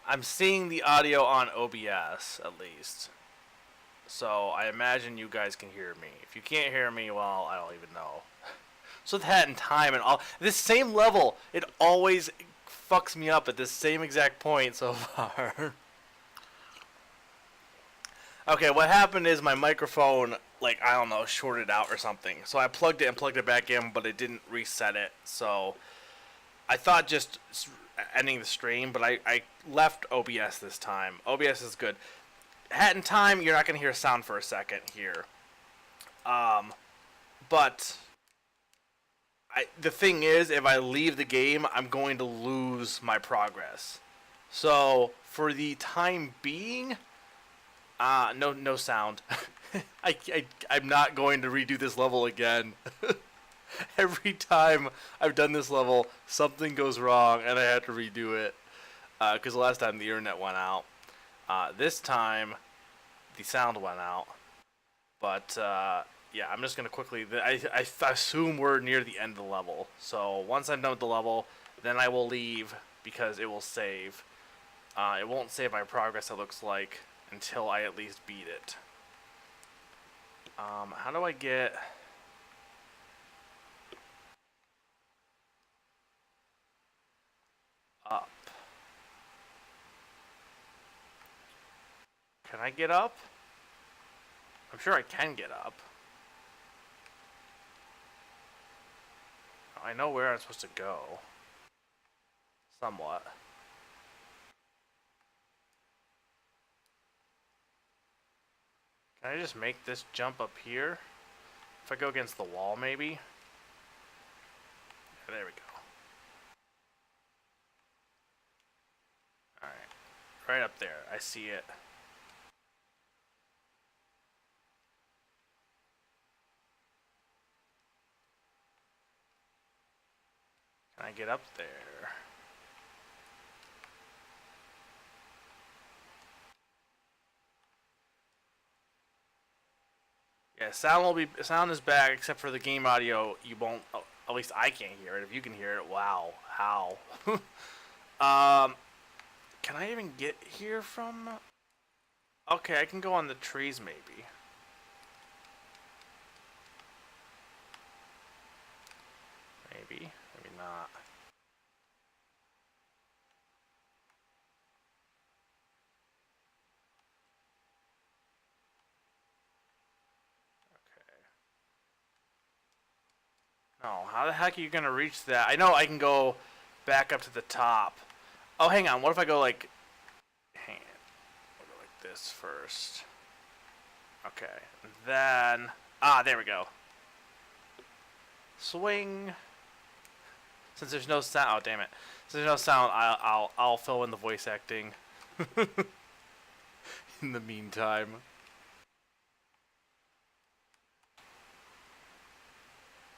I'm seeing the audio on OBS at least. So I imagine you guys can hear me. If you can't hear me, well, I don't even know. So that in time and all this same level, it always fucks me up at this same exact point so far. Okay, what happened is my microphone, like, I don't know, shorted out or something. So I plugged it and plugged it back in, but it didn't reset it. So I thought just ending the stream, but I left OBS this time. OBS is good. Hat in time, you're not going to hear sound for a second here. But the thing is, if I leave the game, I'm going to lose my progress. So for the time being, no sound. I'm not going to redo this level again. Every time I've done this level, something goes wrong and I had to redo it. Because the last time the internet went out. This time, the sound went out. But, yeah, I'm just going to quickly... I assume we're near the end of the level. So once I'm done with the level, then I will leave because it will save. It won't save my progress, it looks like, until I at least beat it. How do I get... up? Can I get up? I'm sure I can get up. I know where I'm supposed to go. Somewhat. Can I just make this jump up here? If I go against the wall, maybe? Yeah, there we go. Alright. Right up there. I see it. Can I get up there? Yeah, sound is back except for the game audio. You won't. Oh, at least I can't hear it. If you can hear it, wow, how? Can I even get here from? Okay, I can go on the trees maybe. Maybe, maybe not. No, how the heck are you gonna reach that? I know I can go back up to the top. Oh, hang on. What if I go like... Hang on. I'll go like this first. Okay. Then... Ah, there we go. Swing. Since there's no sound... Oh, damn it. Since there's no sound, I'll fill in the voice acting. In the meantime.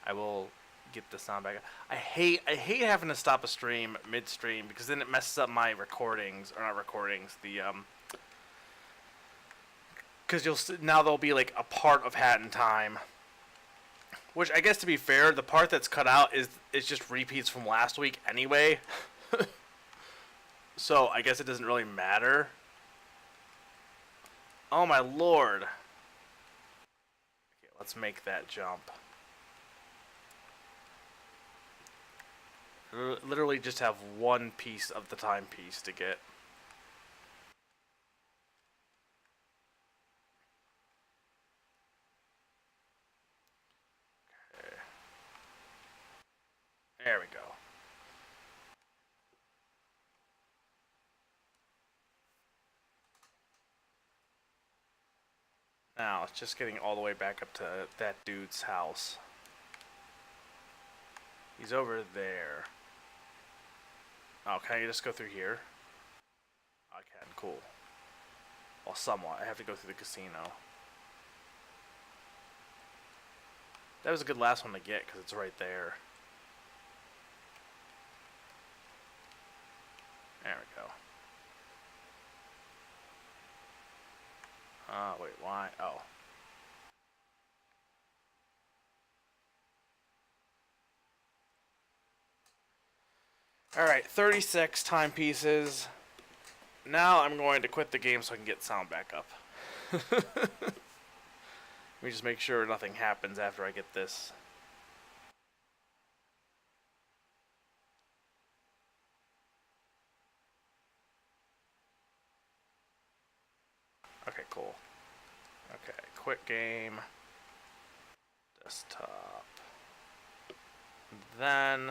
I will get the sound back. I hate having to stop a stream midstream because then it messes up my recordings, or not recordings, the because now there'll be like a part of Hat in Time, which I guess to be fair, the part that's cut out is just repeats from last week anyway. So I guess it doesn't really matter. Oh my lord. Okay, let's make that jump. Literally just have one piece of the timepiece to get. Okay. There we go. Now it's just getting all the way back up to that dude's house. He's over there. Oh, can I just go through here? I can, cool. Well, somewhat. I have to go through the casino. That was a good last one to get, because it's right there. There we go. Wait, why? Oh. Alright, 36 timepieces. Now I'm going to quit the game so I can get sound back up. Let me just make sure nothing happens after I get this. Okay, cool. Okay, quit game. Desktop. Then...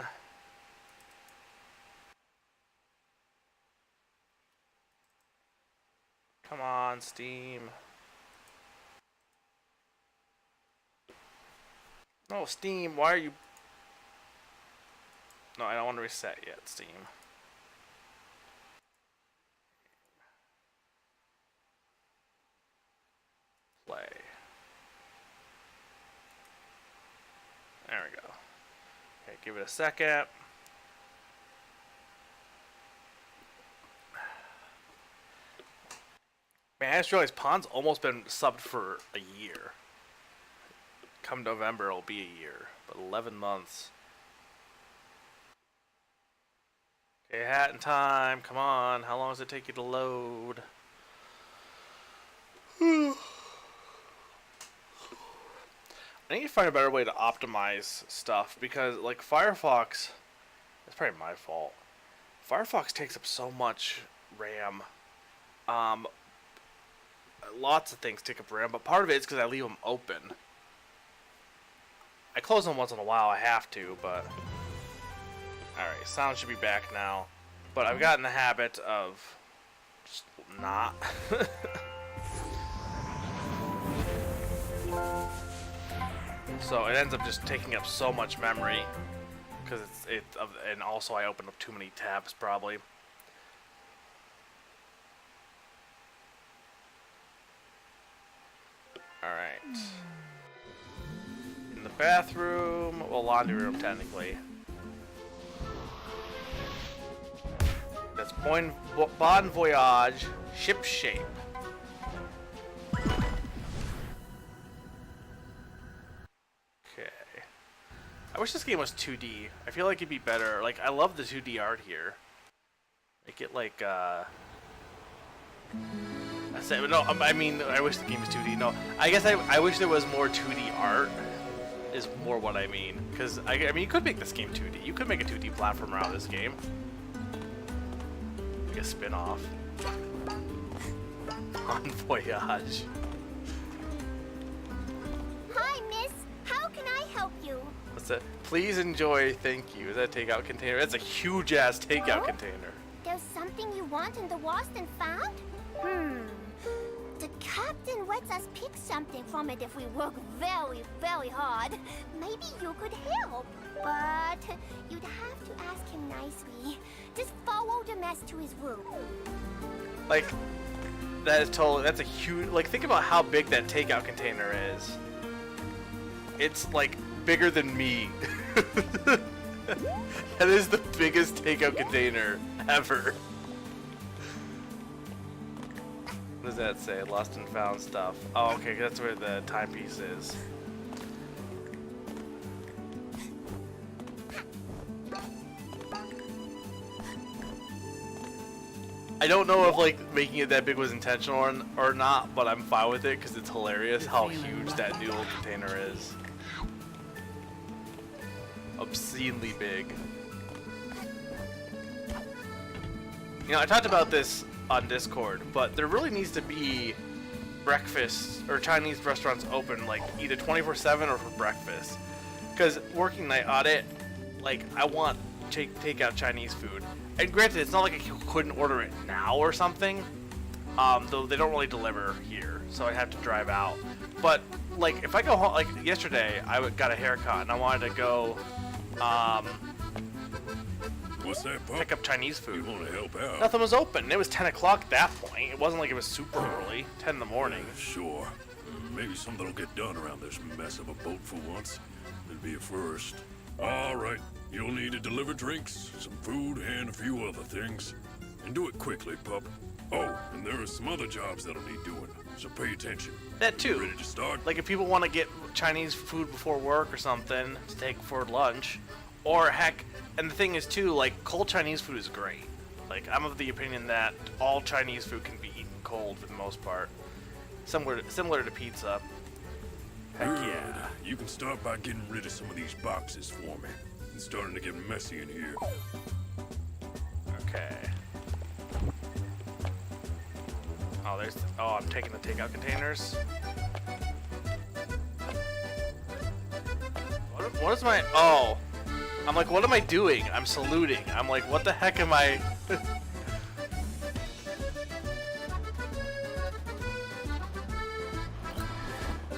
Come on, Steam. No, Steam, why are you... No, I don't want to reset yet, Steam. Play. There we go. Okay, give it a second. Man, I just realized Pond's almost been subbed for a year. Come November, it'll be a year. But 11 months. Okay, hat in time. Come on. How long does it take you to load? I need to find a better way to optimize stuff because, like, Firefox... It's probably my fault. Firefox takes up so much RAM. Lots of things take up RAM, but part of it is because I leave them open. I close them once in a while, I have to, but... Alright, sound should be back now. But I've gotten the habit of just not. So it ends up just taking up so much memory. Because and also I open up too many tabs, probably. Alright. In the bathroom, well, laundry room, technically. That's Bon Voyage, Ship Shape. Okay. I wish this game was 2D. I feel like it'd be better. Like, I love the 2D art here. Make it like, no, I mean, I wish the game was 2D. No, I guess I wish there was more 2D art, is more what I mean. Because, I mean, you could make this game 2D. You could make a 2D platformer out of this game. Like a spin-off. Bon Voyage. Hi, miss. How can I help you? What's that? Please enjoy, thank you. Is that a takeout container? That's a huge-ass takeout container. There's something you want in the lost and found? The captain lets us pick something from it if we work very, very hard. Maybe you could help. But you'd have to ask him nicely. Just follow the mess to his room. Like, that is totally, that's a huge, like, think about how big that takeout container is. It's, like, bigger than me. That is the biggest takeout container ever. What does that say? Lost and found stuff. Oh, okay, that's where the timepiece is. I don't know if, like, making it that big was intentional or not, but I'm fine with it because it's hilarious how huge that noodle container is. Obscenely big. You know, I talked about this on Discord, but there really needs to be breakfast or Chinese restaurants open, like, either 24/7 or for breakfast. Because working night audit, like, I want to take out Chinese food. And granted, it's not like I couldn't order it now or something, though they don't really deliver here, so I'd have to drive out. But, like, if I go home, like, yesterday, I got a haircut, and I wanted to go, What's that, pup? pick up Chinese food. You want to help out? Nothing was open. It was 10 o'clock at that point. It wasn't like it was super early, 10 in the morning. Sure. Maybe something will get done around this mess of a boat for once. It'd be a first. All right. You'll need to deliver drinks, some food, and a few other things. And do it quickly, pup. Oh, and there are some other jobs that'll need doing, so pay attention. That too. Ready to start? Like if people want to get Chinese food before work or something to take for lunch, Or heck, and the thing is too, like, cold Chinese food is great. Like, I'm of the opinion that all Chinese food can be eaten cold for the most part. Similar to pizza. Heck Good. yeah. You can start by getting rid of some of these boxes for me. It's starting to get messy in here. Okay. Oh, I'm taking the takeout containers. What is my... Oh. I'm like, what am I doing? I'm saluting. I'm like, what the heck am I...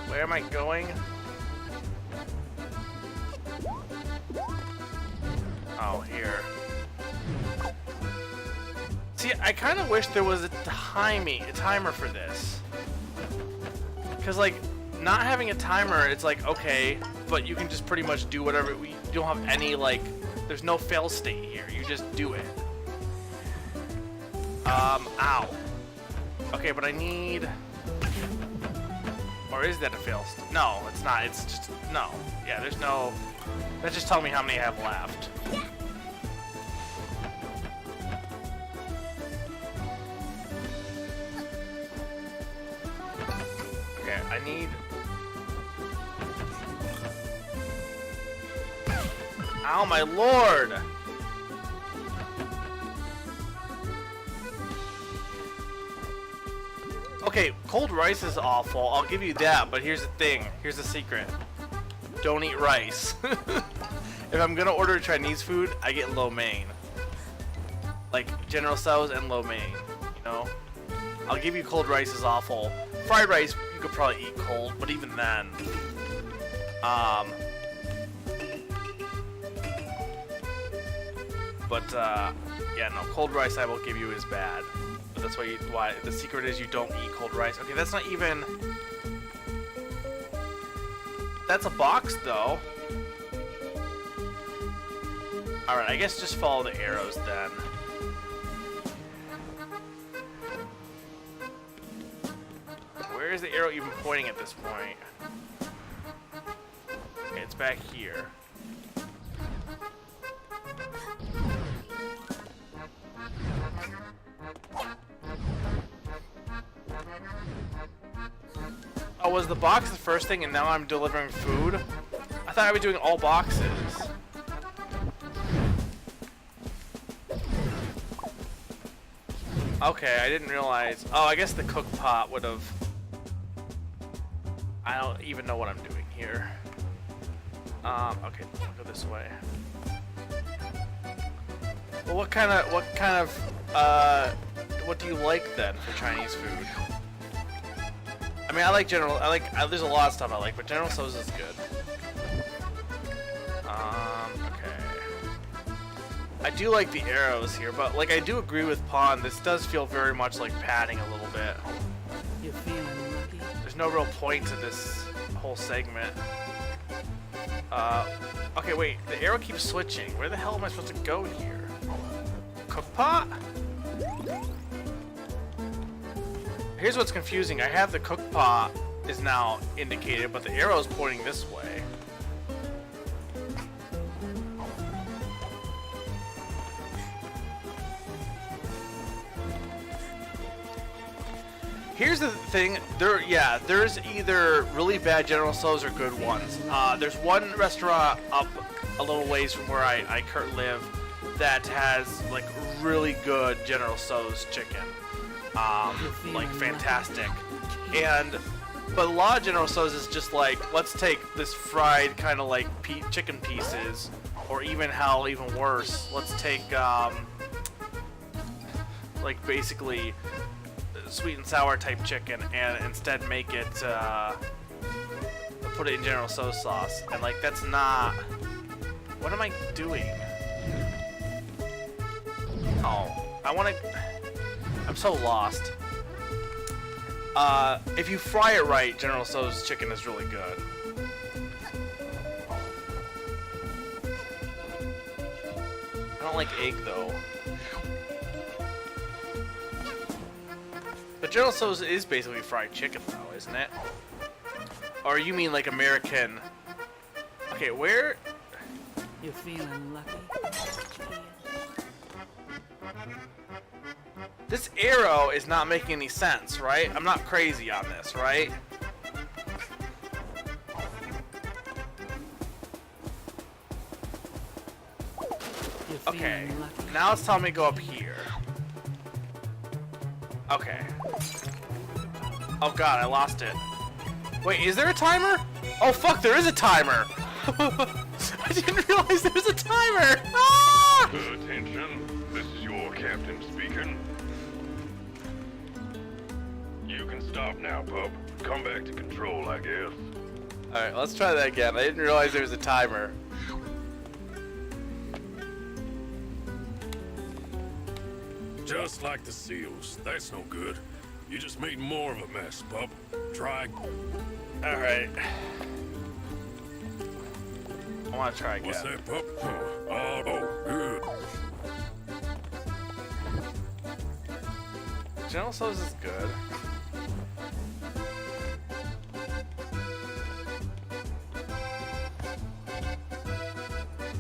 Where am I going? Oh, here. See, I kind of wish there was a timer for this. Because, like, not having a timer, it's like, okay, but you can just pretty much do whatever. You don't have any, like, there's no fail state here. You just do it. Ow. Okay, but I need... Or is that a fail state? No, it's not. It's just, no. Yeah, there's no... That just tells me how many I have left. Okay, I need... Ow, my lord! Okay, cold rice is awful, I'll give you that, but here's the thing. Here's the secret. Don't eat rice. If I'm gonna order Chinese food, I get lo mein. Like, General Tso's and lo mein, you know? I'll give you cold rice is awful. Fried rice, you could probably eat cold, but even then... yeah, no, cold rice I will give you is bad. But that's why the secret is you don't eat cold rice. Okay, that's not even... That's a box, though. Alright, I guess just follow the arrows, then. Where is the arrow even pointing at this point? Okay, it's back here. Oh, was the box the first thing and now I'm delivering food? I thought I was doing all boxes. Okay, I didn't realize. Oh, I guess the cook pot would have... I don't even know what I'm doing here. Okay, I'll go this way. Well, what do you like then for Chinese food? I mean, there's a lot of stuff I like, but General Tso's is good. Okay. I do like the arrows here, but like I do agree with Pawn, this does feel very much like padding a little bit. You feeling lucky? There's no real point to this whole segment. Okay, wait, the arrow keeps switching. Where the hell am I supposed to go here? Cook pot? Here's what's confusing. I have the cook pot is now indicated, but the arrow is pointing this way. Here's the thing. There's either really bad General Tso's or good ones. There's one restaurant up a little ways from where I currently live that has like really good General Tso's chicken. Like fantastic. But a lot of General Tso's is just like, let's take this fried kind of like chicken pieces, or even worse, let's take like basically sweet and sour type chicken and instead make it put it in General Tso's sauce, and like that's not... What am I doing? Oh, I'm so lost. If you fry it right, General Tso's chicken is really good. I don't like egg though. But General Tso's is basically fried chicken though, isn't it? Or you mean like American... Okay, where... You're feeling lucky. This arrow is not making any sense, right? I'm not crazy on this, right? You're Okay, feeling lucky. now it's telling me to go up here. Okay. Oh god, I lost it. Wait, is there a timer? Oh fuck, there is a timer! I didn't realize there was a timer! Ah! Attention, this is your captain speaking. You can stop now, pup. Come back to control, I guess. Alright, let's try that again. I didn't realize there was a timer. Just like the seals. That's no good. You just made more of a mess, pup. Try. Alright. I want to try again. What's that, pup? Oh, good. General So's is good.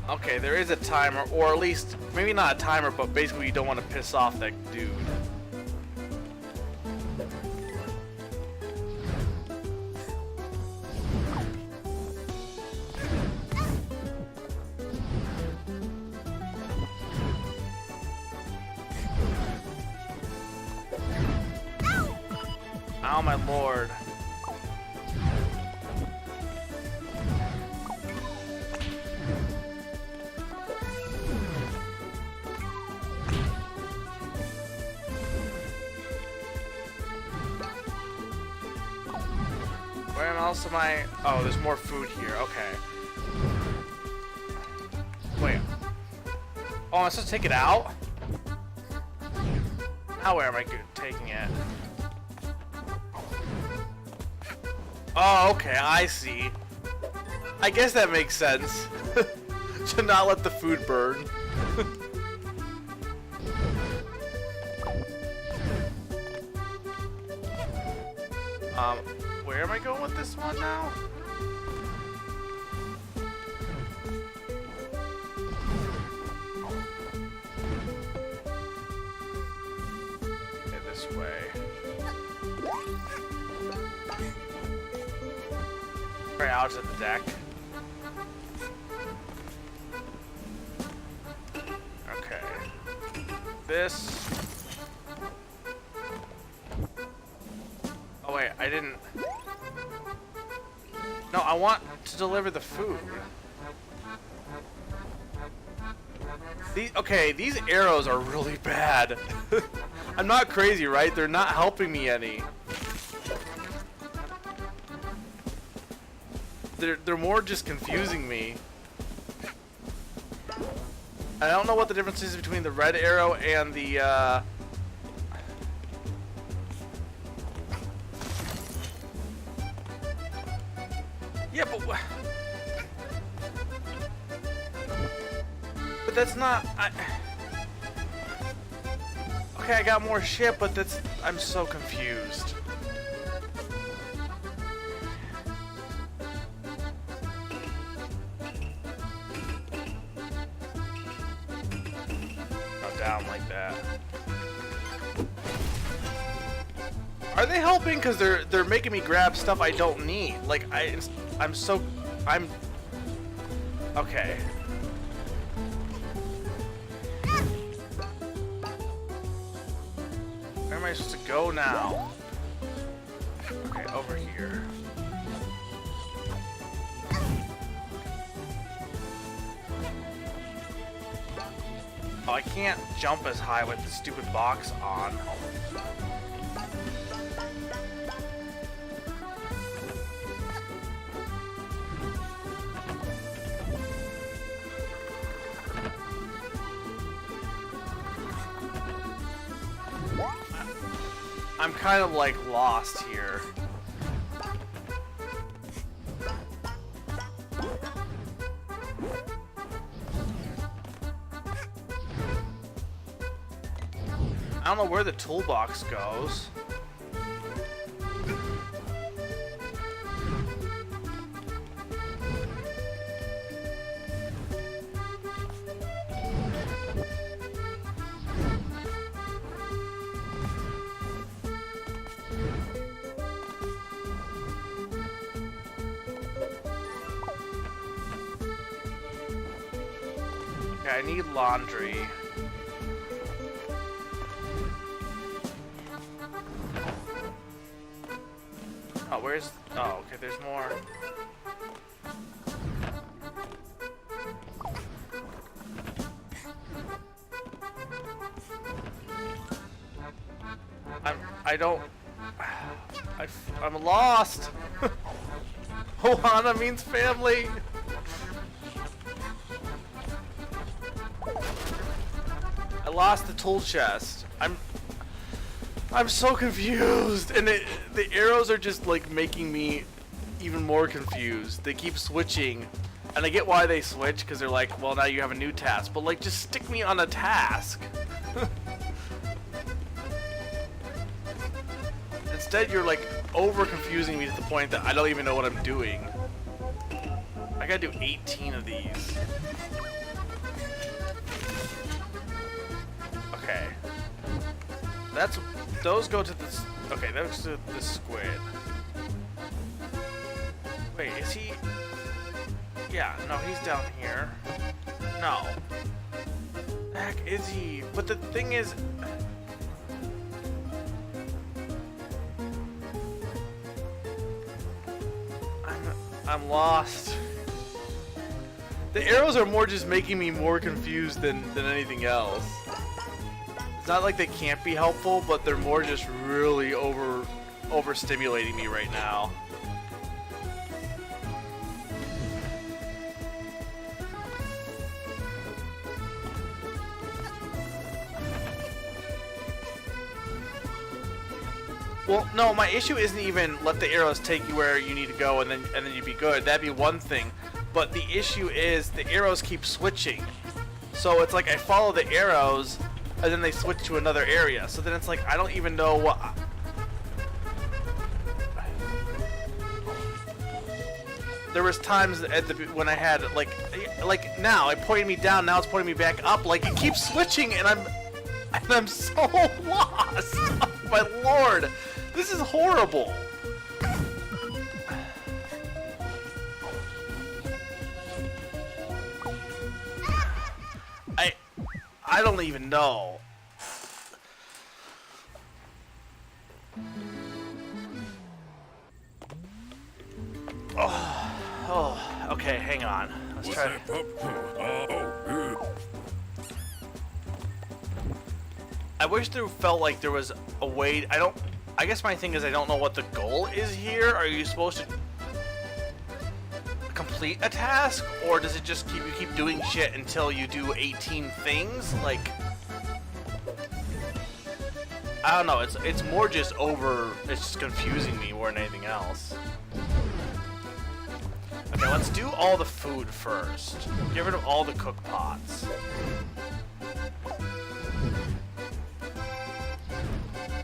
Okay, there is a timer, or at least, maybe not a timer, but basically you don't want to piss off that dude. Oh my lord. Where else am I? Oh, there's more food here. Okay. Wait. Oh, I'm supposed to take it out? How where am I taking it? Oh, okay, I see. I guess that makes sense. To not let the food burn. Where am I going with this one now? Okay, this way. Right out to the deck. Okay. This. Oh wait, I didn't. No, I want to deliver the food. Okay, these arrows are really bad. I'm not crazy, right? They're not helping me any. They're more just confusing me. I don't know what the difference is between the red arrow and the yeah, but that's not. Okay, I got more shit, but I'm so confused. Down like that. Are they helping? Because they're making me grab stuff I don't need. Like I'm okay. Where am I supposed to go now? Okay, over here. Oh, I can't jump as high with the stupid box on. I'm kind of like lost here. I don't know where the toolbox goes. Okay, I need laundry. Oh, where's... Oh, okay, there's more. I don't... I'm lost! Ohana means family! I lost the tool chest. I'm so confused, and the arrows are just like making me even more confused. They keep switching, and I get why they switch because they're like, well, now you have a new task, but like, just stick me on a task. Instead, you're like over confusing me to the point that I don't even know what I'm doing. I gotta do 18 of these. Okay. Those go to this. Okay, those to the squid. Wait, is he? Yeah, no, he's down here. No. The heck is he? But the thing is, I'm lost. The arrows are more just making me more confused than anything else. It's not like they can't be helpful, but they're more just really overstimulating me right now. Well, no, my issue isn't even let the arrows take you where you need to go and then you'd be good. That'd be one thing. But the issue is the arrows keep switching. So it's like I follow the arrows and then they switch to another area. So then it's like I don't even know what. There was times at when I had like now it pointed me down, now it's pointing me back up. Like it keeps switching, and I'm so lost. Oh, my lord, this is horrible. I don't even know. Oh, okay, hang on. Let's What's try. that, pup? I wish there felt like there was a way. I guess my thing is I don't know what the goal is here. Are you supposed to complete a task, or does it just keep doing shit until you do 18 things? Like, I don't know. It's more just it's just confusing me more than anything else. Okay, let's do all the food first. Get rid of all the cook pots.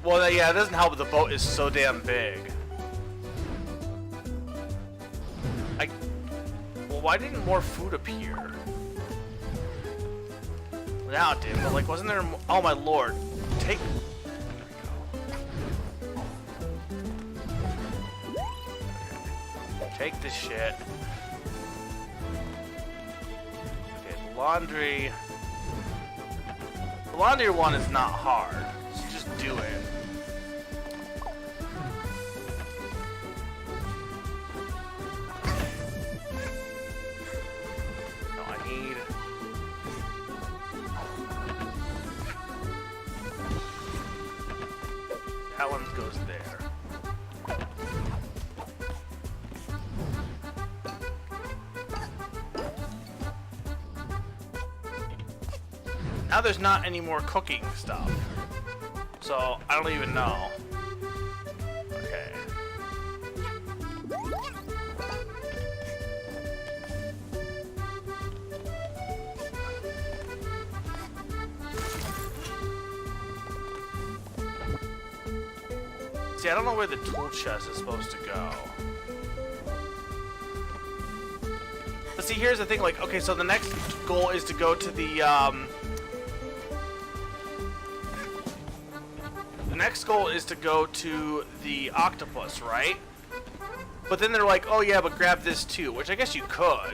Well, yeah, it doesn't help that the boat is so damn big. Well, why didn't more food appear? Now it did, but like, wasn't there? Oh my lord! Take. Take this shit. Okay, laundry. The laundry one is not hard, so just do it. No, I need. That one goes there. Now there's not any more cooking stuff. So, I don't even know. Okay. See, I don't know where the tool chest is supposed to go. But see, here's the thing, like, okay, so the next goal is to go to the next goal is to go to the octopus, right? But then they're like, oh yeah, but grab this too, which I guess you could.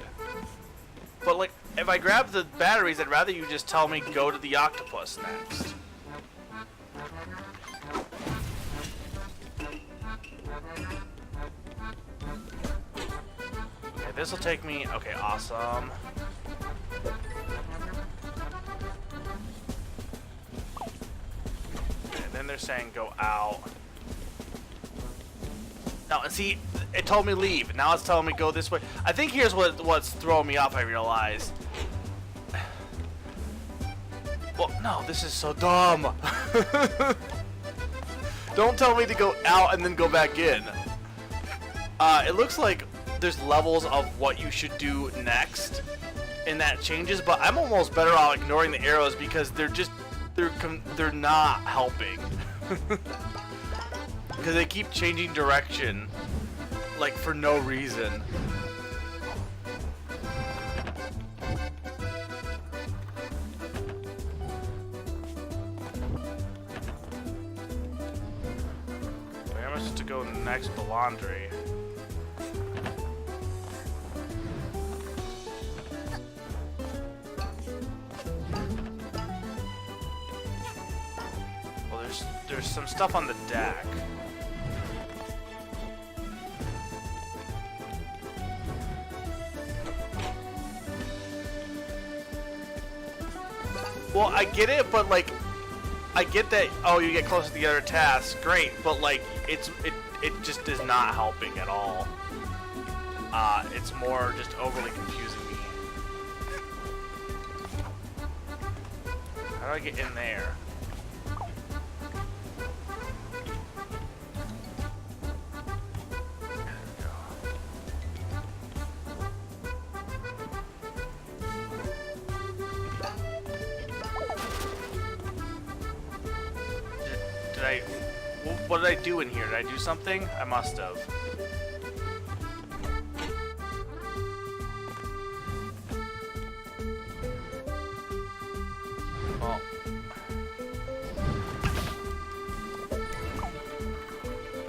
But like, if I grab the batteries, I'd rather you just tell me go to the octopus next. Okay, this will take me. Okay, awesome. Okay, then they're saying go out. No, and see, it told me leave. Now it's telling me go this way. I think here's what's throwing me off, I realized. Well, no, this is so dumb. Don't tell me to go out and then go back in. It looks like there's levels of what you should do next, and that changes, but I'm almost better off ignoring the arrows because they're not helping. Because they keep changing direction, like, for no reason. Where am I supposed to go next to laundry? Well, there's some stuff on the deck. Well, I get it, but like, I get that. Oh, you get closer to the other tasks, great. But like, it just is not helping at all. It's more just overly confusing me. How do I get in there? What did I do in here? Did I do something? I must have. Oh.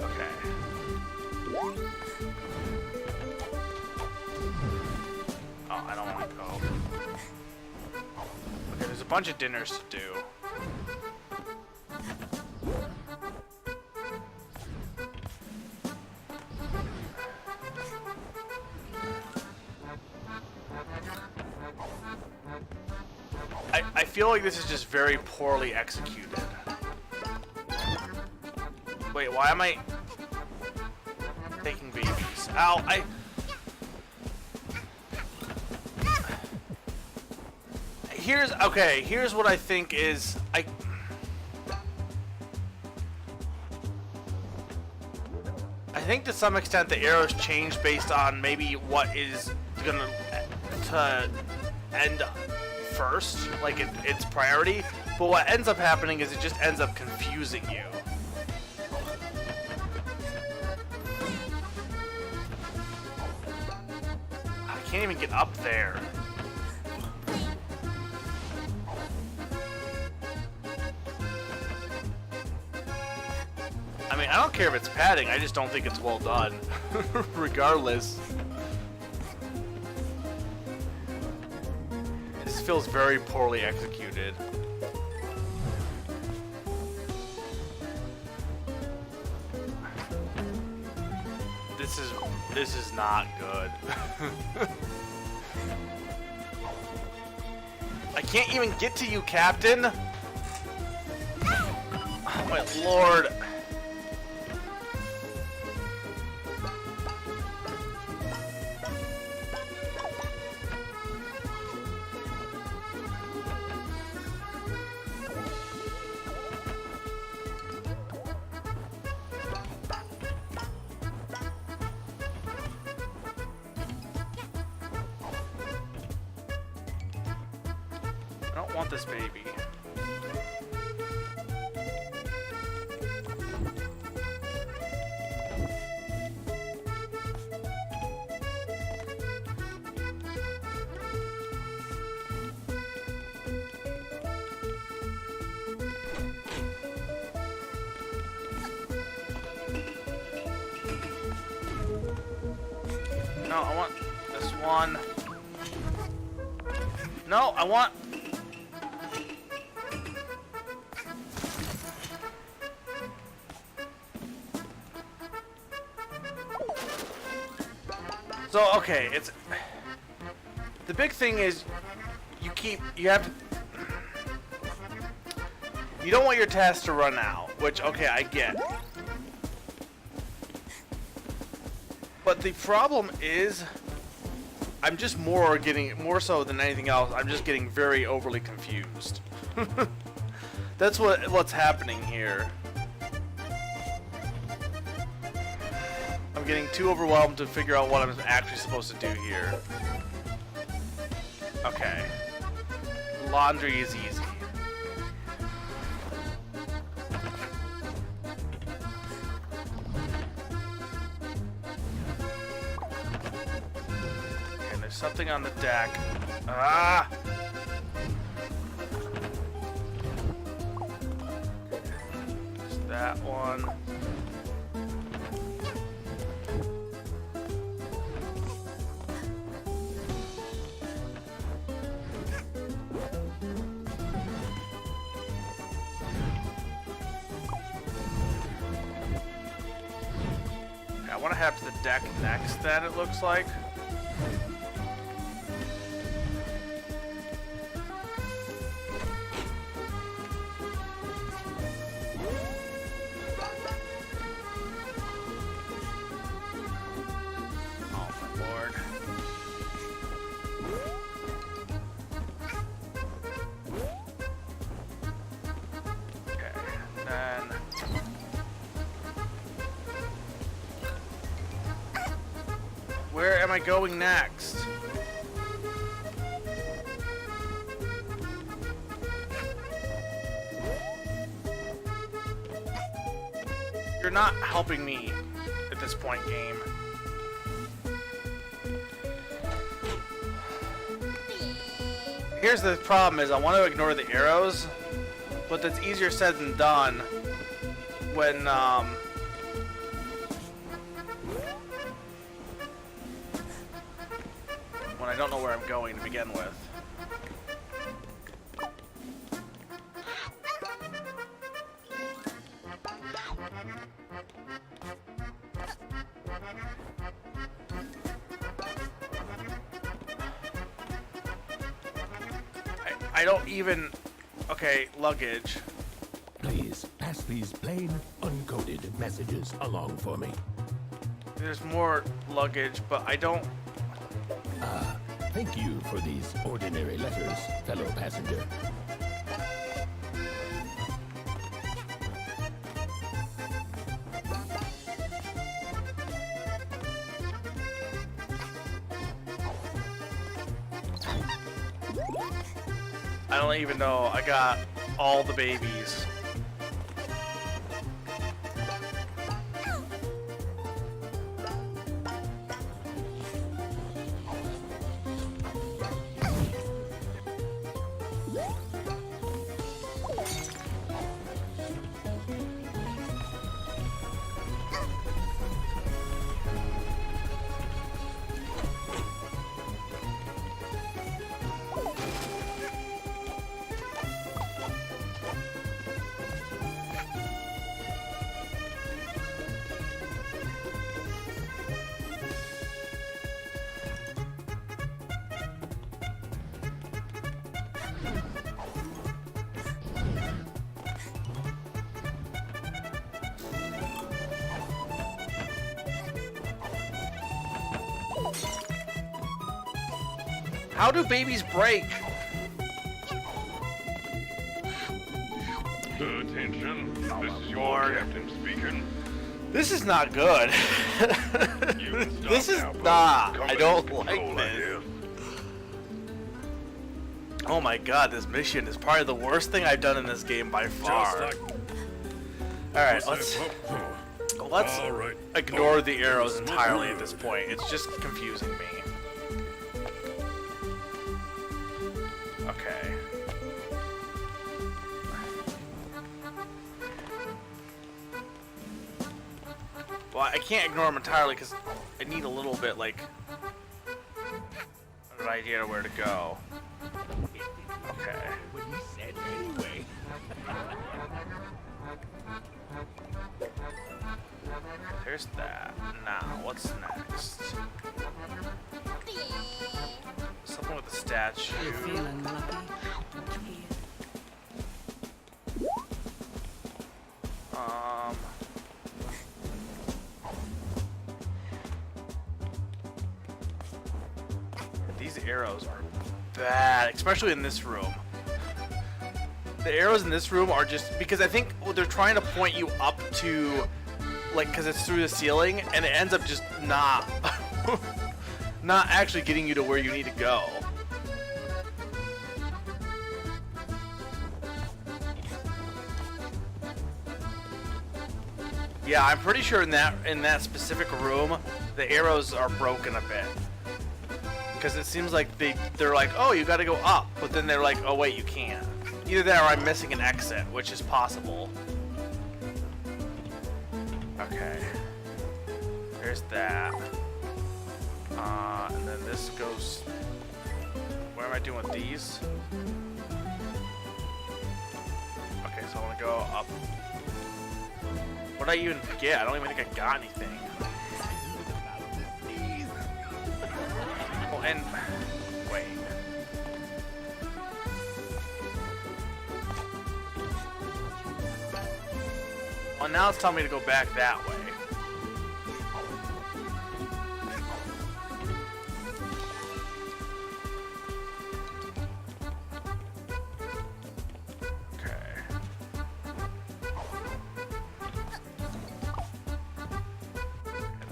Okay. Oh, I don't want to go. Okay, there's a bunch of dinners to do. I feel like this is just very poorly executed. Wait, why am I taking babies? Ow, here's what I think is, I think to some extent the arrows change based on maybe what is gonna to end first, like its priority, but what ends up happening is it just ends up confusing you. I can't even get up there. I mean, I don't care if it's padding, I just don't think it's well done. Regardless. This feels very poorly executed. This is not good. I can't even get to you, Captain! Oh my lord. I don't want this baby. No, I want this one. No, I want... So, okay, it's... The big thing is, you have to... You don't want your tasks to run out, which, okay, I get. But the problem is, I'm just more so than anything else, I'm just getting very overly confused. That's what's happening here. I'm getting too overwhelmed to figure out what I'm actually supposed to do here. Okay. Laundry is easy. And there's something on the deck. Ah! There's that one. I want to have to the deck next, then it looks like. Oh my lord. Okay, then... Where am I going next? You're not helping me at this point, game. Here's the problem is I want to ignore the arrows, but that's easier said than done when I don't know where I'm going to begin with. I don't even... Okay, luggage. Please pass these plain, uncoded messages along for me. There's more luggage, but I don't... Thank you for these ordinary letters, fellow passenger. I don't even know. I got all the babies. How do babies break? Attention, this is your Lord. captain speaking. This is not good. You can stop This is now, bud. not. Come I in. don't Go like right this. here. Oh my god, this mission is probably the worst thing I've done in this game by far. Just like... Alright, What's let's that? let's All right. ignore the arrows Look entirely at good. this point. It's just confusing me. Okay. Well, I can't ignore them entirely because I need a little bit, like, an idea of where to go. Okay. What he said anyway. There's that. Now, what's next? Something with the statue. You feeling lucky? These arrows are bad, especially in this room. The arrows in this room are just because I think they're trying to point you up to, like, because it's through the ceiling, and it ends up just not, not actually getting you to where you need to go. Yeah, I'm pretty sure in that specific room, the arrows are broken a bit. Because it seems like they're like, oh, you got to go up, but then they're like, oh wait, you can't. Either that or I'm missing an exit, which is possible. Okay. There's that. And then this goes. What am I doing with these? Okay, so I want to go up. What did I even get? I don't even think I got anything. Oh, and wait. Well, now it's telling me to go back that way.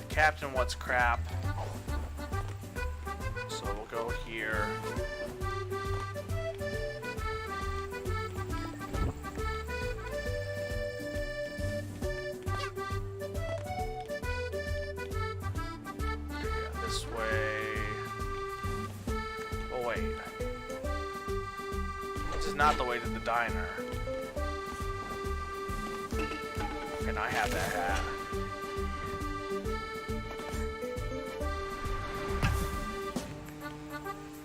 Captain, what's crap? So we'll go here. Okay, this way. Oh wait. This is not the way to the diner. Okay, now I have that hat.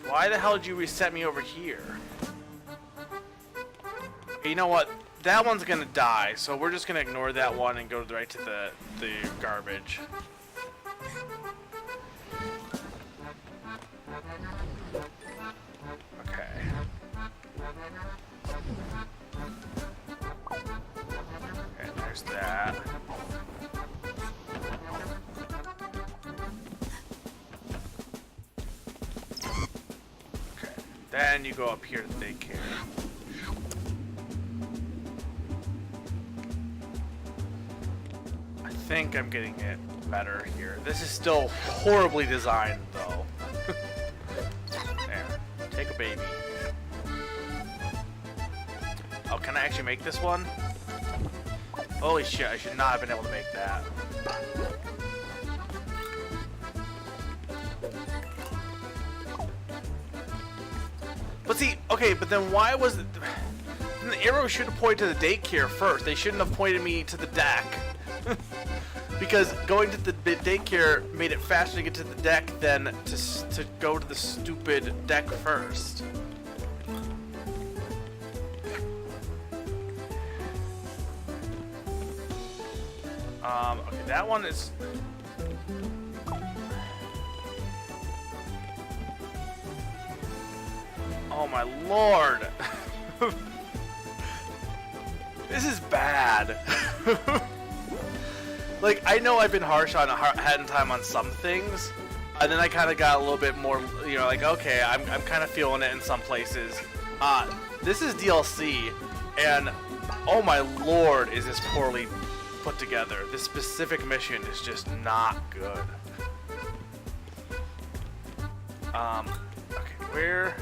Why the hell did you reset me over here? You know what? That one's gonna die, so we're just gonna ignore that one and go right to the garbage. Okay. Okay, there's that. Then you go up here to daycare. I think I'm getting it better here. This is still horribly designed, though. There. Take a baby. Oh, can I actually make this one? Holy shit, I should not have been able to make that. But see, okay, but then why was it... The arrow should have pointed to the daycare first. They shouldn't have pointed me to the deck. Because going to the daycare made it faster to get to the deck than to go to the stupid deck first. Okay, that one is... Oh my lord! This is bad. Like, I know I've been harsh on Hat in Time on some things, and then I kind of got a little bit more, you know, like, okay, I'm kind of feeling it in some places. This is DLC, and oh my lord, is this poorly put together. This specific mission is just not good. Okay, where...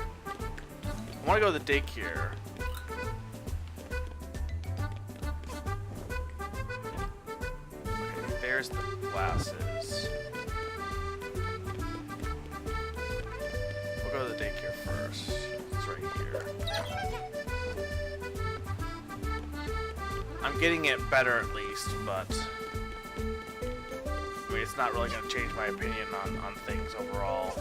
I want to go to the daycare. Okay, there's the glasses. We'll go to the daycare first. It's right here. I'm getting it better at least, but I mean, it's not really going to change my opinion on things overall.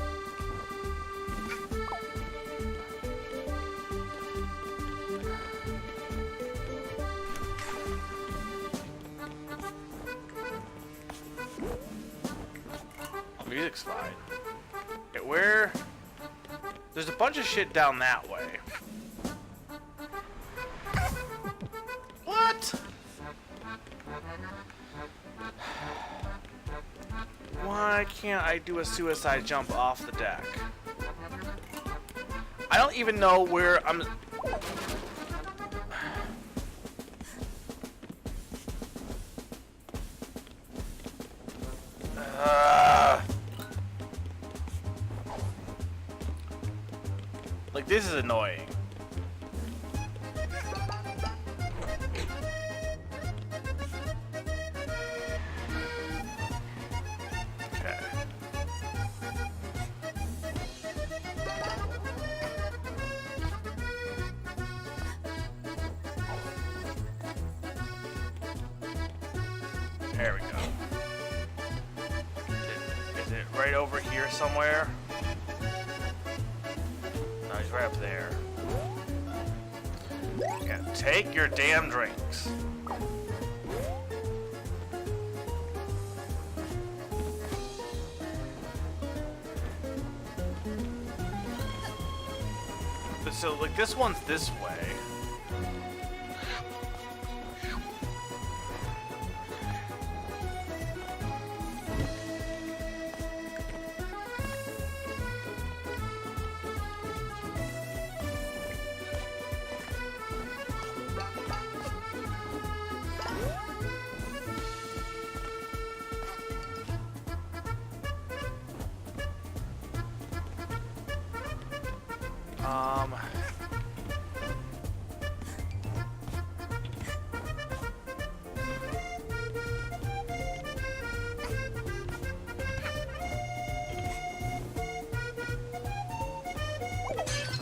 music's fine. Okay, where? There's a bunch of shit down that way. What? Why can't I do a suicide jump off the deck? I don't even know where I'm... Like, this is annoying. Okay. There we go. Is it right over here somewhere? No, he's right up there. Yeah, take your damn drinks. But so, like, this one's this way.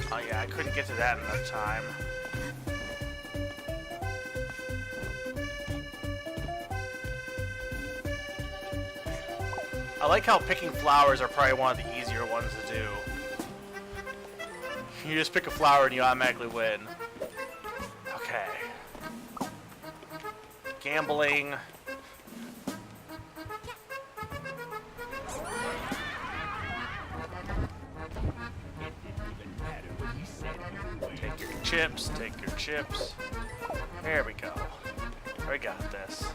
Oh yeah, I couldn't get to that in enough time. I like how picking flowers are probably one of the easier ones to do. You just pick a flower and you automatically win. Okay. Gambling. Take your chips, take your chips. There we go. I got this.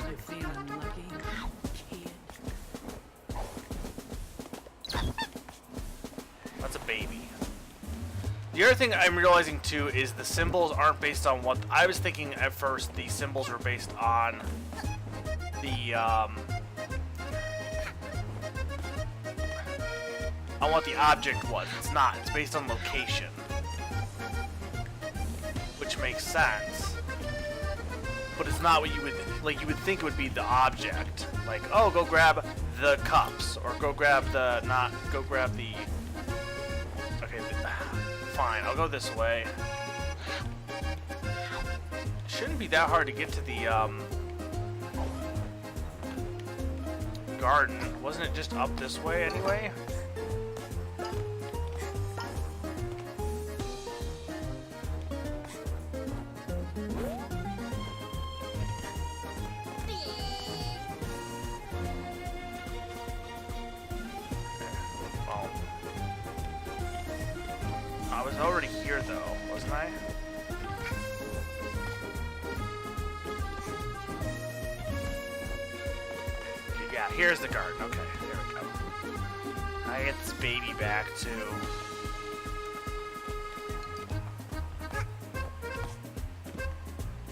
You're feeling lucky, kid. That's a baby. The other thing I'm realizing too is the symbols aren't based on what I was thinking at first. The symbols were based on the on what the object was. It's not. It's based on location, which makes sense. But it's not what you would like. You would think it would be the object. Like, oh, go grab the cups, or go grab the go grab the. Okay, fine. I'll go this way. Shouldn't be that hard to get to the garden. Wasn't it just up this way anyway? Well, I was already here though, wasn't I? Yeah, here's the garden. Okay, there we go. I get this baby back too.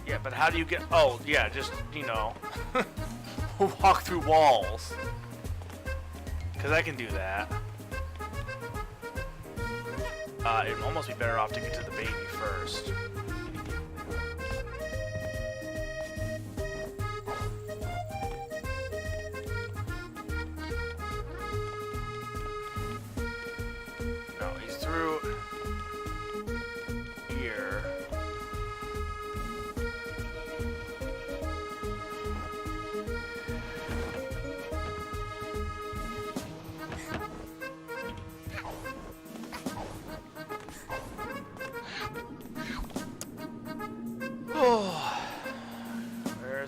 Yeah, but how do you get... Oh, yeah, just, you know, walk through walls. Because I can do that. It'd almost be better off to get to the baby first. No, he's through here.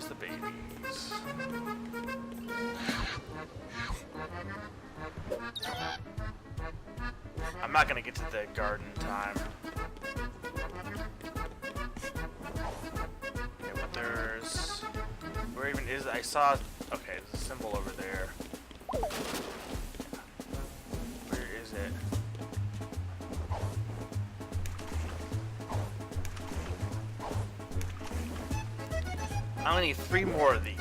Where's the babies? I'm not gonna get to the garden in time. Okay, but there's... Where even is it? I saw... Okay, there's a symbol over there. Where is it? I'm gonna need 3 more of these.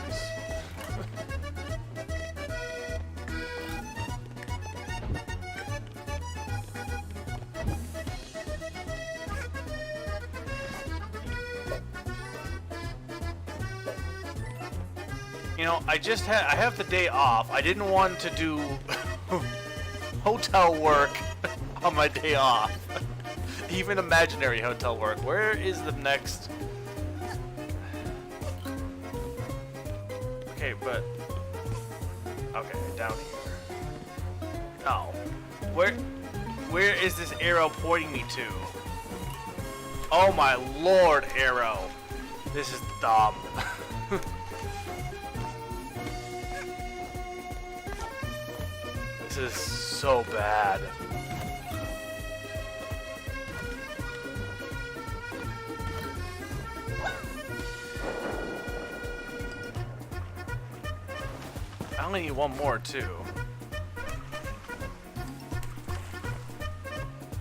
You know, I have the day off. I didn't want to do hotel work on my day off. Even imaginary hotel work. Where is the next... Okay, but... Okay, down here. No. Where is this arrow pointing me to? Oh my lord, arrow. This is dumb. This is so bad. I only need 1 more too.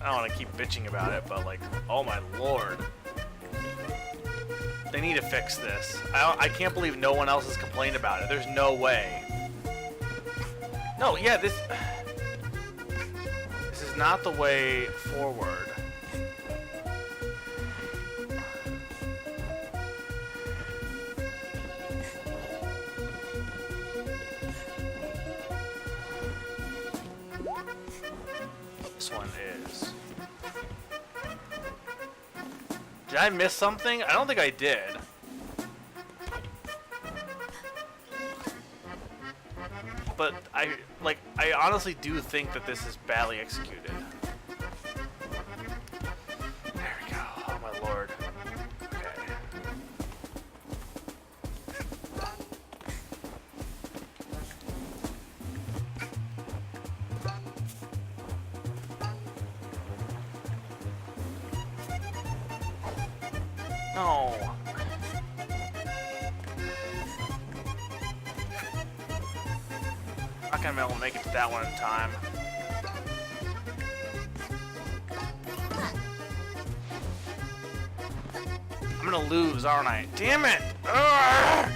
I don't want to keep bitching about it, but like, oh my lord. They need to fix this. I can't believe no one else has complained about it. There's no way. No, yeah, this is not the way forward. This one is. Did I miss something? I don't think I did. But I honestly do think that this is badly executed. There we go. Oh my lord. Okay. No. Not gonna be able to make it to that one in time. I'm gonna lose, aren't I? Damn it! Ugh!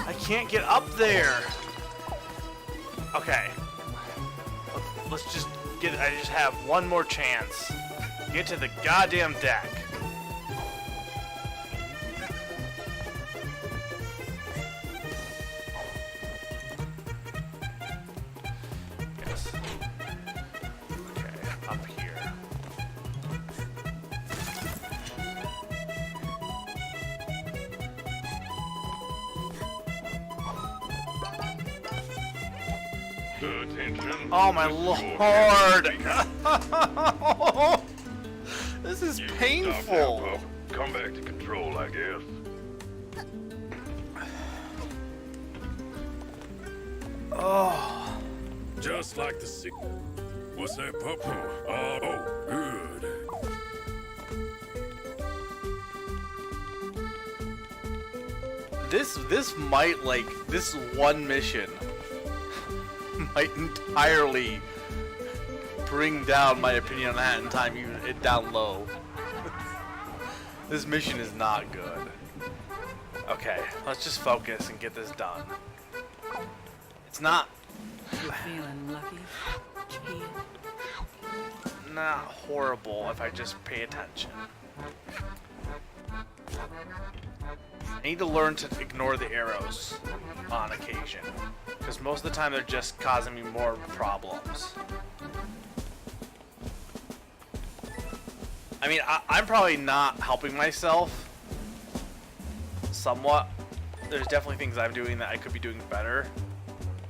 I can't get up there. Okay. Let's just get. I just have 1 more chance. Get to the goddamn deck. Yes. Okay, up here. Attention. Oh my lord! This is You painful. stop now, pup. Come back to control, I guess. Oh. Just like the sea. What's that, pup? Oh, good. This might, like, this one mission might entirely bring down my opinion on Hat in Time, even it down low. This mission is not good. Okay, let's just focus and get this done. It's not You feeling lucky, kid? not horrible if I just pay attention. I need to learn to ignore the arrows on occasion, because most of the time they're just causing me more problems. I mean, I'm probably not helping myself somewhat. There's definitely things I'm doing that I could be doing better.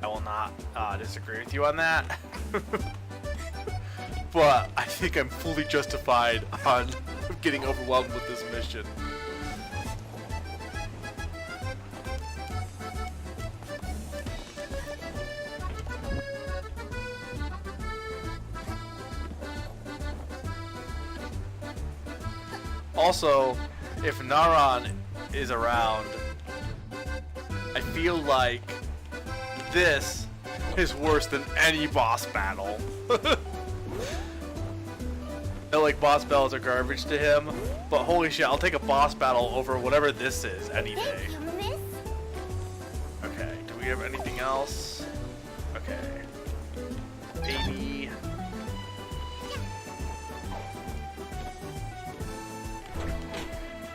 I will not disagree with you on that. But I think I'm fully justified on getting overwhelmed with this mission. Also, if Naran is around, I feel like this is worse than any boss battle. I know, like, boss battles are garbage to him, but holy shit, I'll take a boss battle over whatever this is any day. Thank you, miss. Okay, do we have anything else? Okay. Baby.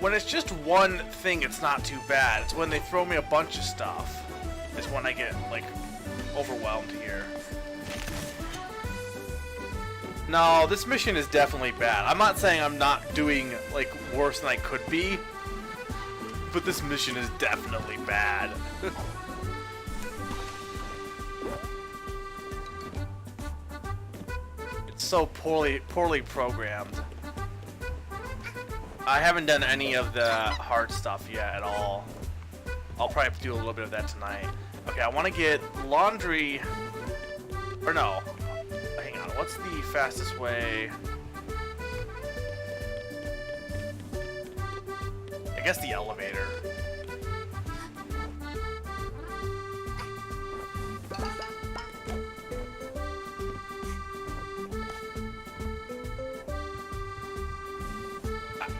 When it's just one thing, it's not too bad. It's when they throw me a bunch of stuff is when I get, like, overwhelmed here. No, this mission is definitely bad. I'm not saying I'm not doing, like, worse than I could be, but this mission is definitely bad. It's so poorly programmed. I haven't done any of the hard stuff yet at all. I'll probably have to do a little bit of that tonight. Okay, I want to get laundry... Or no. Hang on, what's the fastest way? I guess the elevator.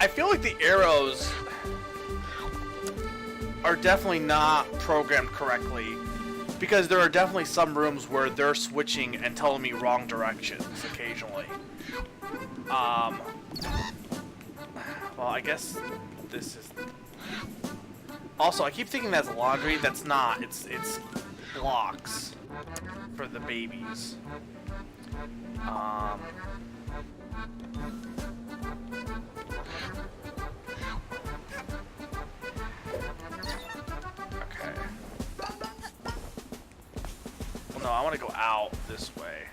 I feel like the arrows are definitely not programmed correctly, because there are definitely some rooms where they're switching and telling me wrong directions occasionally. Well, I guess this is... Also, I keep thinking that's laundry. That's not. It's blocks for the babies. Okay. Well, no, I want to go out this way.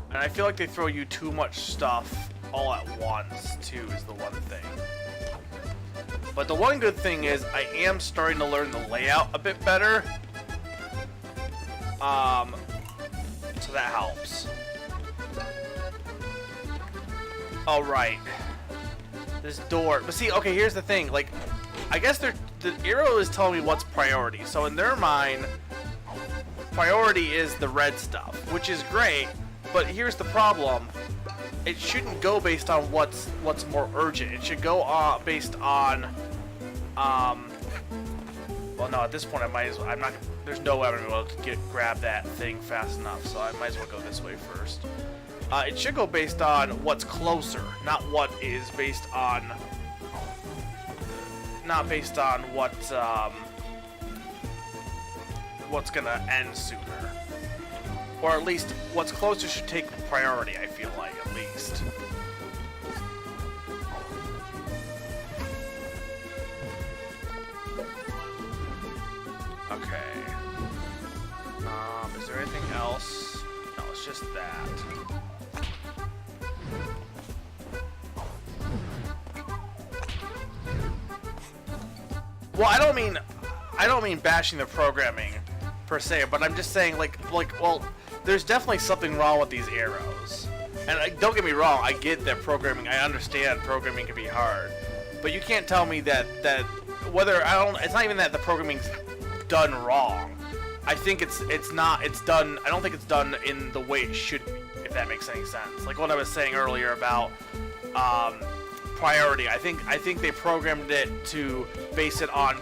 And I feel like they throw you too much stuff all at once, too, is the one thing. But the one good thing is I am starting to learn the layout a bit better. So that helps. All right. This door. But see, okay, here's the thing. Like, I guess the arrow is telling me what's priority. So in their mind, priority is the red stuff, which is great. But here's the problem. It shouldn't go based on what's more urgent. It should go based on well, no, at this point I might as well, I'm not, there's no way I'm gonna be able to grab that thing fast enough, so I might as well go this way first. It should go based on what's closer, not what is based on, not based on what's gonna end sooner. Or at least, what's closer should take priority, I feel like, at least. Okay. Is there anything else? No, it's just that. Well, I don't mean bashing the programming per se, but I'm just saying, like, well, there's definitely something wrong with these arrows. And don't get me wrong, I get that programming, I understand programming can be hard. But you can't tell me that whether, it's not even that the programming's done wrong. I think it's done, I don't think it's done in the way it should be, if that makes any sense. Like what I was saying earlier about priority. I think they programmed it to base it on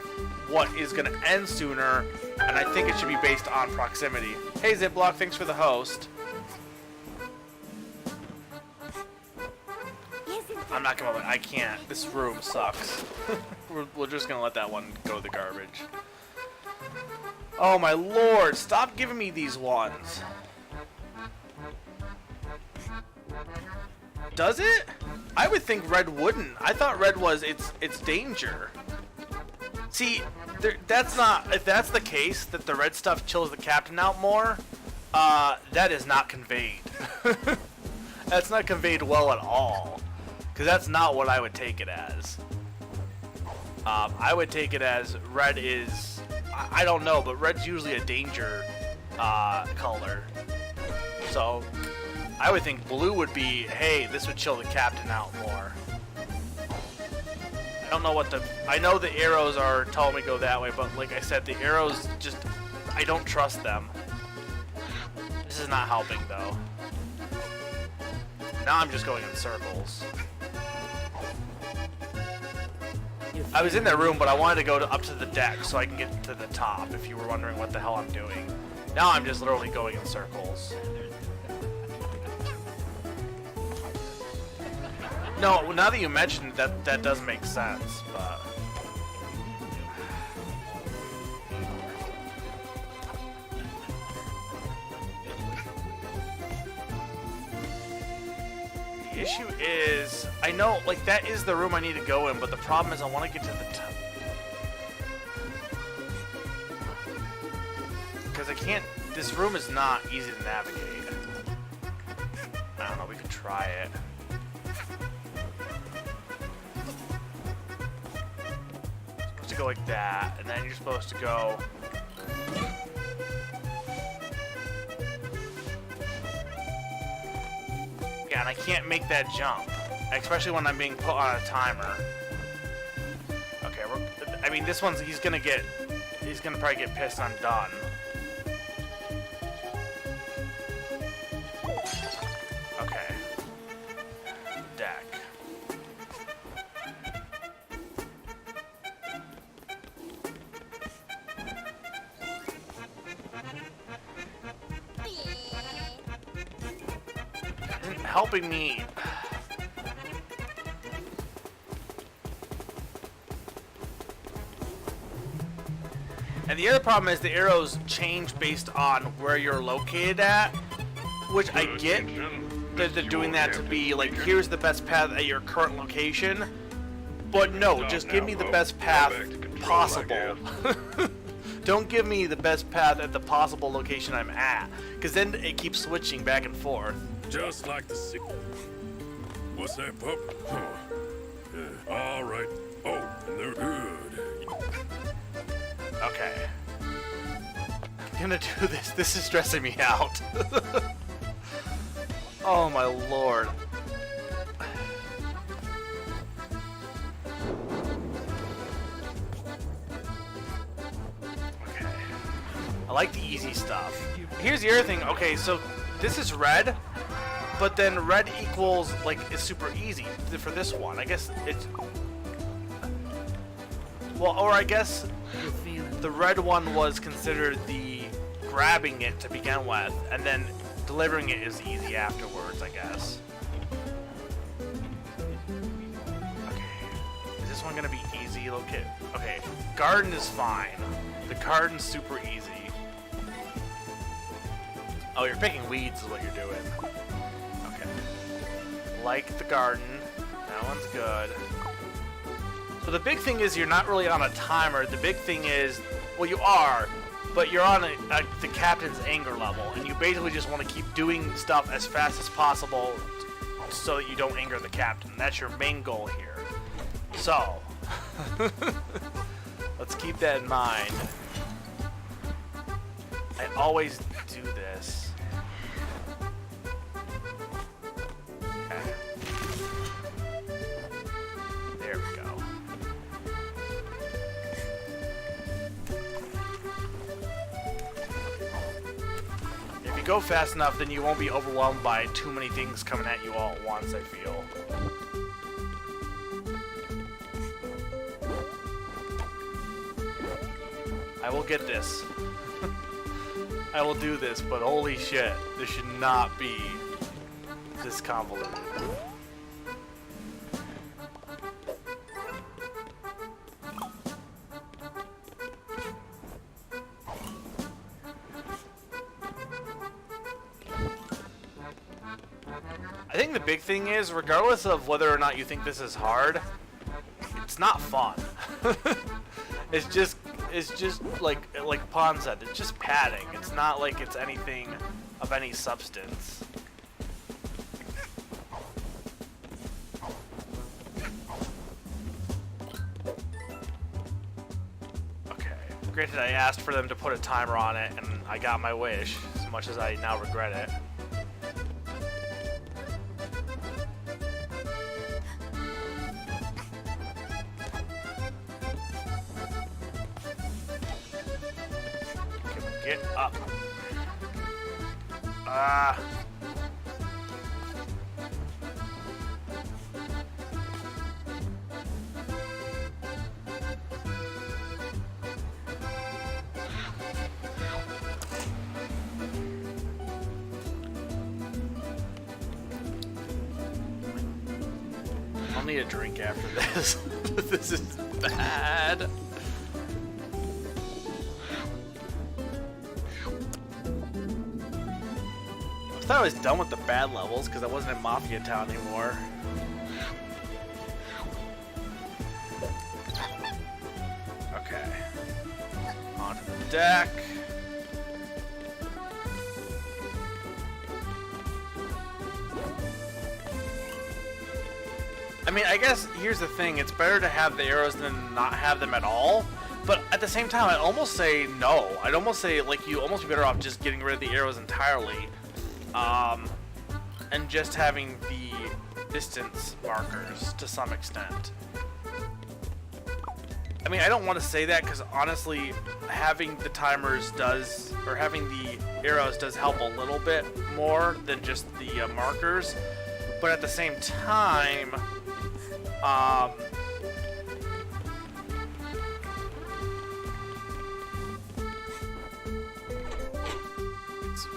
what is going to end sooner, and I think it should be based on proximity. Hey Ziploc, thanks for the host. I'm not gonna, I can't. This room sucks. we're just gonna let that one go to the garbage. Oh my lord, stop giving me these ones. Does it? I would think red wouldn't. I thought red was its danger. See, that's not. If that's the case, that the red stuff chills the captain out more, that is not conveyed. That's not conveyed well at all, because that's not what I would take it as. I would take it as red is. I don't know, but red's usually a danger color. So I would think blue would be, hey, this would chill the captain out more. I don't know what the... I know the arrows are telling me go that way, but like I said, the arrows just... I don't trust them. This is not helping, though. Now I'm just going in circles. I was in that room, but I wanted to go up to the deck so I can get to the top, if you were wondering what the hell I'm doing. Now I'm just literally going in circles. No, now that you mentioned that, that does make sense, but... The issue is, I know, like, that is the room I need to go in, but the problem is I want to get to the top. Because I can't, this room is not easy to navigate. I don't know, we could try it. Supposed to go like that, and then you're supposed to go... Yeah, and I can't make that jump, especially when I'm being put on a timer. Okay, I mean, this one's, he's gonna probably get pissed I'm done. Okay. Deck. Isn't helping me. And the other problem is the arrows change based on where you're located at, which I get that they're doing that to be like, here's the best path at your current location, but no, just give me the best path possible. Don't give me the best path at the possible location I'm at, because then it keeps switching back and forth. Just like the sea. What's that, pup? Huh. Yeah. All right. Oh, and they're good. Okay. I'm gonna do this. This is stressing me out. Oh my lord. Okay. I like the easy stuff. Here's the other thing. Okay, so this is red, but then red equals, like, it's super easy for this one. I guess it's... Well, or I guess the red one was considered the grabbing it to begin with, and then delivering it is easy afterwards, I guess. Okay. Is this one gonna be easy? Okay. Okay. Garden is fine. The garden's super easy. Oh, you're picking weeds is what you're doing. Okay. Like the garden. That one's good. So the big thing is you're not really on a timer. The big thing is, well, you are, but you're on the captain's anger level, and you basically just want to keep doing stuff as fast as possible so that you don't anger the captain. That's your main goal here. So, let's keep that in mind. I always do this. Okay. There we go. If you go fast enough, then you won't be overwhelmed by too many things coming at you all at once, I feel. I will get this. I will do this, but holy shit, this should not be this convoluted. I think the big thing is, regardless of whether or not you think this is hard, it's not fun. it's just like Pon said, it's just padding. It's not like it's anything of any substance. Okay. Granted, I asked for them to put a timer on it, and I got my wish, as much as I now regret it. Get up. I'll need a drink after this. This is bad. I thought I was done with the bad levels because I wasn't in Mafia Town anymore. Okay. Onto the deck. I mean, I guess here's the thing. It's better to have the arrows than not have them at all. But at the same time, I'd almost say no. I'd almost say, like, you almost be better off just getting rid of the arrows entirely. And just having the distance markers to some extent. I mean, I don't want to say that because honestly, having the timers does, or having the arrows does help a little bit more than just the markers. But at the same time,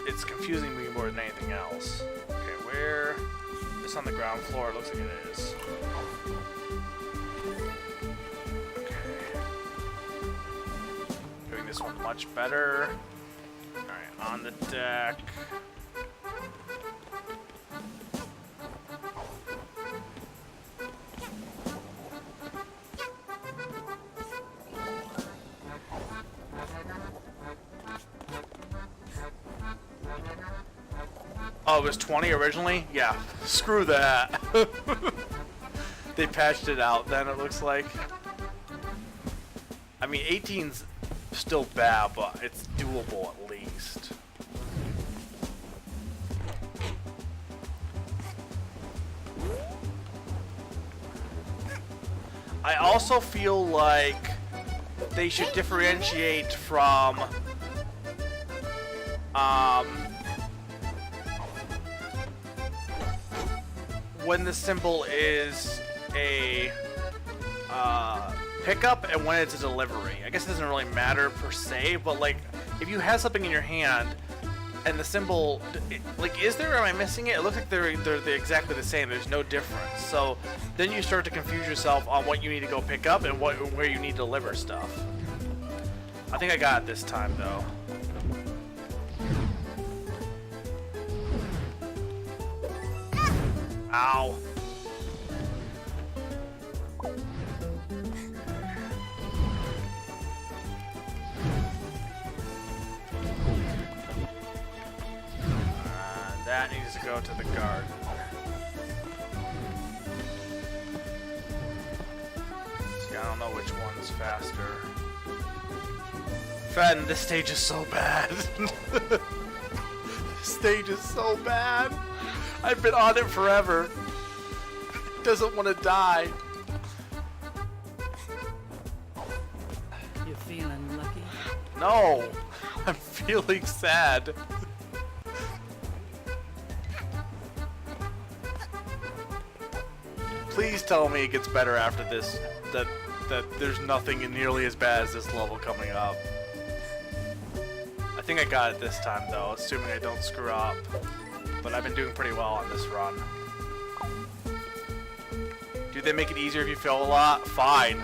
it's confusing me more than anything else. Okay, where? It's on the ground floor. It looks like it is. Okay. Doing this one much better. Alright, on the deck. Oh, it was 20 originally? Yeah, screw that. They patched it out then, it looks like. I mean, 18's still bad, but it's doable at least. I also feel like they should differentiate from when the symbol is a pickup and when it's a delivery. I guess it doesn't really matter per se, but like if you have something in your hand and the symbol, like, am I missing it? It looks like they're exactly the same. There's no difference. So then you start to confuse yourself on what you need to go pick up and where you need to deliver stuff. I think I got it this time though. Ow. That needs to go to the garden. See, I don't know which one's faster. Fen, this stage is so bad. This stage is so bad. I've been on it forever. It doesn't want to die. You feeling lucky? No, I'm feeling sad. Please tell me it gets better after this. That there's nothing nearly as bad as this level coming up. I think I got it this time though, assuming I don't screw up. But I've been doing pretty well on this run. Do they make it easier if you fail a lot? Fine.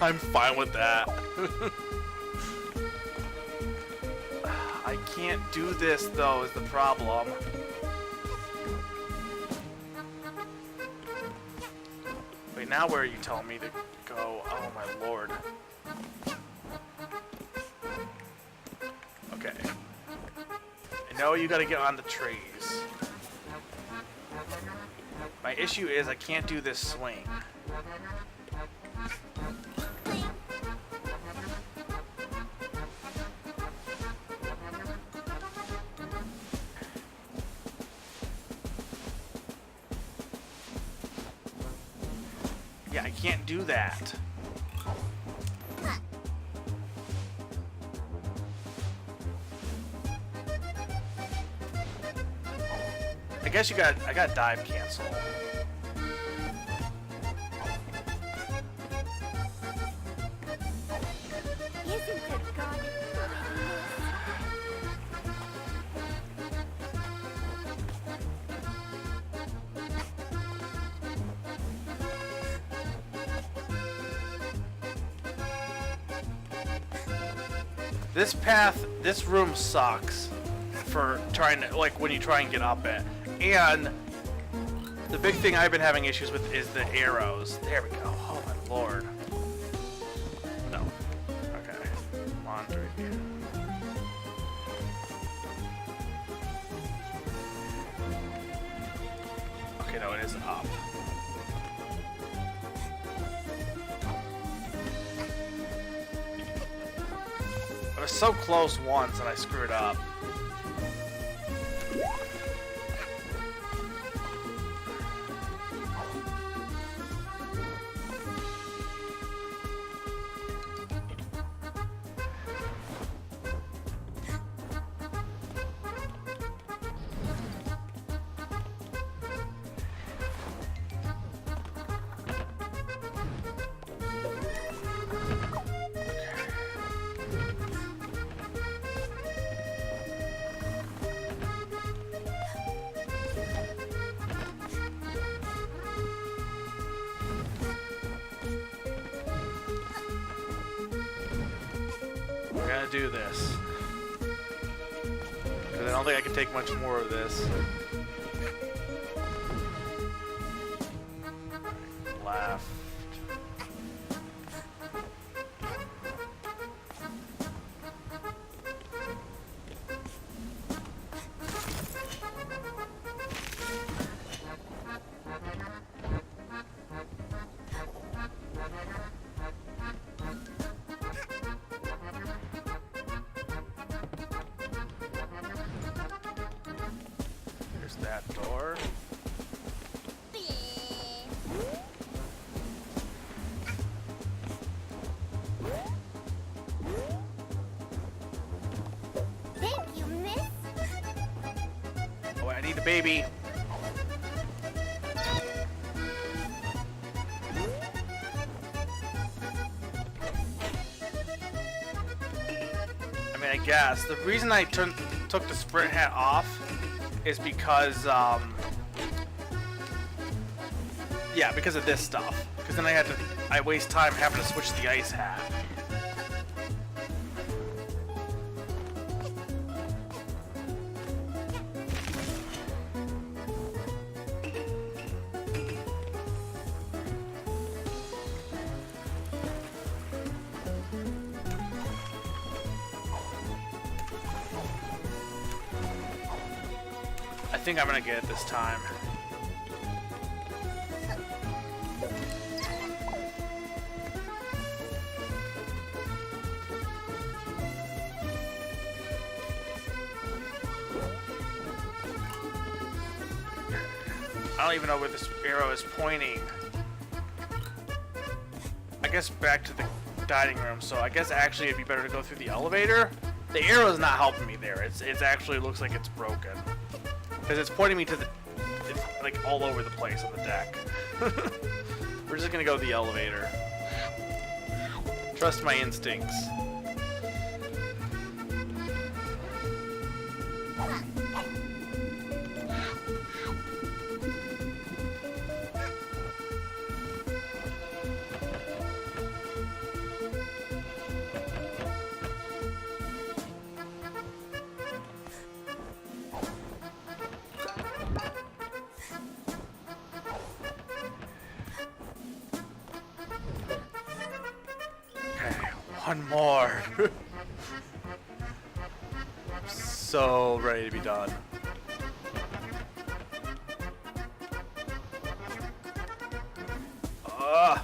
I'm fine with that. I can't do this though is the problem. now where are you telling me to go? Oh my lord. Okay. I know you gotta get on the trees. My issue is I can't do this swing. Yeah, I can't do that. I guess I got dive cancel. Isn't the garden pretty? This path, this room sucks for trying to, like, when you try and get up it. And the big thing I've been having issues with is the arrows. There we go. Oh my lord. No. Okay. Laundry. Okay, no, it is up. I was so close once and I screwed up. We're gonna do this. Because I don't think I can take much more of this. Left. There's that door. Thank you, miss. Oh, I need a baby. I mean, I guess the reason I took the sprint hat off is because, yeah, because of this stuff. Because then I waste time having to switch the ice hat. I think I'm gonna get it this time. I don't even know where this arrow is pointing. I guess back to the dining room, so I guess actually it'd be better to go through the elevator. The arrow's not helping me there. It's actually looks like it's broken. Because it's pointing me to it's like all over the place on the deck. We're just gonna go to the elevator. Trust my instincts. One more. So ready to be done. Ugh.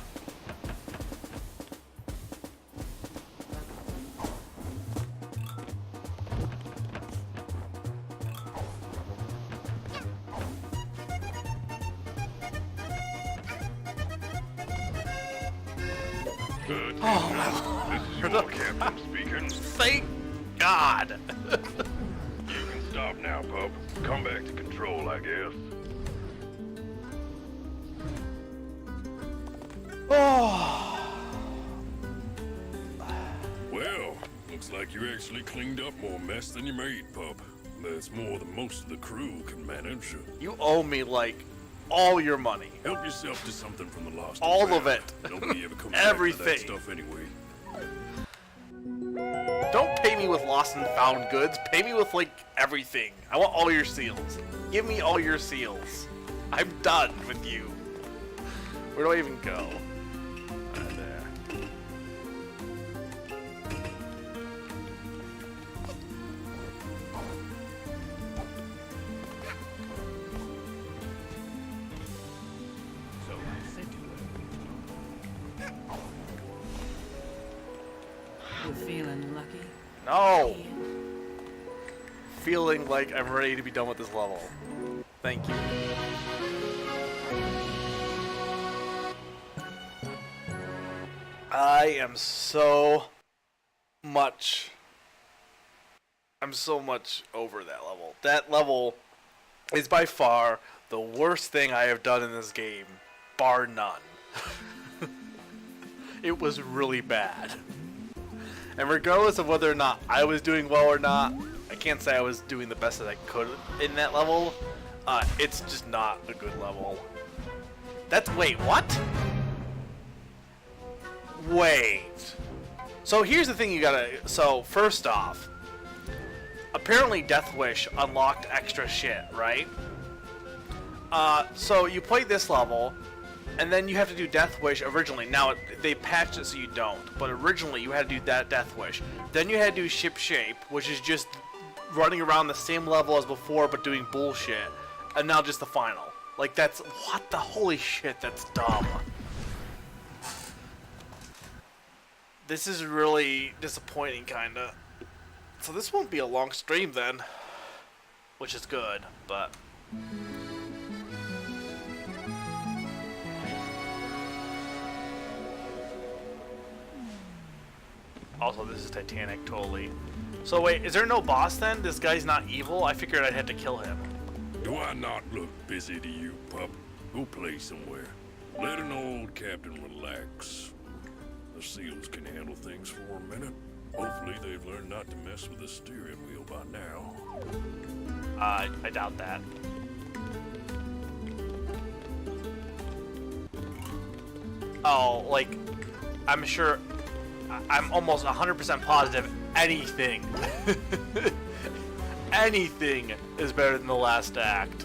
This is your captain speaking. Thank God. You can stop now, pup. Come back to control, I guess. Oh. Well, looks like you actually cleaned up more mess than you made, pup. That's more than most of the crew can manage. You owe me like all your money. Help yourself to something from the lost. All and of found. it. Nobody ever comes Everything. back to that stuff anyway. Don't pay me with lost and found goods. Pay me with like everything. I want all your seals. Give me all your seals. I'm done with you. Where do I even go? Right there. So I said to her, You feeling lucky? No. Feeling like I'm ready to be done with this level. Thank you. I am so much. I'm so much over that level. That level is by far the worst thing I have done in this game, bar none. It was really bad. And regardless of whether or not I was doing well or not, I can't say I was doing the best that I could in that level. It's just not a good level. Wait, what? Wait. So here's the thing you gotta, so first off, apparently Death Wish unlocked extra shit, right? So you play this level, and then you have to do Death Wish originally. Now, they patched it so you don't, but originally you had to do that Death Wish. Then you had to do Ship Shape, which is just running around the same level as before, but doing bullshit. And now just the final. Like, that's, what the holy shit, that's dumb. This is really disappointing, kinda. So this won't be a long stream then, which is good, but... Also, this is Titanic, totally. So wait, is there no boss then? This guy's not evil? I figured I'd have to kill him. Do I not look busy to you, pup? Go play somewhere. Let an old captain relax. The SEALs can handle things for a minute. Hopefully they've learned not to mess with the steering wheel by now. I doubt that. Oh, like, I'm sure... I'm almost 100% positive anything, anything is better than the last act.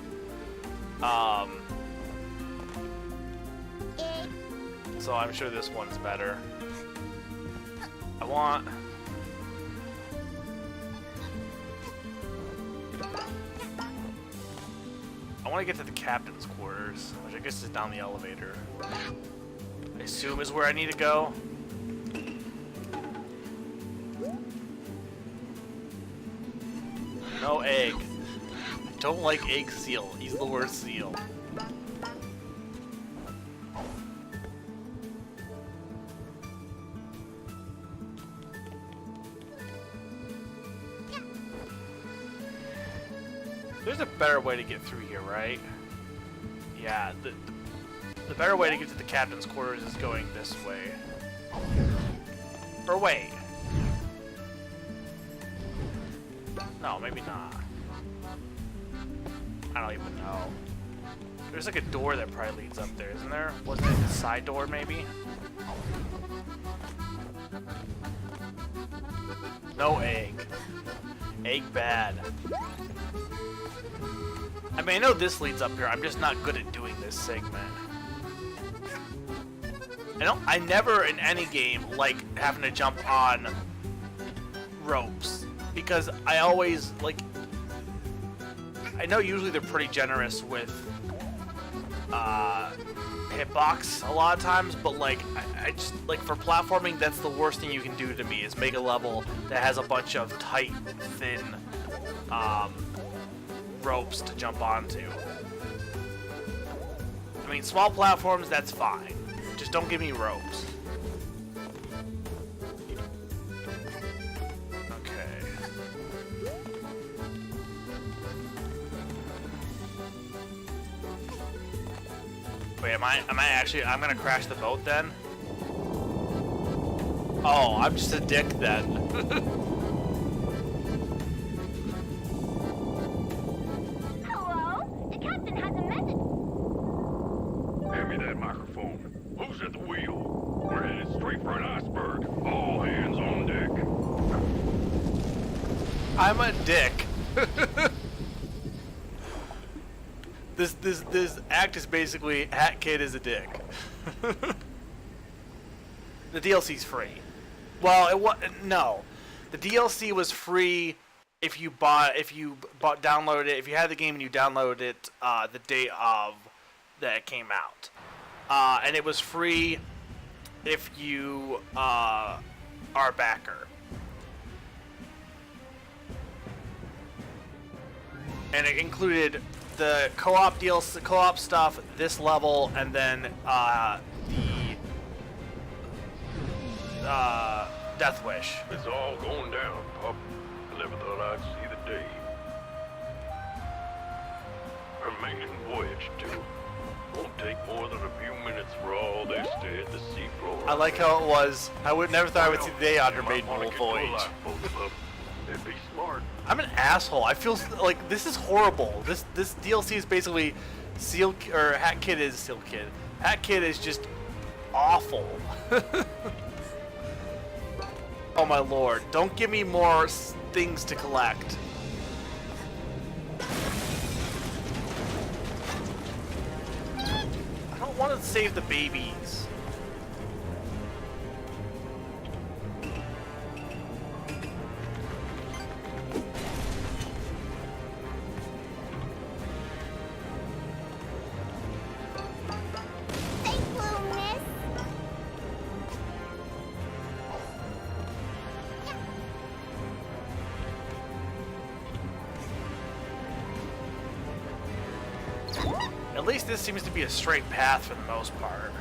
So I'm sure this one's better. I want to get to the captain's quarters, which I guess is down the elevator. I assume is where I need to go. No egg. I don't like Egg Seal. He's the worst seal. There's a better way to get through here, right? Yeah, the better way to get to the captain's quarters is going this way. Or wait. No, maybe not. I don't even know. There's like a door that probably leads up there, isn't there? Wasn't it a side door, maybe? No egg. Egg bad. I mean, I know this leads up here. I'm just not good at doing this segment. I never in any game like having to jump on ropes because I always like. I know usually they're pretty generous with hitbox a lot of times, but like I just like for platforming, that's the worst thing you can do to me is make a level that has a bunch of tight, thin ropes to jump onto. I mean, small platforms, that's fine. Just don't give me ropes. Okay. Wait, am I actually, I'm gonna crash the boat then? Oh, I'm just a dick then. Hello? The captain has a message. Hand me that microphone. Who's at the wheel? We're headed straight for an iceberg. All hands on deck. I'm a dick. This act is basically Hat Kid is a dick. The DLC's free. Well, no. The DLC was free if you downloaded it. If you had the game and you downloaded it the day of that it came out, and it was free if you are a backer. And it included the co-op deals, the co-op stuff, this level, and then the Death Wish. It's all going down, pup. I never thought I'd see the day. Our maiden voyage, too. Won't take more than a few minutes for all this to hit the seafloor. I like how it was. I would never thought I would see the day on your maiden voyage. It'd be smart. I'm an asshole. I feel like this is horrible. This DLC is basically Hat Kid is Seal Kid. Hat Kid is just awful. Oh my lord! Don't give me more things to collect. I don't want to save the babies. Stay blue, miss. At least this seems to be a straight path for the most part.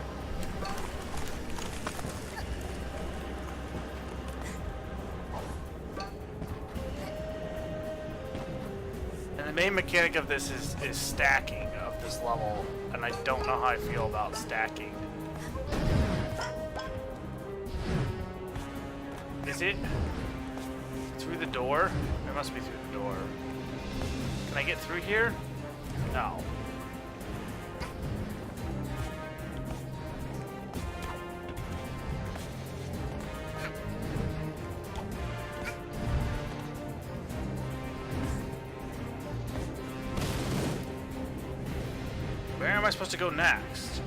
And the main mechanic of this is stacking of this level, and I don't know how I feel about stacking. Is it through the door? It must be through the door. Can I get through here? No. Where am I supposed to go next?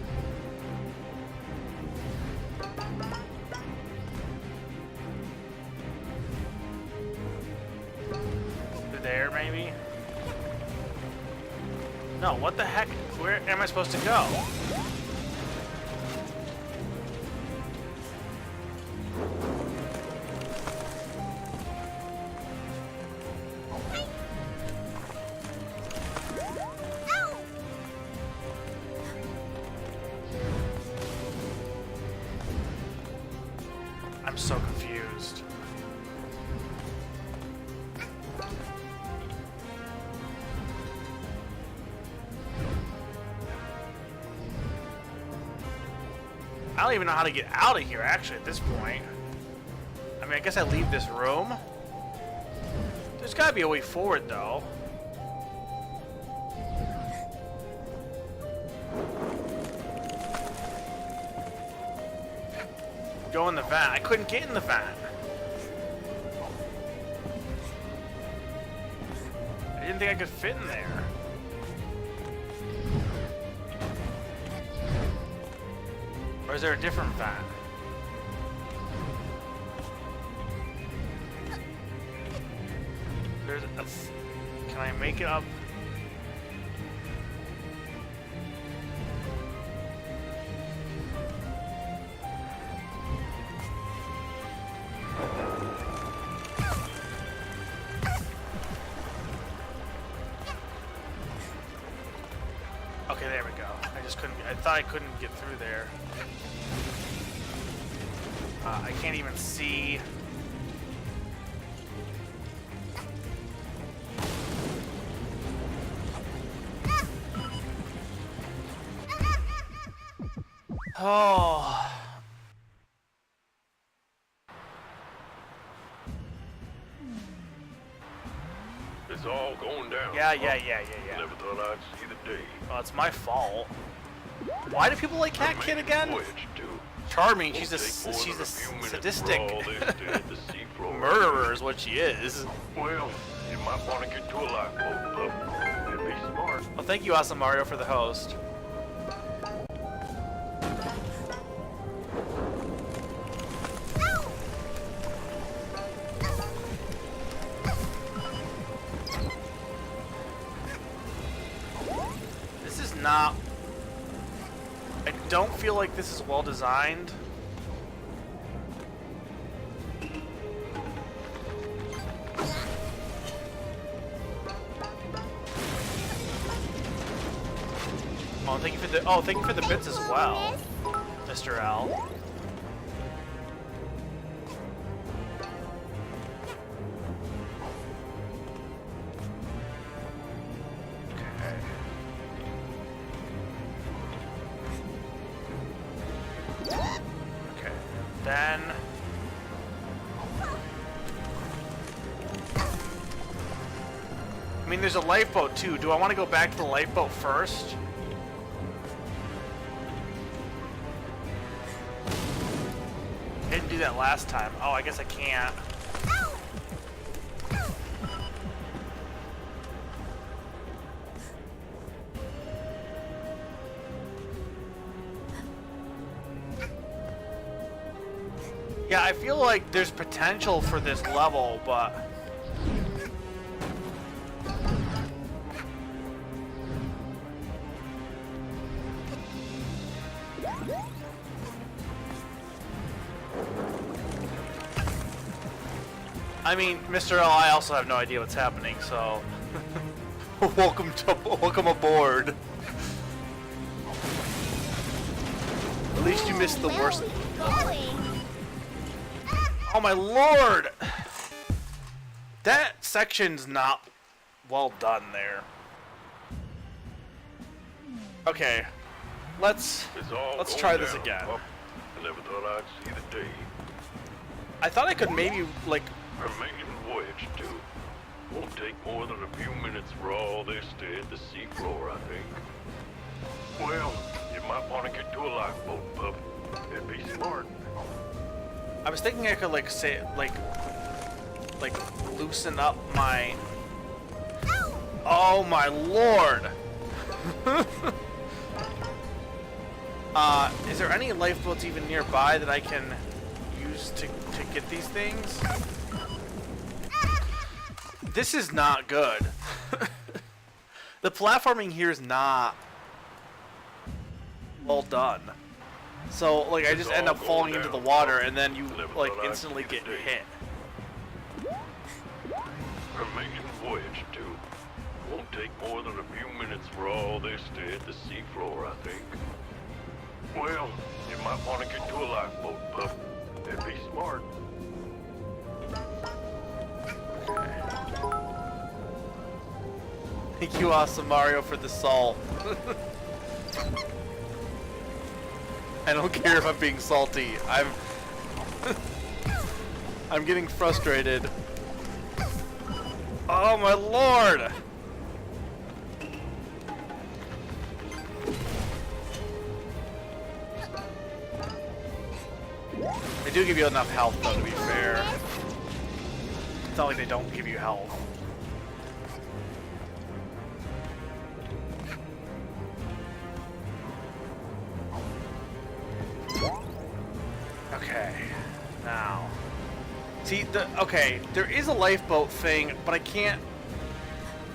Through there, maybe? No, what the heck? Where am I supposed to go? Ow! I'm so confused. I don't even know how to get out of here, actually, at this point. I mean, I guess I leave this room. There's gotta be a way forward, though. Go in the van. I couldn't get in the van. I didn't think I could fit in there. Or is there a different vent? There's a... Can I make it up? Okay, there we go. I just couldn't... I thought I couldn't get through there. I can't even see... Oh... It's all going down. Yeah. Never thought I'd see the day. Oh, it's my fault. Why do people like Cat Kid again? Voyage to Charming, won't she's a take more she's than a few minutes sadistic for all this to hit the seafloor. murderer is what she is. Well, you might want to get to a lifeboat, pup. It'd be smart. Well, thank you, Awesome Mario, for the host. This is not... I don't feel like this is well designed. Oh, thank you for the bits as well, Mr. L. Okay, then... I mean, there's a lifeboat too. Do I want to go back to the lifeboat first? I didn't do that last time. Oh, I guess I can't. Yeah, I feel like there's potential for this level, but... I mean, Mr. L, I also have no idea what's happening, so... welcome aboard. At least you missed the worst... Oh my lord! That section's not well done there. Okay, let's try this again. I never thought I'd see the day. I thought I could maybe, like... Our maiden voyage, too. Won't take more than a few minutes for all this to hit the seafloor, I think. Well, you might want to get to a lifeboat, pup. It'd be smart. I was thinking I could, like, say, like, loosen up my... Oh my lord! Is there any lifeboats even nearby that I can use to get these things? This is not good. The platforming here is not well done. So, like, I just end up falling into the water, and then you, like, instantly get hit. Our maiden voyage, too. Won't take more than a few minutes for all this to hit the seafloor, I think. Well, you might want to get to a lifeboat, pup. It'd be smart. Thank you, Awesome Mario, for the salt. I don't care if I'm being salty. I'm getting frustrated. Oh my lord! They do give you enough health, though, to be fair. It's not like they don't give you health. Okay, now. See, okay, there is a lifeboat thing, but I can't.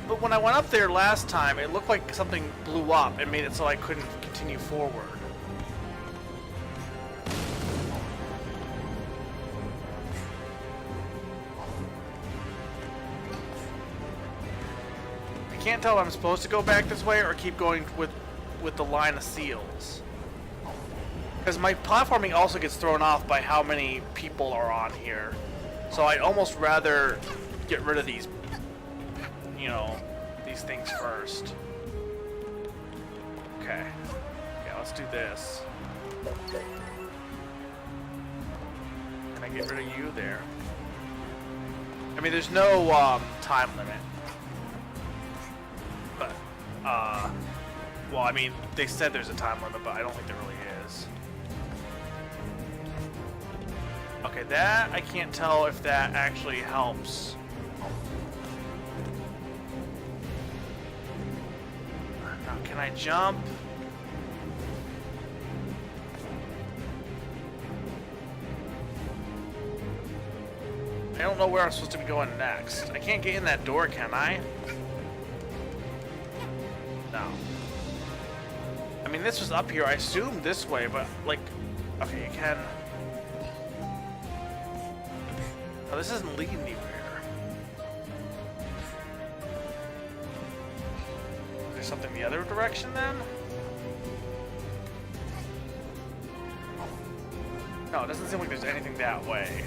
But when I went up there last time, it looked like something blew up and made it so I couldn't continue forward. I can't tell if I'm supposed to go back this way or keep going with the line of seals. Because my platforming also gets thrown off by how many people are on here. So I'd almost rather get rid of these, you know, these things first. Okay. Yeah, let's do this. Can I get rid of you there? I mean, there's no time limit. But, well, I mean, they said there's a time limit, but I don't think there really is. Okay, that, I can't tell if that actually helps. Now, can I jump? I don't know where I'm supposed to be going next. I can't get in that door, can I? No. I mean, this was up here. I assumed this way, but, like... Okay, you can... Oh, this isn't leading anywhere. Is there something the other direction, then? No, it doesn't seem like there's anything that way.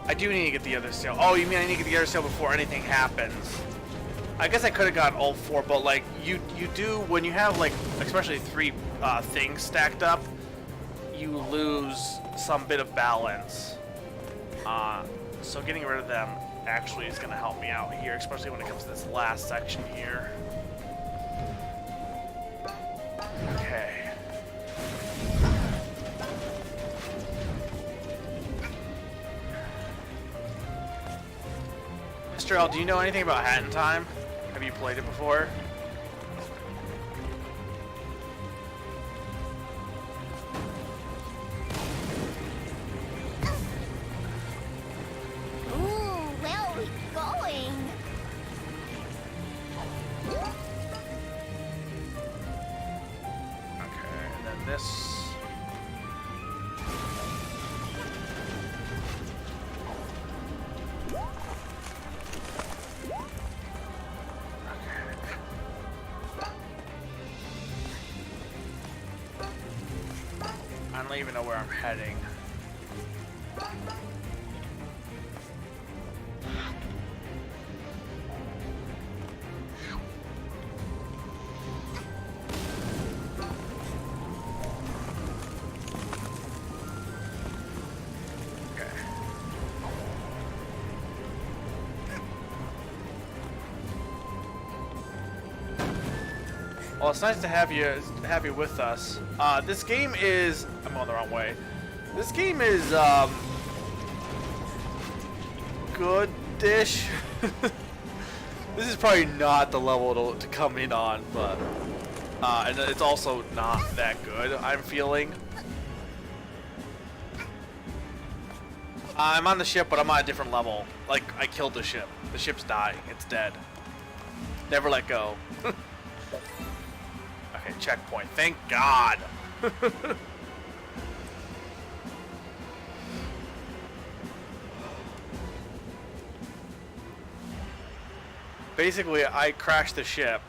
I do need to get the other sail. Oh, you mean I need to get the other sail before anything happens? I guess I could have gotten all four, but like you do when you have like especially three things stacked up, you lose some bit of balance. So getting rid of them actually is going to help me out here, especially when it comes to this last section here. Okay. Mr. L, do you know anything about Hat in Time? Have you played it before? Ooh, where are we going? Okay, and then this. I don't even know where I'm heading. Okay. Well, it's nice to have you with us. This game is... I'm going the wrong way. This game is good-ish. This is probably not the level to come in on, but and it's also not that good, I'm feeling. I'm on the ship, but I'm on a different level. Like, I killed the ship. The ship's dying. It's dead. Never let go. Okay, checkpoint. Thank God. Basically, I crashed the ship.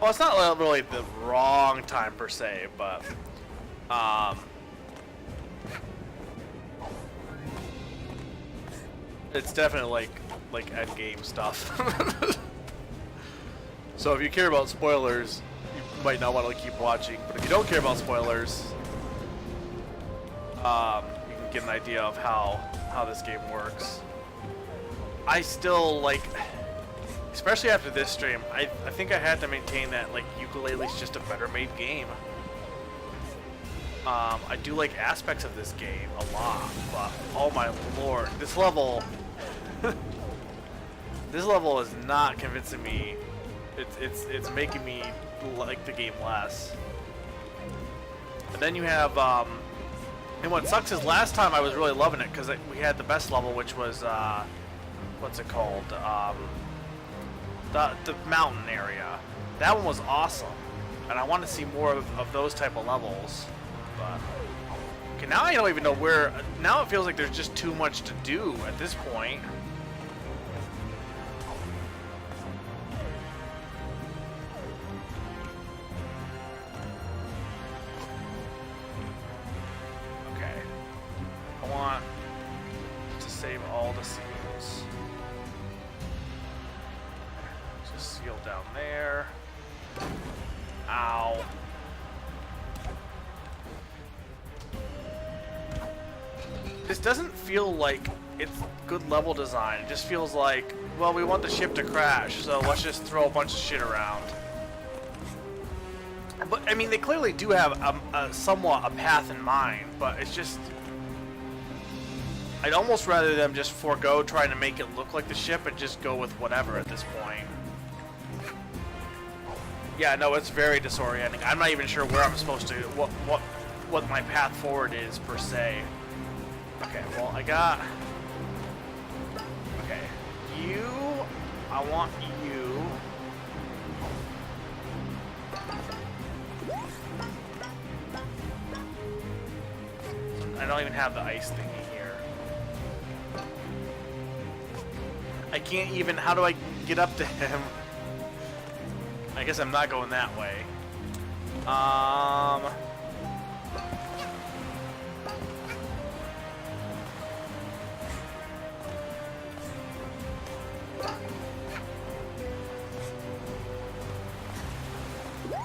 Well, it's not really the wrong time per se, but it's definitely like end game stuff. So if you care about spoilers, you might not want to keep watching. But if you don't care about spoilers, you can get an idea of how this game works. I still like, especially after this stream, I think I had to maintain that like Yooka-Laylee's just a better made game. I do like aspects of this game a lot, but oh my lord, this level this level is not convincing me. It's making me like the game less. But then you have, and what sucks is last time I was really loving it because we had the best level, which was, what's it called? The mountain area. That one was awesome. And I want to see more of those type of levels. But, okay, now I don't even know where, now it feels like there's just too much to do at this point. Want to save all the seals. Just seal down there. Ow. This doesn't feel like it's good level design. It just feels like, well, we want the ship to crash, so let's just throw a bunch of shit around. But, I mean, they clearly do have somewhat a path in mind, but it's just... I'd almost rather them just forego trying to make it look like the ship and just go with whatever at this point. Yeah, no, it's very disorienting. I'm not even sure where I'm supposed to, what my path forward is per se. Okay, well, I got. Okay, you. I want you. I don't even have the ice thingy. I can't even, how do I get up to him? I guess I'm not going that way.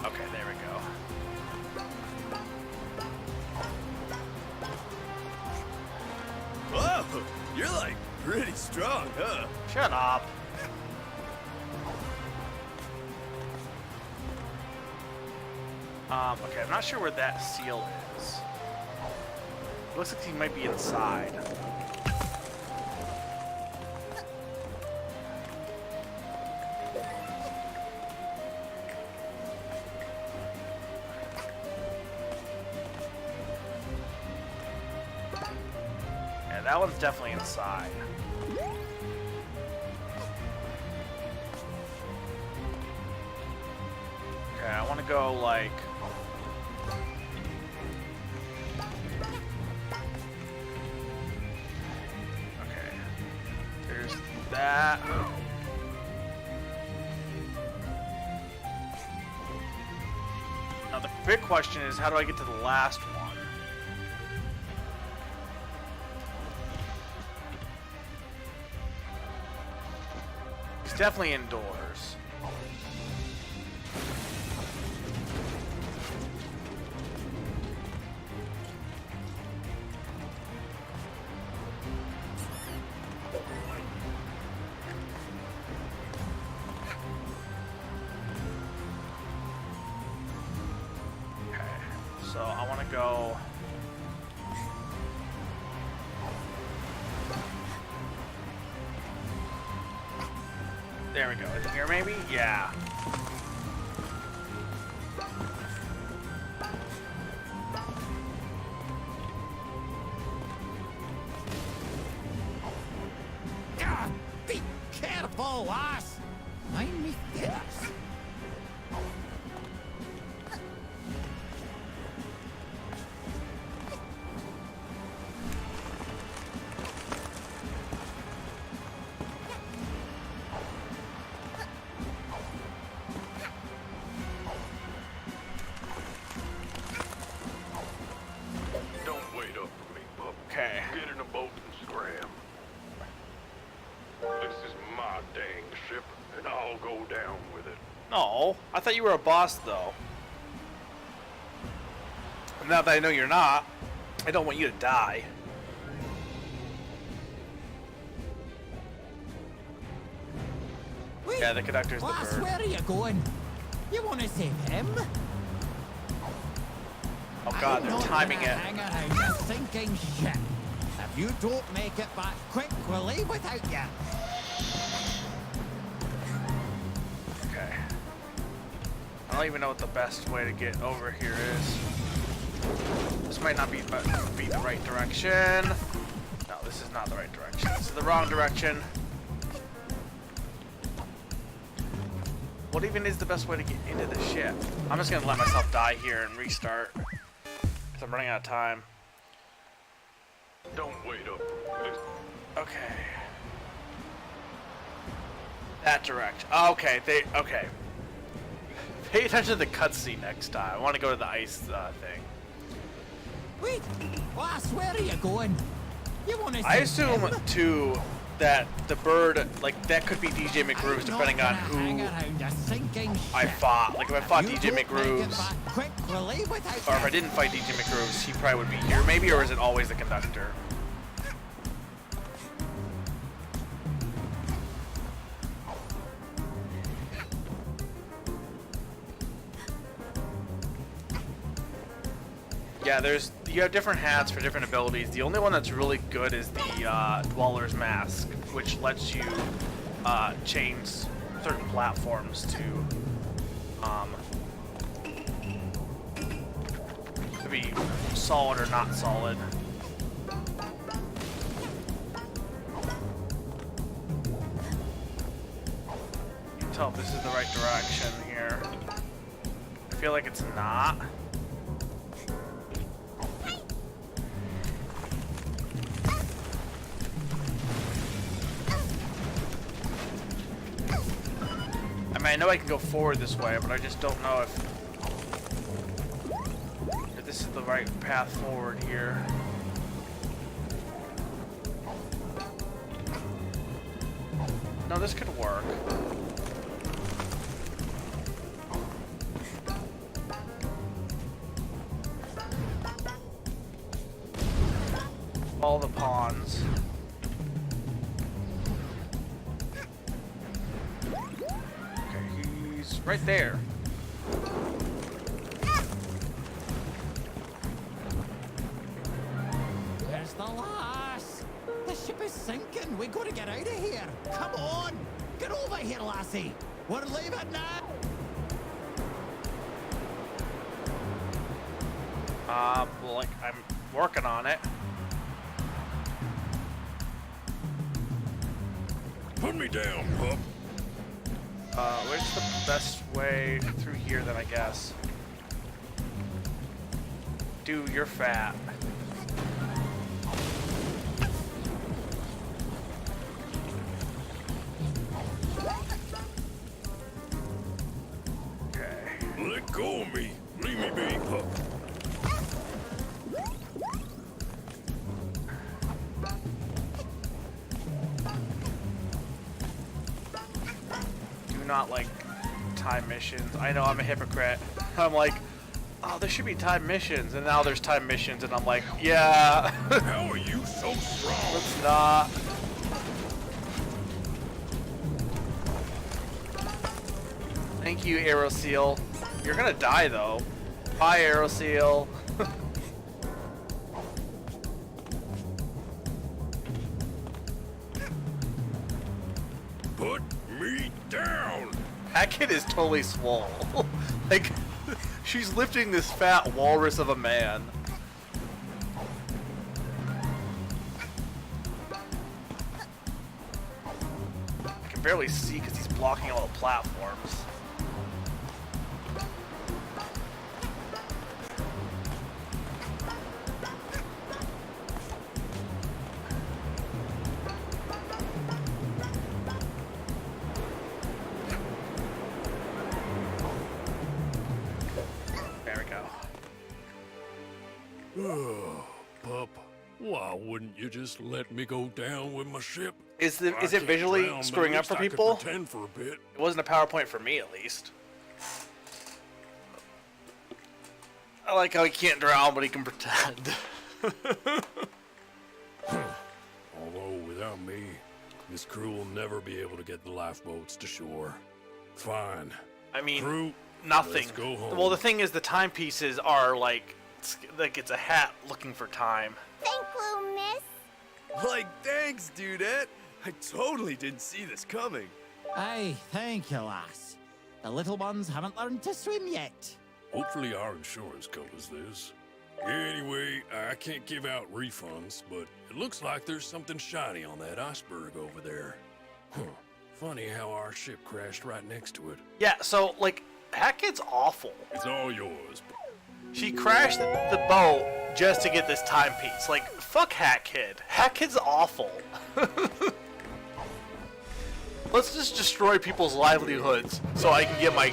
Okay, there we go. Whoa, you're like pretty strong, huh? Shut up. Okay, I'm not sure where that seal is. Looks like he might be inside. Yeah, that one's definitely inside. Okay, I want to go like... Okay. There's that. Now the big question is, how do I get to the last one? He's definitely indoors. So I want to go. There we go. Is it here maybe? Yeah. Ah, be careful, lass. Mind me first. Don't wait up for me, pup. Okay. Get in a boat and scram. This is my dang ship, and I'll go down with it. No, I thought you were a boss though. Now that I know you're not, I don't want you to die. Wait, Yeah, the conductor's the lass, bird. where are you going? You want to save him? Oh god, they're timing it. Hang around a sinking ship. If you don't make it back quick, we'll leave without you. Okay. I don't even know what the best way to get over here is. This might not be the right direction. No, this is not the right direction. This is the wrong direction. What even is the best way to get into the ship? I'm just gonna let myself die here and restart. Because I'm running out of time. Don't wait up. Okay. That direction. Okay, okay. Pay attention to the cutscene next time. I want to go to the ice thing. Wait! Lass, where are you going? You want to I assume, too, that the bird, like, that could be DJ McGrooves, depending on who I fought. Like, if I fought DJ McGrooves, Quick, we'll leave without or if I didn't fight DJ McGrooves, he probably would be here, maybe, or is it always the conductor? Yeah, you have different hats for different abilities. The only one that's really good is the Dweller's Mask, which lets you change certain platforms to be solid or not solid. You can tell if this is the right direction here. I feel like it's not. I know I can go forward this way, but I just don't know if this is the right path forward here. No, this could work. All the pawns. Right there. There's the lass. The ship is sinking. We gotta get out of here. Come on. Get over here, lassie. We're leaving now. Like, I'm working on it. Put me down, pup. Where's the best way through here then, I guess? Dude, you're fat. Okay. Let go of me. Leave me be, pup. Not like time missions. I know I'm a hypocrite. I'm like, oh, there should be time missions, and now there's time missions, and I'm like, yeah. How are you so strong? Let's not. Thank you, Aeroseal. You're gonna die though. Bye, Aeroseal. Put me down. That kid is totally swole. Like, she's lifting this fat walrus of a man. I can barely see because he's blocking all the platforms. Oh, pup. Why wouldn't you just let me go down with my ship? Is I it can't visually drown, but screwing at up for least I could people? pretend for a bit. It wasn't a PowerPoint for me, at least. I like how he can't drown, but he can pretend. Although without me, this crew will never be able to get the lifeboats to shore. Fine. I mean, Crew, nothing. let's go home. Well, the thing is, the timepieces are like it's a hat looking for time. Thank you, miss. Like, thanks, dudette. I totally didn't see this coming. Aye, thank you, lass. The little ones haven't learned to swim yet. Hopefully our insurance covers this. Anyway, I can't give out refunds, but it looks like there's something shiny on that iceberg over there. Huh. Funny how our ship crashed right next to it. Yeah, so, like, Hat Kid's awful. It's all yours. She crashed the boat just to get this timepiece. Like, fuck Hat Kid. Hat Kid's awful. Let's just destroy people's livelihoods so I can get my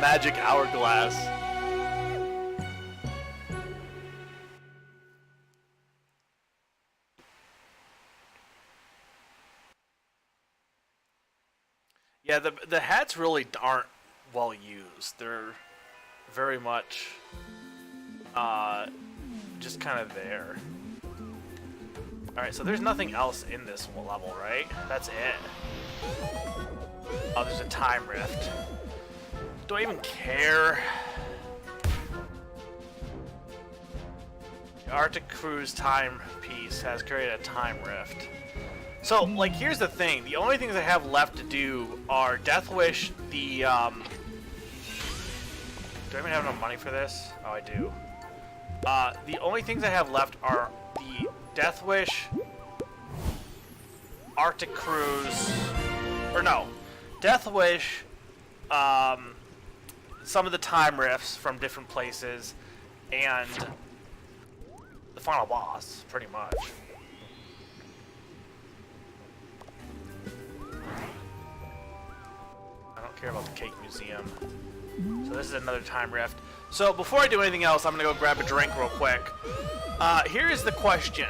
magic hourglass. Yeah, the hats really aren't well used. They're very much just kind of there. Alright, so there's nothing else in this level, right? That's it. Oh, there's a time rift. Do I even care? The Arctic Cruise timepiece has created a time rift. So, like, here's the thing. The only things I have left to do are Death Wish, the, Do I even have enough money for this? Oh, I do. The only things I have left are the Death Wish, Arctic Cruise, or no, Death Wish, some of the time rifts from different places, and the final boss, pretty much. I don't care about the Cake Museum. So this is another time rift. So before I do anything else, I'm gonna go grab a drink real quick. Here is the question.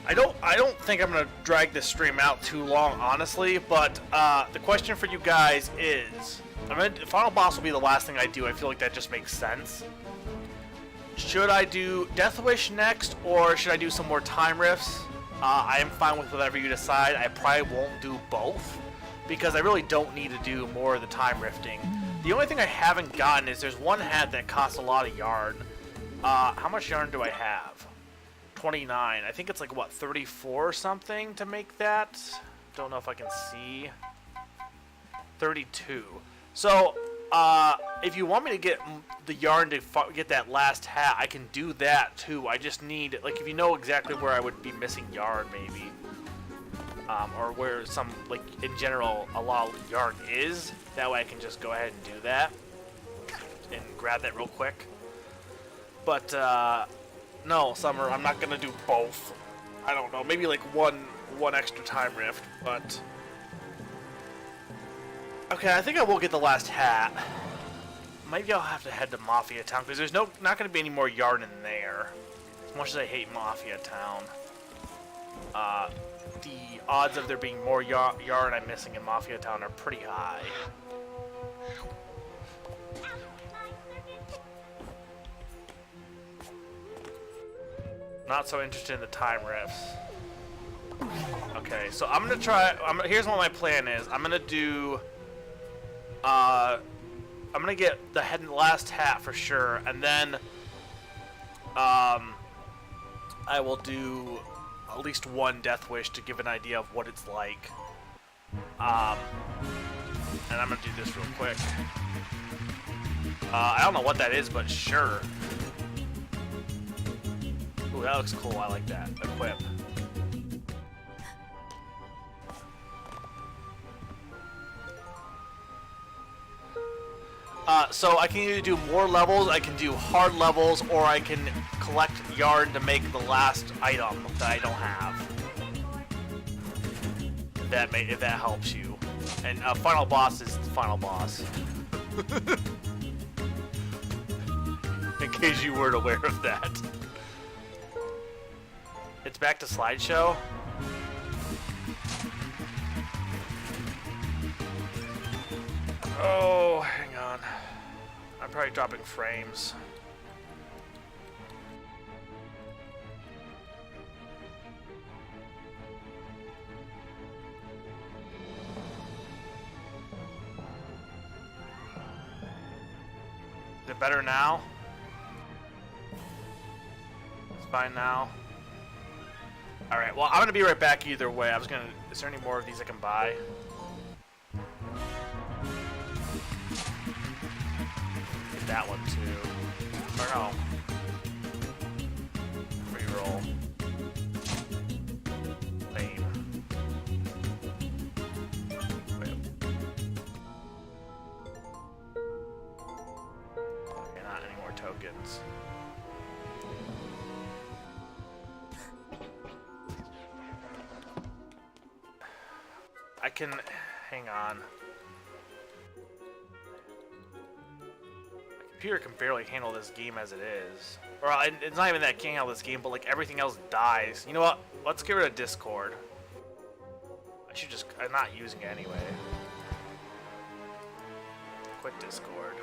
I don't think I'm gonna drag this stream out too long, honestly. But the question for you guys is, the final boss will be the last thing I do. I feel like that just makes sense. Should I do Death Wish next, or should I do some more time rifts? I am fine with whatever you decide. I probably won't do both, because I really don't need to do more of the time rifting. The only thing I haven't gotten is there's one hat that costs a lot of yarn. How much yarn do I have? 29. I think it's like, what, 34 or something to make that? Don't know if I can see. 32. So, if you want me to get the yarn to get that last hat, I can do that too. I just need, like, if you know exactly where I would be missing yarn, maybe. Or where some, like, in general, a lot of yarn is. That way I can just go ahead and do that. And grab that real quick. But, no, Summer, I'm not gonna do both. I don't know, maybe like one extra time rift, but... Okay, I think I will get the last hat. Maybe I'll have to head to Mafia Town, because there's not gonna be any more yarn in there. As much as I hate Mafia Town. The odds of there being more yarn I'm missing in Mafia Town are pretty high. Not so interested in the time rifts. Okay, so I'm gonna try. Here's what my plan is. I'm gonna do. I'm gonna get the last hat for sure, and then I will do at least one Death Wish to give an idea of what it's like. And I'm gonna do this real quick. I don't know what that is, but sure. Ooh, that looks cool. I like that. Equip. So I can either do more levels, I can do hard levels, or I can collect yarn to make the last item that I don't have. If that helps you. And final boss is the final boss. In case you weren't aware of that. It's back to slideshow. Oh, hang on. I'm probably dropping frames. Is it better now? It's fine now. Alright, well, I'm gonna be right back either way. Is there any more of these I can buy? Get that one too. Or no. things. I can... hang on. My computer can barely handle this game as it is. Or it's not even that it can't handle this game, but like everything else dies. You know what? Let's get rid of Discord. I should just... I'm not using it anyway. Quit Discord.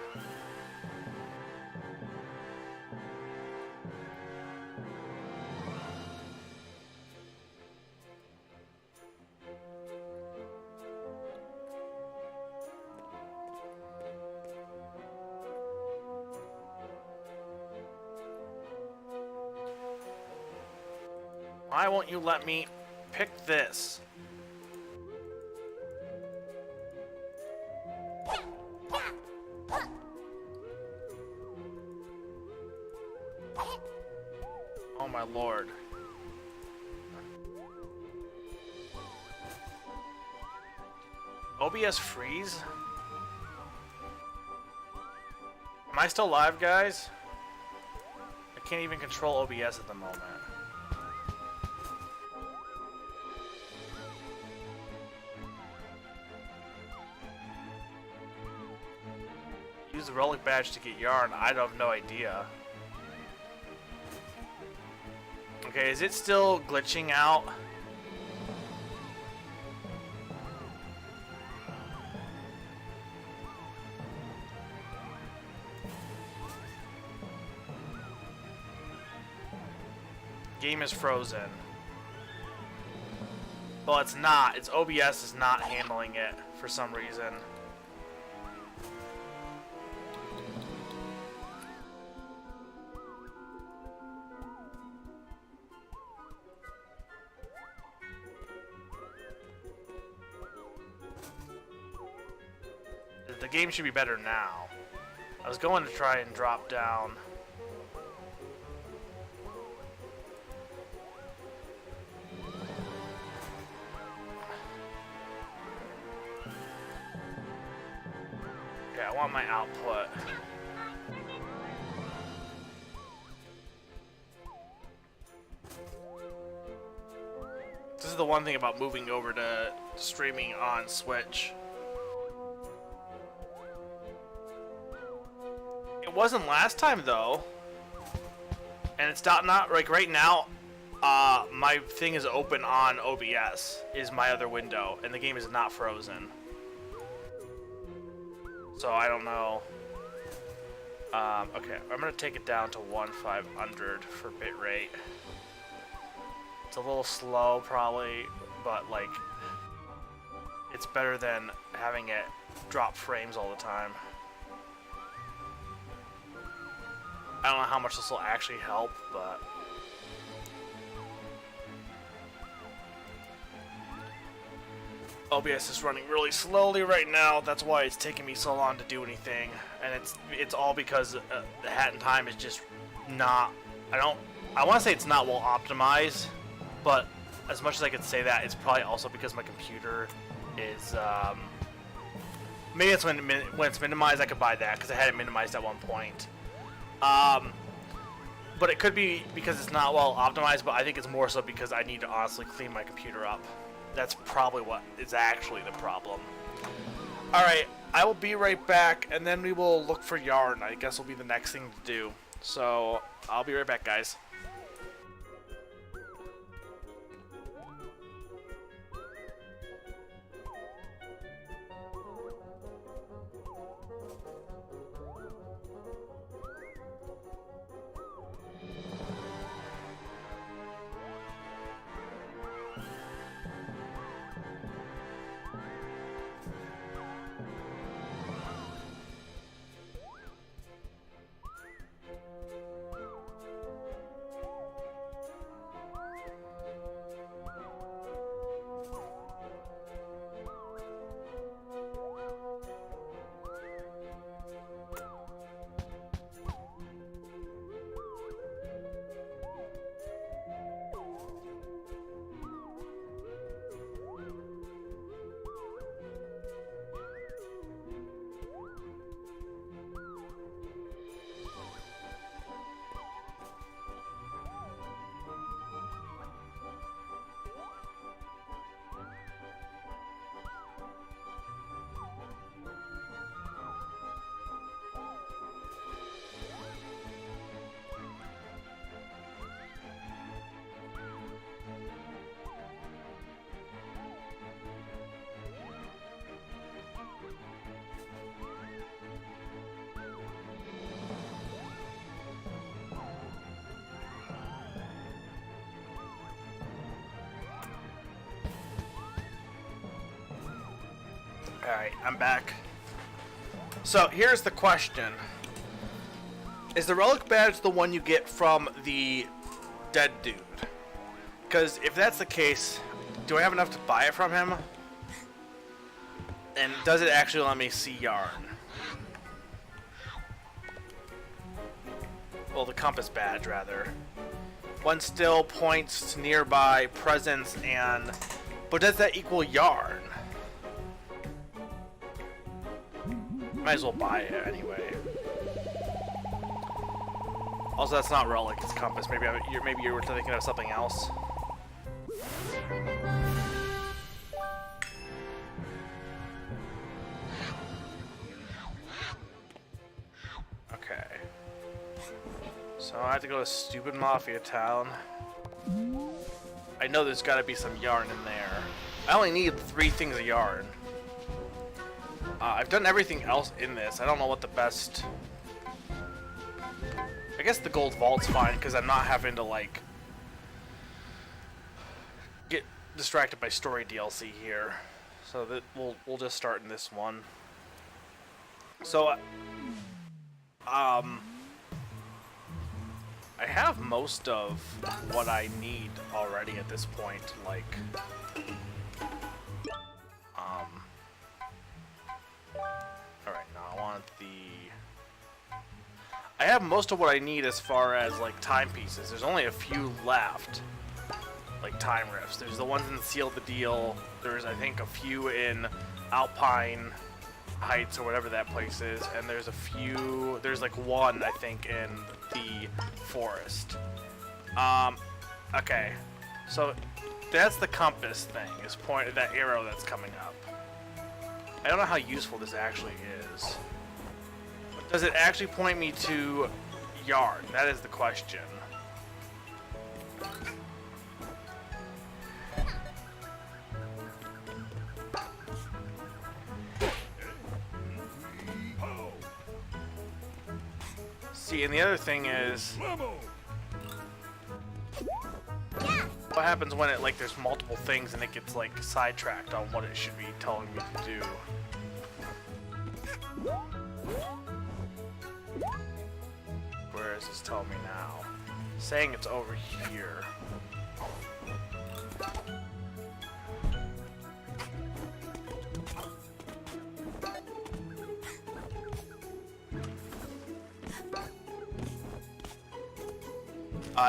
Why won't you let me pick this? Oh my lord. OBS freeze? Am I still live, guys? I can't even control OBS at the moment. Use the relic badge to get yarn. I have no idea. Okay, is it still glitching out? Game is frozen. Well, it's not. It's OBS is not handling it for some reason. The game should be better now. I was going to try and drop down. Okay, I want my output. This is the one thing about moving over to streaming on Switch. It wasn't last time though, and it's not like right now. My thing is open on OBS, is my other window, and the game is not frozen. So I don't know. Okay, I'm gonna take it down to 1500 for bitrate. It's a little slow probably, but like it's better than having it drop frames all the time. I don't know how much this will actually help, but OBS is running really slowly right now. That's why it's taking me so long to do anything, and it's all because the Hat in Time is just not. I want to say it's not well optimized, but as much as I could say that, it's probably also because my computer is. Maybe it's when it's minimized. I could buy that because I had it minimized at one point. But it could be because it's not well optimized, but I think it's more so because I need to honestly clean my computer up. That's probably what is actually the problem. Alright, I will be right back, and then we will look for yarn. I guess will be the next thing to do. So, I'll be right back, guys. Alright, I'm back. So, here's the question. Is the relic badge the one you get from the dead dude? Because if that's the case, do I have enough to buy it from him? And does it actually let me see yarn? Well, the compass badge, rather. One still points to nearby presence and... But does that equal yarn? Might as well buy it anyway. Also, that's not relic, it's compass. Maybe you were thinking of something else. Okay. So I have to go to stupid Mafia Town. I know there's got to be some yarn in there. I only need 3 things of yarn. I've done everything else in this. I don't know what the best... I guess the gold vault's fine because I'm not having to like get distracted by story DLC here. So that we'll just start in this one. So I have most of what I need already at this point, like alright, now I want I have most of what I need as far as like timepieces. There's only a few left, like time rifts. There's the ones in Seal the Deal. There's I think a few in Alpine Heights or whatever that place is, and there's a few. There's like one I think in the forest. Okay, so that's the compass thing. Is point that arrow that's coming up. I don't know how useful this actually is. Does it actually point me to yarn? That is the question. See, and the other thing is, what happens when it like there's multiple things and it gets like sidetracked on what it should be telling me to do? Where is this telling me now? Saying it's over here.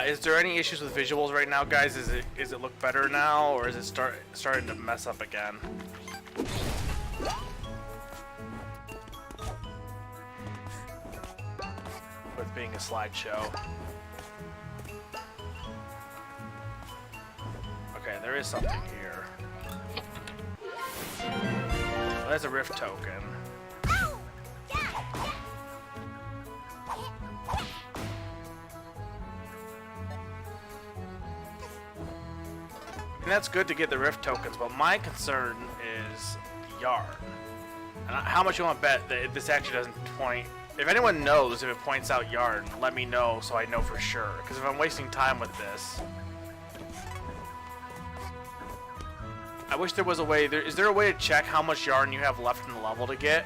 Is there any issues with visuals right now, guys? Is it look better now, or is it starting to mess up again? With being a slideshow. Okay, there is something here. Well, there's a rift token. And that's good to get the rift tokens, but my concern is the yarn. And how much you want to bet that this actually doesn't point... If anyone knows if it points out yarn, let me know so I know for sure. Because if I'm wasting time with this... I wish there was a way... Is there a way to check how much yarn you have left in the level to get?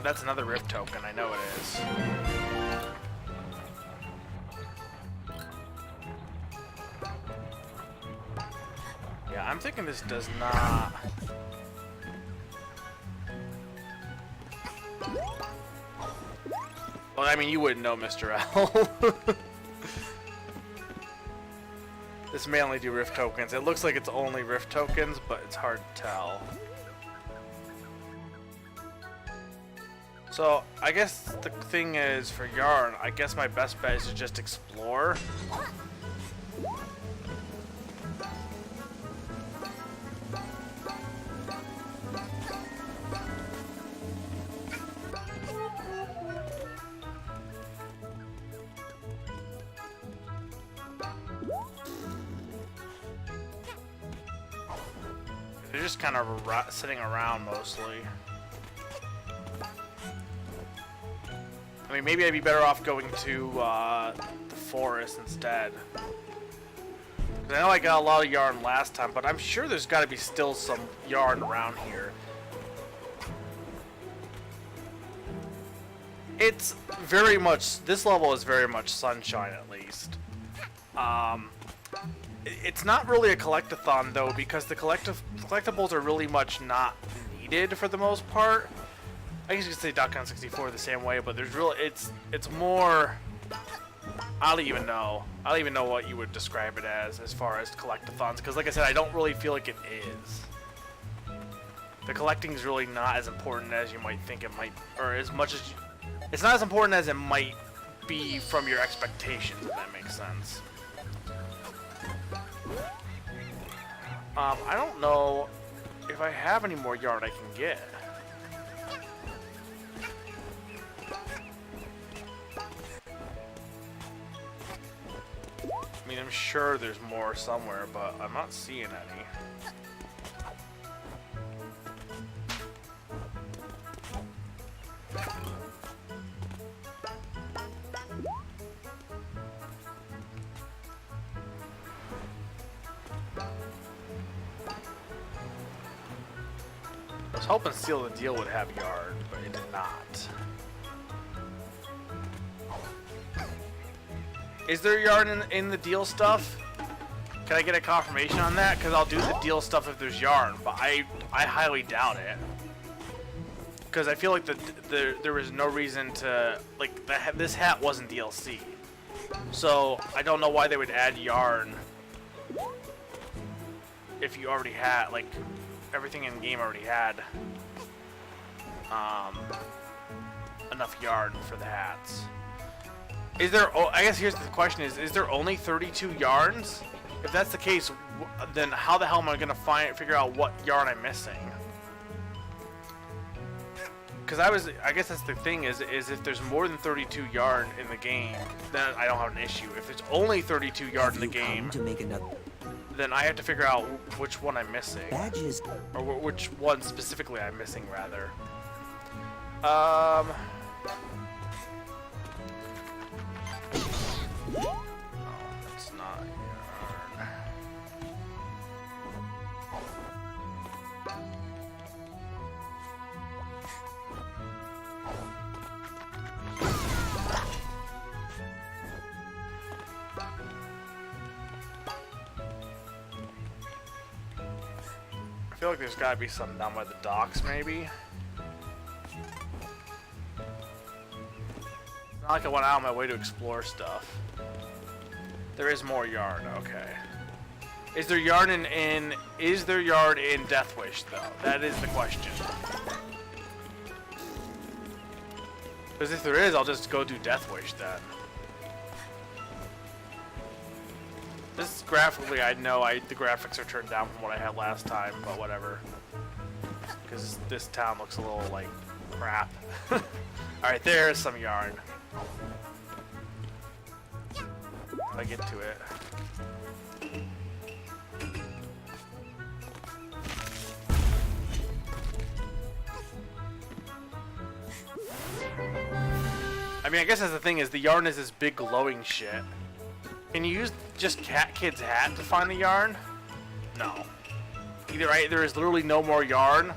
That's another rift token, I know it is. Yeah, I'm thinking this does not... Well, I mean, you wouldn't know, Mr. L. This may only do rift tokens. It looks like it's only rift tokens, but it's hard to tell. So, I guess the thing is, for yarn, I guess my best bet is to just explore. They're just kind of sitting around mostly. I mean, maybe I'd be better off going to the forest instead. I know I got a lot of yarn last time, but I'm sure there's got to be still some yarn around here. It's very much, this level is very much Sunshine at least. It's not really a collectathon though, because the collectibles are really much not needed for the most part. I guess you could say Dokkan 64 the same way, but there's really, it's more, I don't even know what you would describe it as far as collectathons, because like I said, I don't really feel like it is. The collecting is really not as important as you might think it might, or as much as it's not as important as it might be from your expectations, if that makes sense. I don't know if I have any more yarn I can get. I mean, I'm sure there's more somewhere, but I'm not seeing any. I was hoping Seal the Deal would have yarn, but it did not. Is there yarn in the deal stuff? Can I get a confirmation on that? Because I'll do the deal stuff if there's yarn, but I highly doubt it. Because I feel like there was no reason to, like, this hat wasn't DLC. So I don't know why they would add yarn if you already had, like, everything in the game already had enough yarn for the hats. Is there, I guess here's the question is there only 32 yarns? If that's the case, then how the hell am I gonna figure out what yarn I'm missing? Because I guess that's the thing is if there's more than 32 yarn in the game, then I don't have an issue. If there's only 32 yarn in the game, then I have to figure out which one I'm missing. Badges. Or which one specifically I'm missing, rather. Oh, that's not yarn. I feel like there's gotta be some down by the docks, maybe. It's not like I went out of my way to explore stuff. There is more yarn, okay. Is there yarn in Death Wish though? That is the question. Because if there is, I'll just go do Death Wish then. This is graphically, I know the graphics are turned down from what I had last time, but whatever. Because this town looks a little like crap. Alright, there's some yarn. If I get to it. I mean, I guess that's the thing is the yarn is this big glowing shit. Can you use just Cat Kid's hat to find the yarn? No. Either there is literally no more yarn,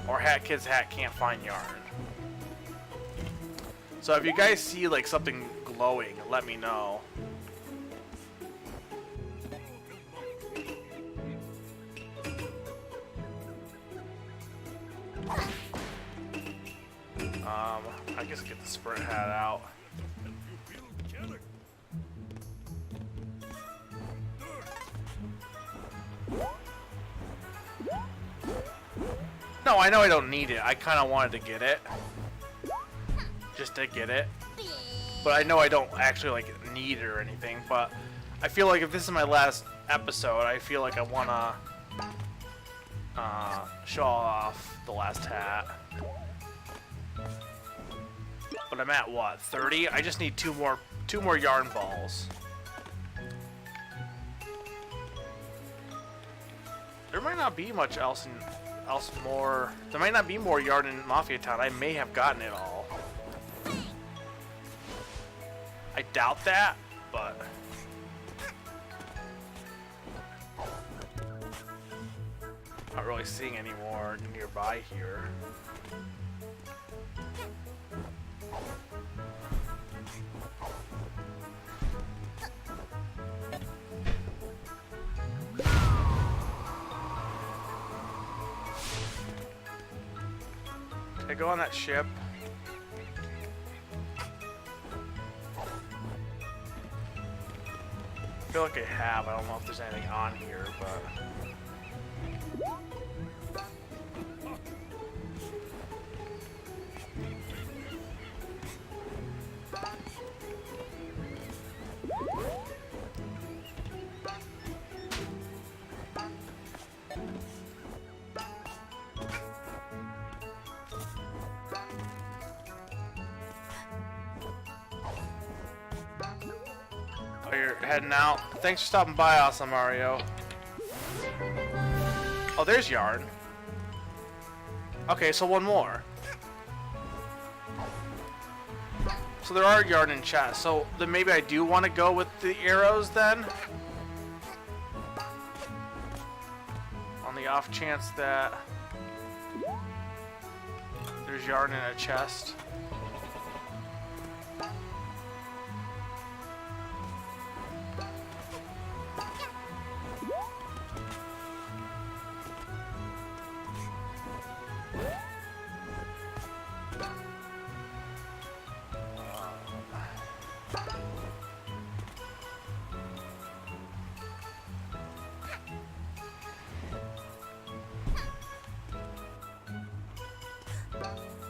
or Hat Kid's hat can't find yarn. So if you guys see like something glowing, let me know. I guess get the sprint hat out. No, I know I don't need it. I kind of wanted to get it. Just to get it. But I know I don't actually like need it or anything. But I feel like if this is my last episode, I feel like I want to show off the last hat. But I'm at what, 30? I just need two more yarn balls. There might not be much else more. There might not be more yarn in Mafia Town. I may have gotten it all. I doubt that, but Not really seeing any more nearby here. Did I go on that ship? I feel like I have. I don't know if there's anything on here, but... Oh, you're heading out. Thanks for stopping by, Awesome Mario. Oh, there's Yarn. Okay, so one more. So there are Yarn in chat. So then maybe I do want to go with the arrows then. On the off chance that there's Yarn in a chest.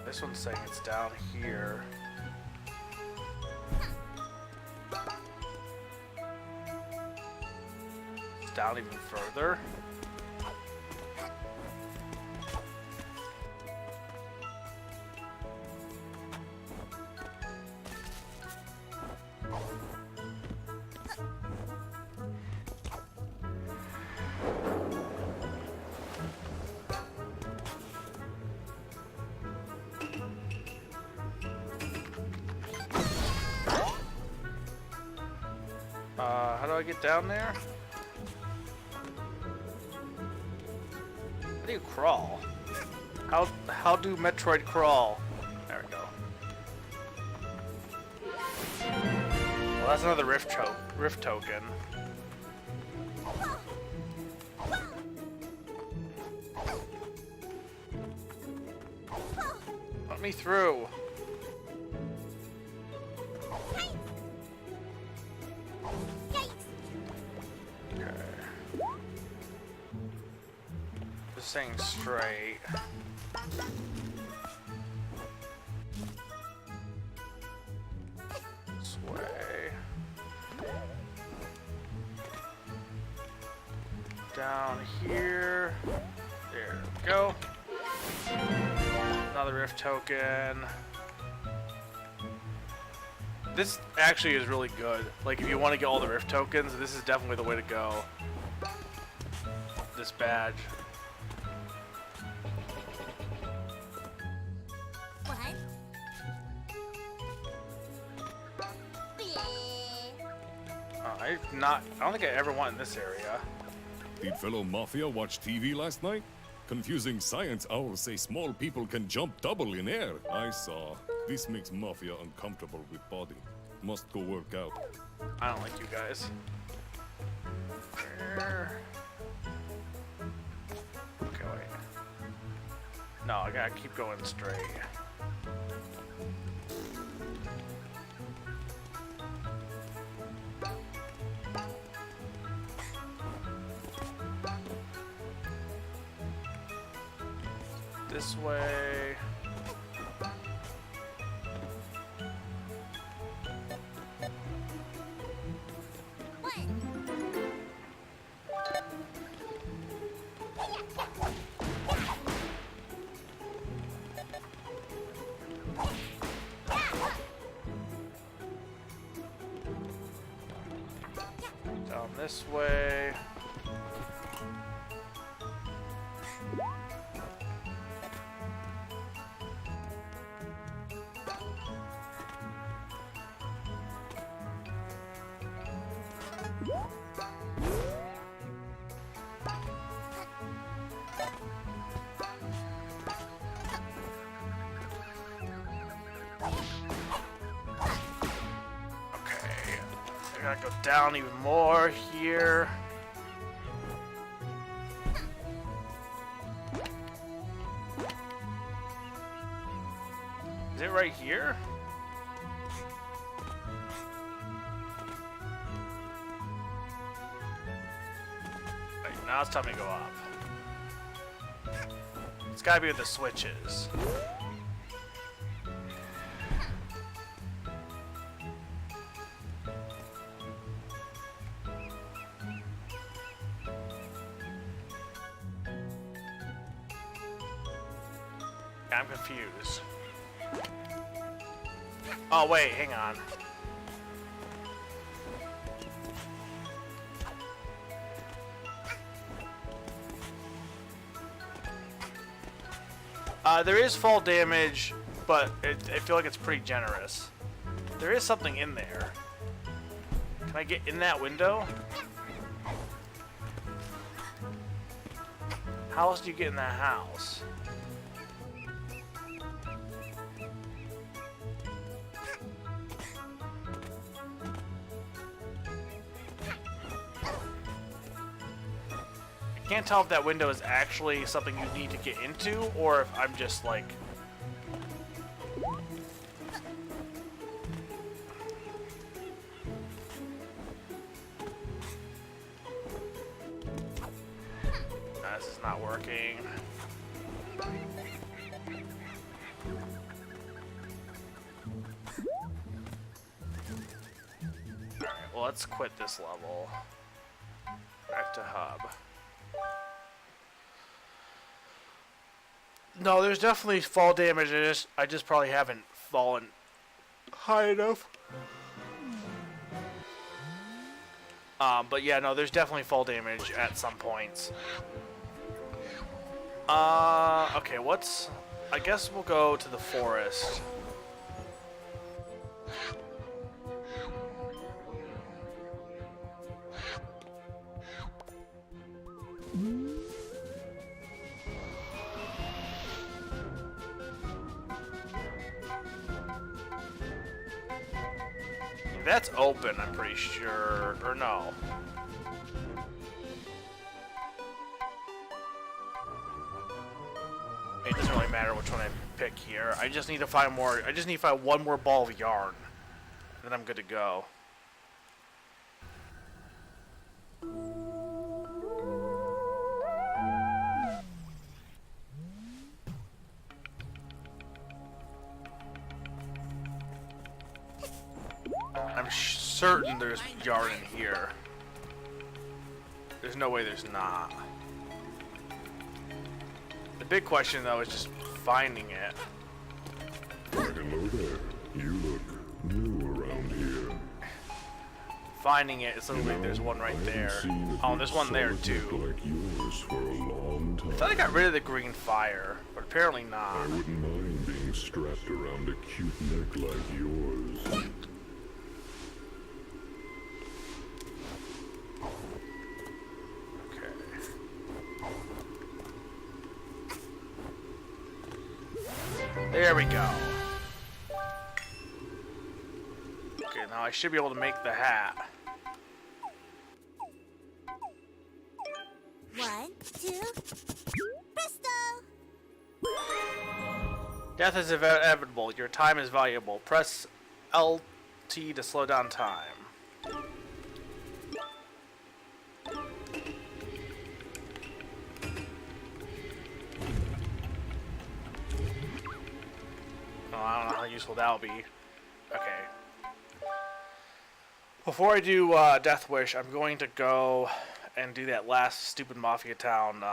This one's saying it's down here. It's down even further. How do I get down there? How do you crawl? How do Metroid crawl? There we go. Well, that's another rift token. Let me through. Saying straight. This way. Down here. There we go. Another rift token. This actually is really good. Like, if you want to get all the rift tokens, this is definitely the way to go. This badge. I don't think I ever went in this area. Did fellow Mafia watch TV last night? Confusing science owls say small people can jump double in air. I saw. This makes Mafia uncomfortable with body. Must go work out. I don't like you guys. Where? Okay, wait. No, I gotta keep going straight. This way. Down this way. gotta go down even more here. Is it right here? Right, now it's time to go up. It's gotta be with the switches. I'm confused. Oh wait, hang on. There is fall damage, but I feel like it's pretty generous. There is something in there. Can I get in that window? How else do you get in that house? I can't tell if that window is actually something you need to get into, or if I'm just like... This is not working. Alright, well, let's quit this level. Back to hub. No, there's definitely fall damage. I just probably haven't fallen high enough. But yeah, no, there's definitely fall damage at some points. Okay, I guess we'll go to the forest. That's open, I'm pretty sure. Or no. It doesn't really matter which one I pick here. I just need to find more. I just need to find one more ball of yarn. Then I'm good to go. I'm certain there's yarn in here. There's no way there's not. The big question, though, is just finding it. Hello there. You look new around here. Finding it, it's literally there's one right there. Oh, there's one there too. Like yours for a long time. I thought I got rid of the green fire, but apparently not. I wouldn't mind being strapped around a cute neck like yours. There we go. Okay, now I should be able to make the hat. 1, 2, presto! Death is inevitable. Your time is valuable. Press LT to slow down time. Oh, I don't know how useful that'll be. Okay. Before I do Death Wish, I'm going to go and do that last stupid Mafia Town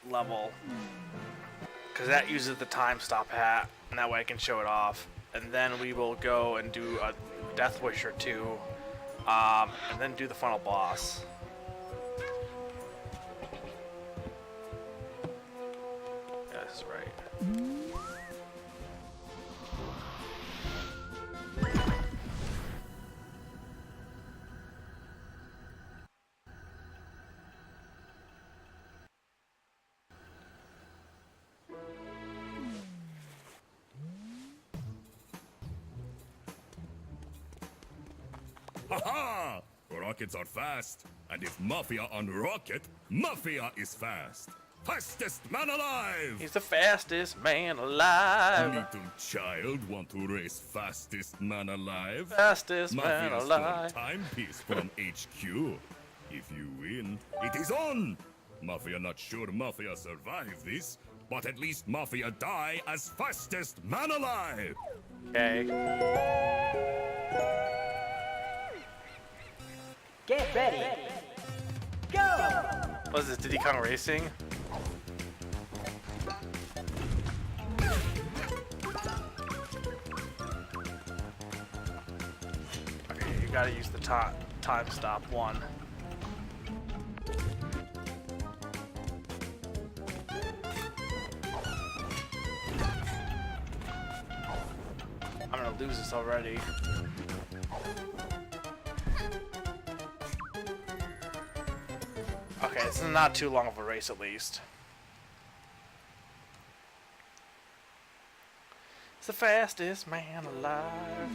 level. Because that uses the time stop hat, and that way I can show it off. And then we will go and do a Death Wish or two, and then do the final boss. Yeah, this is right. Ha! Rockets are fast, and if Mafia on rocket, Mafia is fast. Fastest man alive! He's the fastest man alive. Little child want to race fastest man alive? Fastest man Mafia's alive. timepiece from HQ. If you win, it is on! Mafia not sure Mafia survive this, but at least Mafia die as fastest man alive! Okay. Get ready. Go! What is this, Diddy Kong Racing? Okay, you gotta use the time stop one. I'm gonna lose this already. Okay, this is not too long of a race at least. It's the fastest man alive.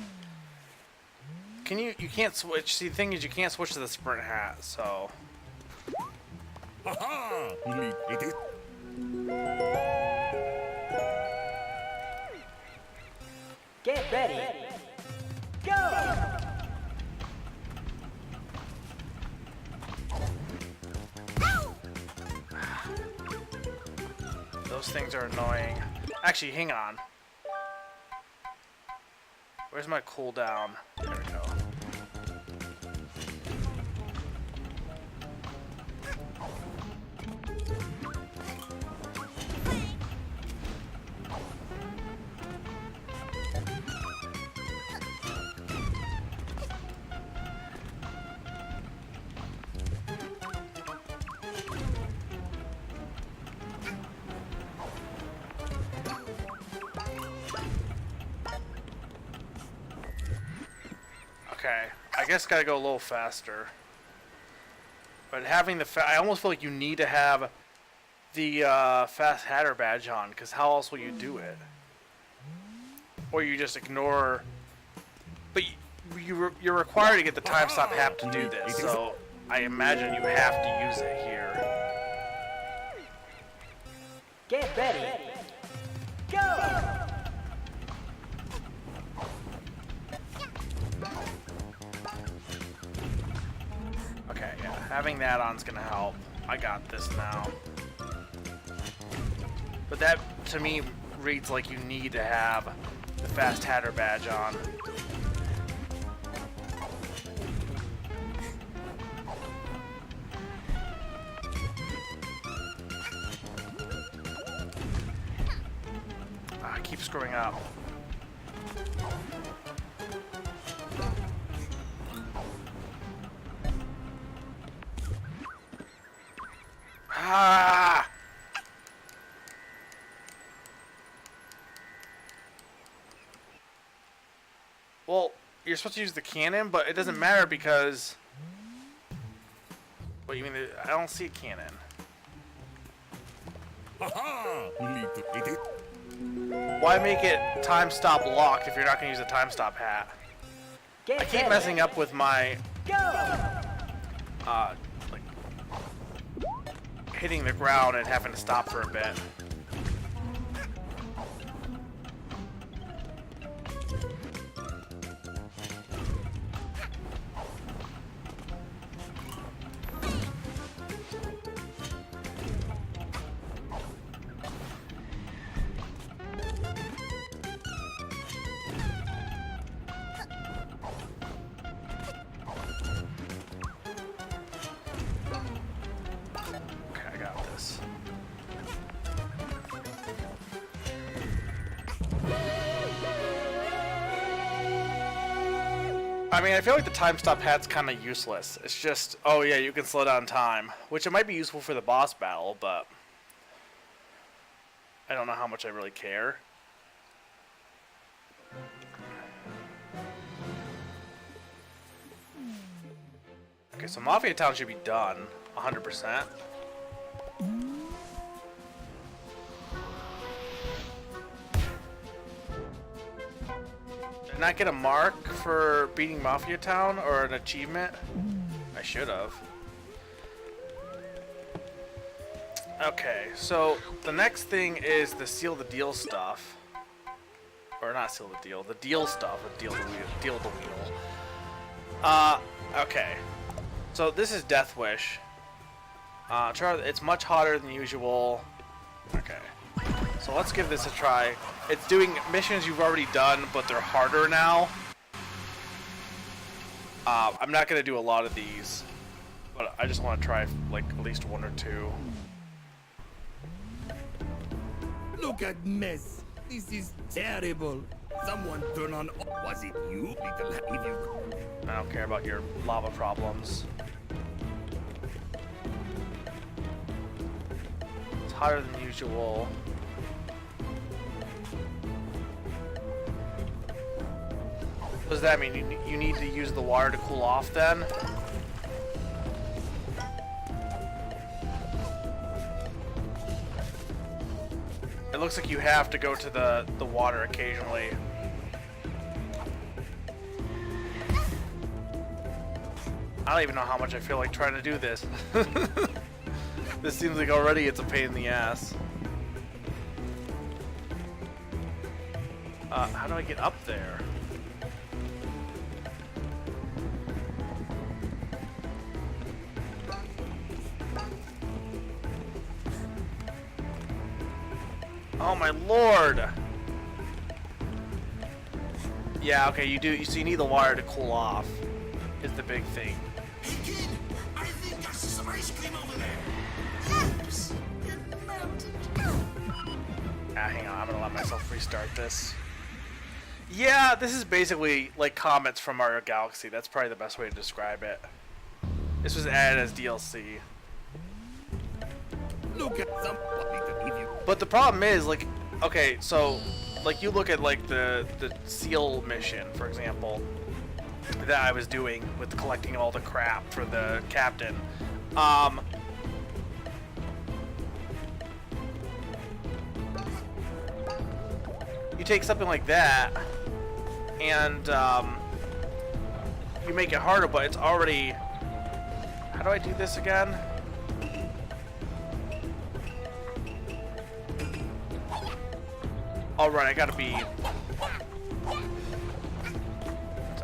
Can you can't switch. See, the thing is you can't switch to the sprint hat, so. Ha-ha! It is... Get ready. Go! Those things are annoying. Actually, hang on. Where's my cooldown? There we go. Okay, I guess gotta go a little faster. But having the I almost feel like you need to have the Fast Hatter badge on, because how else will you do it? Or you just ignore. But you're required to get the time stop hat to do this, so I imagine you have to use it here. Get ready. Go! Okay, yeah, having that on is gonna help. I got this now. But that, to me, reads like you need to have the Fast Hatter badge on. I keep screwing up. Ah! Well, you're supposed to use the cannon, but it doesn't matter because... What, you mean I don't see a cannon. Ha-ha! It is... Why make it time stop locked if you're not going to use a time stop hat? Get I keep ready. messing up with my, Go! like, hitting the ground and having to stop for a bit. Okay, I got this. I mean, I feel like the time stop hat's kind of useless. It's just, oh yeah, you can slow down time, which it might be useful for the boss battle, but I don't know how much I really care. Okay, so Mafia Town should be done, 100%. Did not get a mark for beating Mafia Town or an achievement? I should have. Okay, so the next thing is the seal the deal stuff. Or not seal the deal stuff, but deal the wheel. Okay. So this is Death Wish. It's much hotter than usual. Okay. So let's give this a try. It's doing missions you've already done, but they're harder now. I'm not gonna do a lot of these, but I just want to try like at least one or two. Look at mess. This is terrible. Someone turn on. Was it you, little idiot? I don't care about your lava problems. It's hotter than usual. What does that mean? You need to use the water to cool off then? It looks like you have to go to the water occasionally. I don't even know how much I feel like trying to do this. This seems like already it's a pain in the ass. How do I get up there? Oh my lord! Yeah, okay, you do. So you need the water to cool off. Is the big thing. Hey kid, I think I see some ice cream over there. Oops, it melted. Hang on, I'm gonna let myself restart this. Yeah, this is basically like comments from Mario Galaxy. That's probably the best way to describe it. This was added as DLC. Look at somebody to give you. But the problem is, like, okay, so, like, you look at, like, the seal mission, for example, that I was doing with collecting all the crap for the captain. You take something like that, and, you make it harder, but it's already... How do I do this again? All right, I gotta be.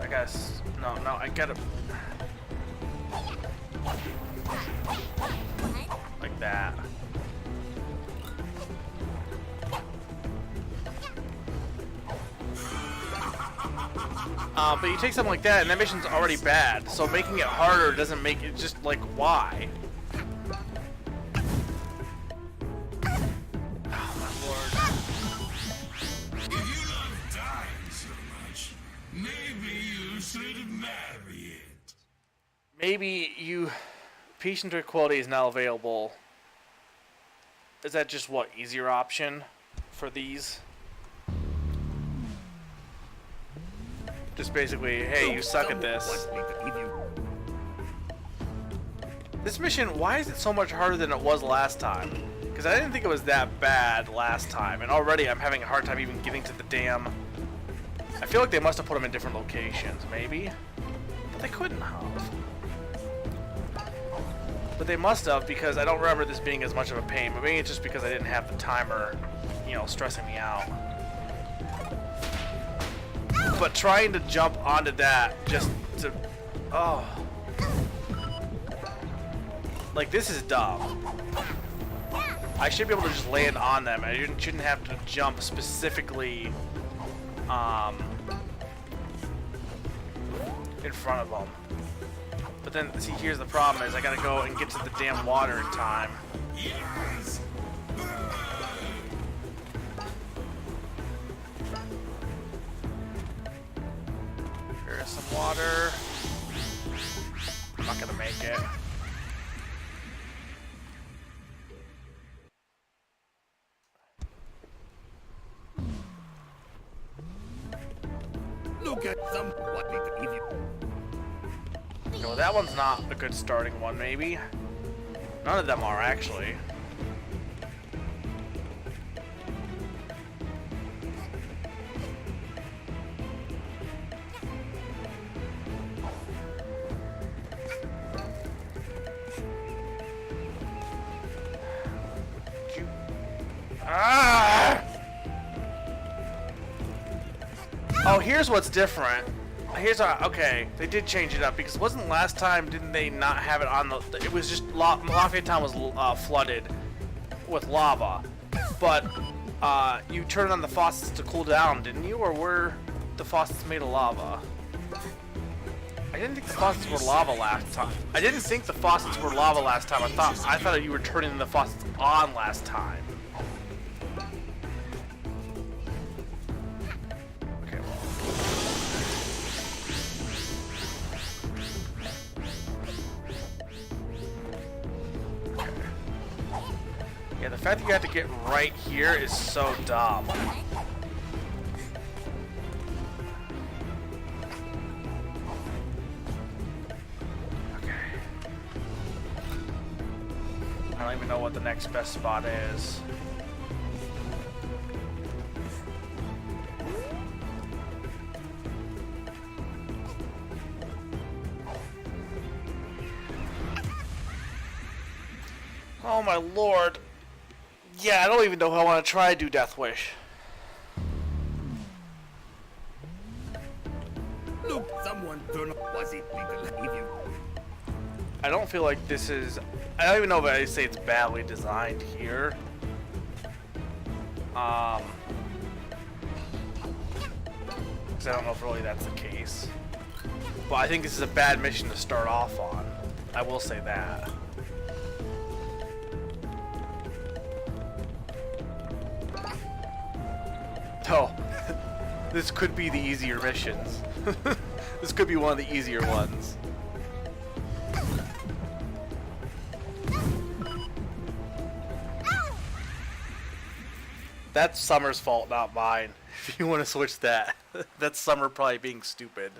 I guess no, I gotta like that. But you take something like that, and that mission's already bad. So making it harder doesn't make it just like why. Maybe you... Peach and Tranquility is now available. Is that just what, easier option for these? Just basically, hey, you suck at this. This mission, why is it so much harder than it was last time? Because I didn't think it was that bad last time, and already I'm having a hard time even getting to the damn... I feel like they must have put them in different locations, maybe? But they couldn't have. But they must have, because I don't remember this being as much of a pain. But maybe it's just because I didn't have the timer, you know, stressing me out. But trying to jump onto that just to... Oh. Like, this is dumb. I should be able to just land on them. I shouldn't have to jump specifically in front of them. But then, see, here's the problem is I gotta go and get to the damn water in time. Yes. Here's some water. I'm not gonna make it. Look at somebody to give you. No, that one's not a good starting one, maybe. None of them are, actually. Ah! Oh, here's what's different. Okay, they did change it up because wasn't last time, didn't they not have it on the, it was just, Lafayette Town was flooded with lava. But, you turned on the faucets to cool down, didn't you? Or were the faucets made of lava? I didn't think the faucets were lava last time. I thought you were turning the faucets on last time. Okay, well. Okay. Yeah, the fact that you have to get right here is so dumb. I don't even know what the next best spot is. Oh my lord. Yeah, I don't even know if I want to try to do Death Wish. Look, someone turn on. Was it little idiot? I don't feel like this is... I don't even know if I say it's badly designed here. Because I don't know if really that's the case. But I think this is a bad mission to start off on. I will say that. Oh, this could be the easier missions. This could be one of the easier ones. That's Summer's fault, not mine. If you want to switch that. That's Summer probably being stupid.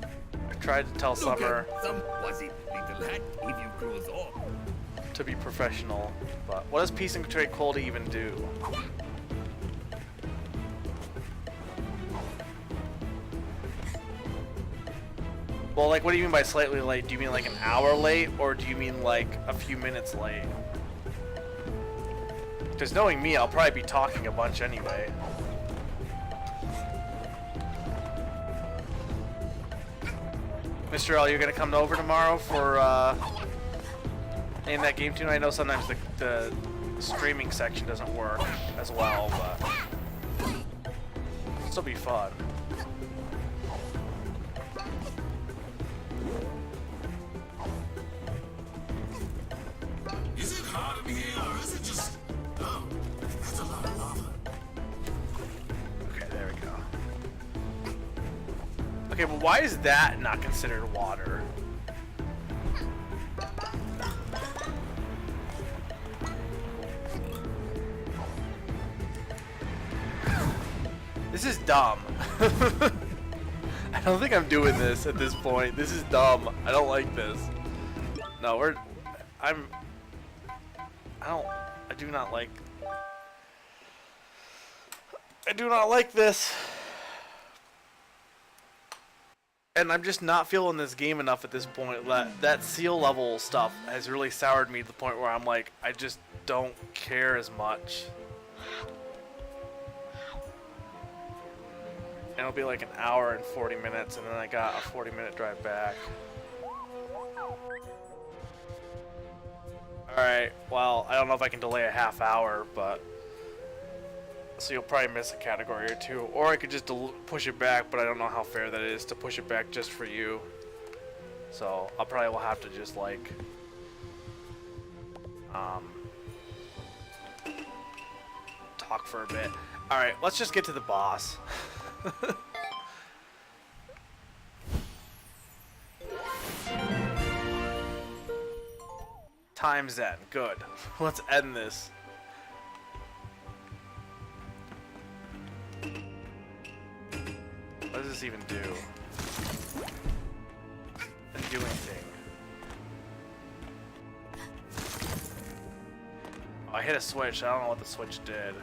I tried to tell Summer Was it little hat if you close off? to be professional, but what does Peace and Trade Cold even do? Well, like, what do you mean by slightly late? Do you mean like an hour late, or do you mean like a few minutes late? Because knowing me, I'll probably be talking a bunch anyway. Mr. L, you're gonna come over tomorrow for in that game too? I know sometimes the streaming section doesn't work as well, but it'll still be fun. Is it hot in here, or is it just... Oh, that's a lot of lava. Okay, there we go. Okay, but why is that not considered water? This is dumb. I don't think I'm doing this at this point. This is dumb. I don't like this. No, I do not like this. And I'm just not feeling this game enough at this point. That seal level stuff has really soured me to the point where I'm like, I just don't care as much. And it'll be like an hour and 40 minutes, and then I got a 40-minute drive back. Alright, well, I don't know if I can delay a half hour, but... So you'll probably miss a category or two. Or I could just push it back, but I don't know how fair that is to push it back just for you. So I'll probably will have to just like... talk for a bit. Alright, let's just get to the boss. Time's end. Good. Let's end this. What does this even do? Doesn't do anything. Oh, I hit a switch. I don't know what the switch did.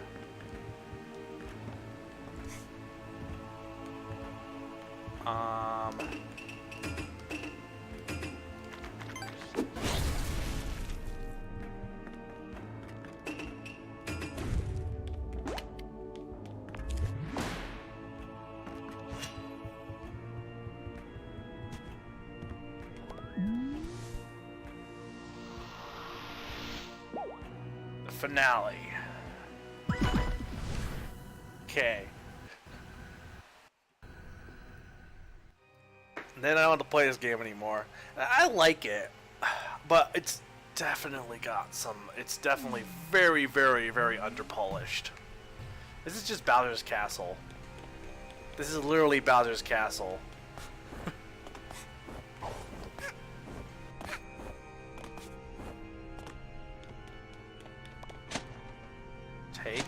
finale. Okay. Then I don't want to play this game anymore. I like it, but it's definitely got some. It's definitely very, very, very underpolished. This is just Bowser's Castle. This is literally Bowser's Castle. Take.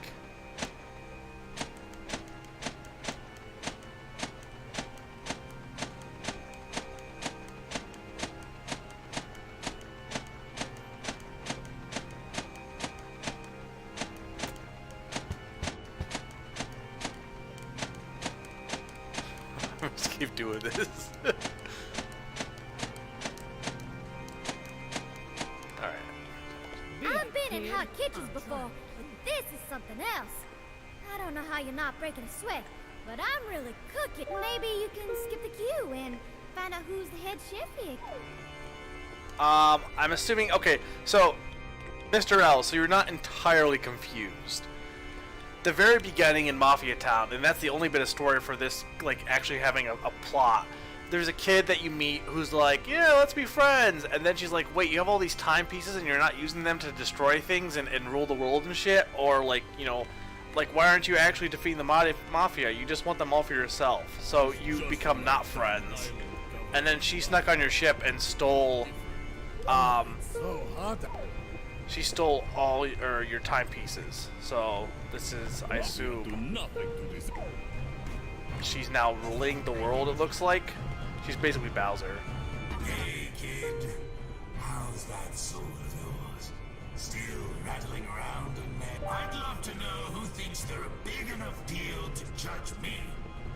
Let's keep doing this. Alright. I've been in hot kitchens before, but this is something else. I don't know how you're not breaking a sweat, but I'm really cooking. Maybe you can skip the queue and find out who's the head chef here. I'm assuming, okay, so, Mr. L, so you're not entirely confused. The very beginning in Mafia Town, and that's the only bit of story for this, like, actually having a plot. There's a kid that you meet who's like, yeah, let's be friends, and then she's like, wait, you have all these timepieces and you're not using them to destroy things and rule the world and shit? Or, like, you know, like, why aren't you actually defeating the Mafia? You just want them all for yourself. So you become not friends. And then she snuck on your ship and stole, So hot. she stole all your timepieces. So this is, I assume, Nothing to this. she's now ruling the world, it looks like. She's basically Bowser. Hey, kid. How's that soul of yours? Still rattling around in there? I'd love to know who thinks they're a big enough deal to judge me.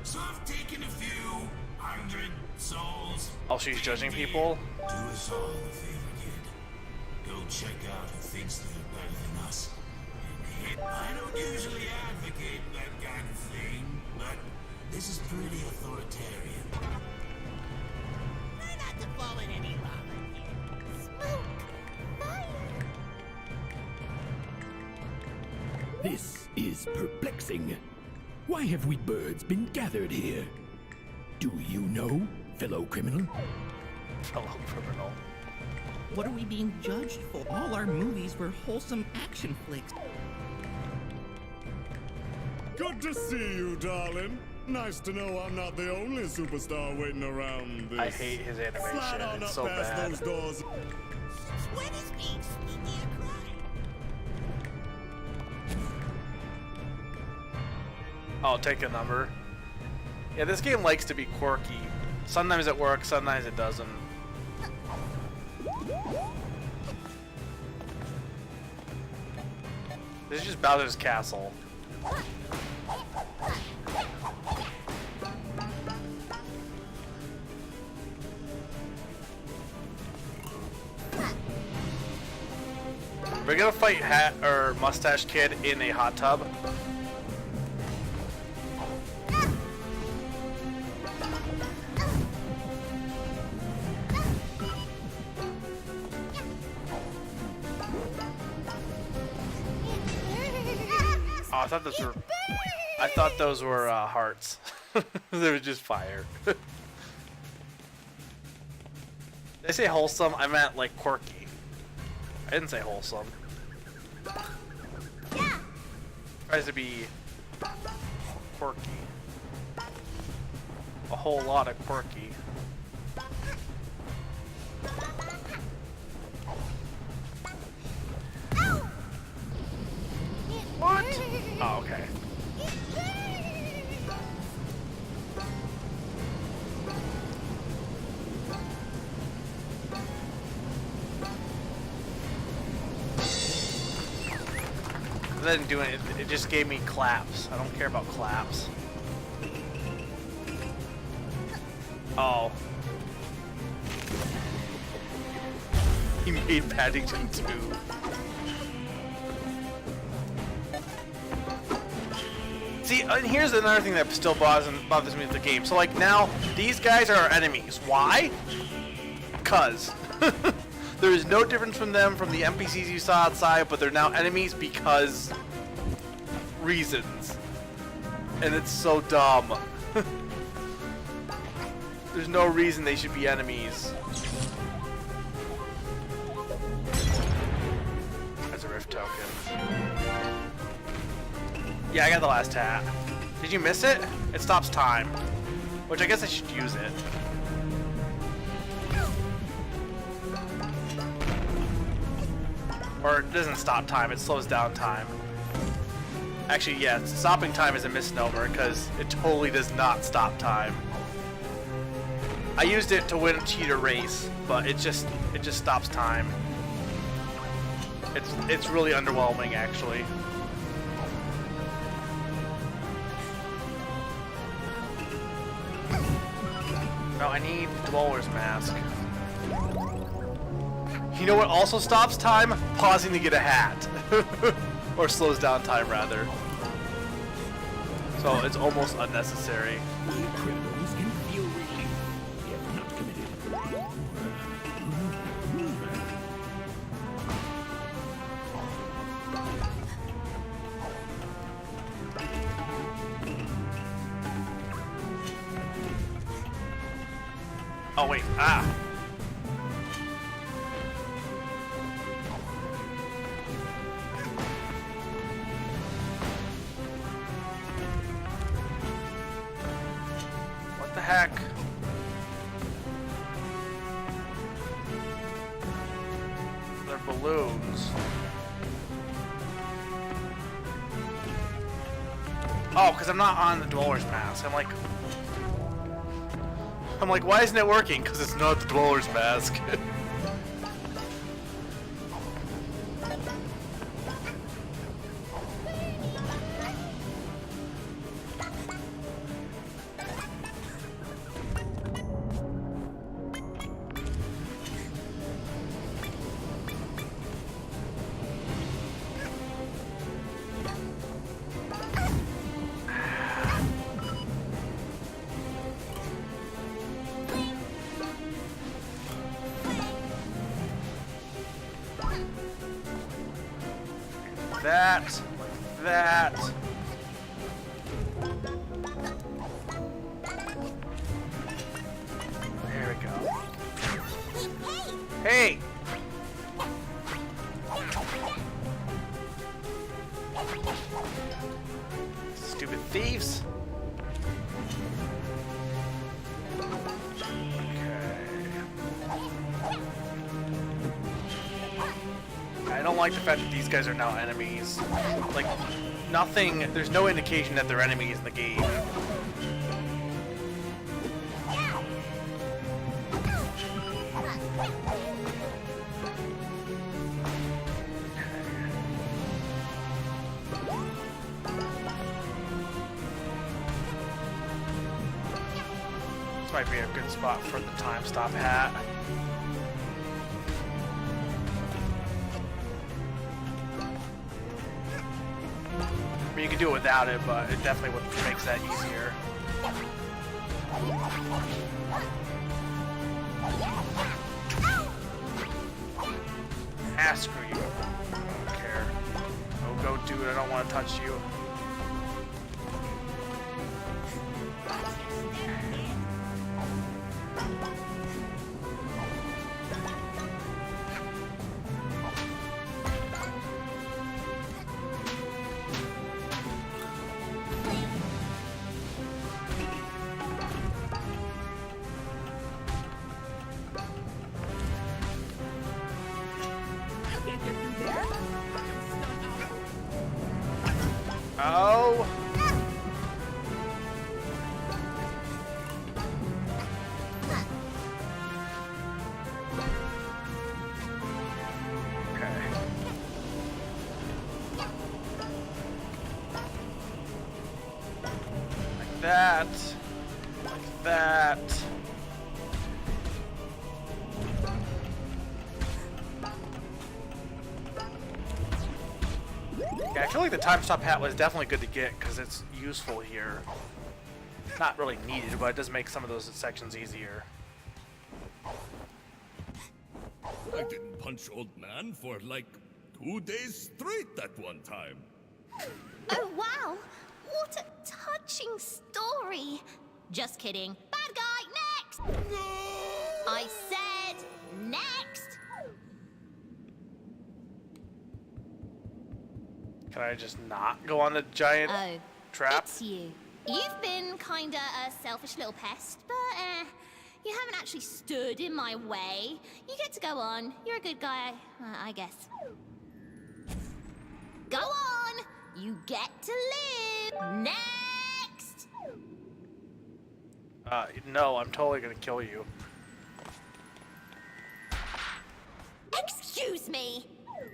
So I've taken a few 100 souls. Oh, she's judging people? Do us all a favor, kid. Go check out who thinks they're better than us. And hit. I don't usually advocate that kind of thing, but this is pretty authoritarian. Try not to fall in any lava, kid. Smoke! Fire! This is perplexing. Why have we birds been gathered here? Do you know, fellow criminal? Fellow criminal. What are we being judged for? All our movies were wholesome action flicks. Good to see you, darling. Nice to know I'm not the only superstar waiting around this. I hate his Slide animation. on It's up so past bad. those doors. When is being sneaky a crime? Oh, take a number. Yeah, this game likes to be quirky. Sometimes it works, sometimes it doesn't. This is just Bowser's Castle. We're gonna fight Hat or Mustache Kid in a hot tub. Oh, I thought those were hearts. They were just fire. Did I say wholesome? I meant like quirky. I didn't say wholesome. Tries to be quirky. A whole lot of quirky. What? Oh, okay. It didn't do it. It just gave me claps. I don't care about claps. Oh. He made Paddington 2. See, and here's another thing that still bothers me with the game. So, like, now, these guys are our enemies. Why? 'Cause. There is no difference from them from the NPCs you saw outside, but they're now enemies because reasons. And it's so dumb. There's no reason they should be enemies. As a rift token. Yeah, I got the last hat. Did you miss it? It stops time. Which I guess I should use it. Or it doesn't stop time, it slows down time. Actually, yeah, stopping time is a misnomer because it totally does not stop time. I used it to win a cheater race, but it just stops time. It's really underwhelming, actually. No, I need Dweller's Mask. You know what also stops time? Pausing to get a hat. Or slows down time, rather. So it's almost unnecessary. We criminals can feel relief if not committed. Oh wait, ah! What the heck? They're balloons. Oh, because I'm not on the Dweller's Mask. I'm like, why isn't it working? Because it's not the Dweller's Mask. That. There we go. Hey! Stupid thieves! I don't like the fact that these guys are now enemies. Like, nothing, there's no indication that they're enemies in the game. This might be a good spot for the time stop hat. You can do it without it, but it definitely makes that easier. Ah, screw you. I don't care. Oh, go dude, I don't want to touch you. Oh! Okay. Like that. Like that. Yeah, I feel like the time stop hat was definitely good to get because it's useful here. Not really needed, but it does make some of those sections easier. I didn't punch old man for like 2 days straight that one time. Oh, wow. What a touching story. Just kidding. Bad guy, next! I said next! Can I just not go on the giant Oh, trap? it's you. You've been kinda a selfish little pest, but you haven't actually stood in my way. You get to go on. You're a good guy, I guess. Go on! You get to live! Next! No, I'm totally gonna kill you. Excuse me!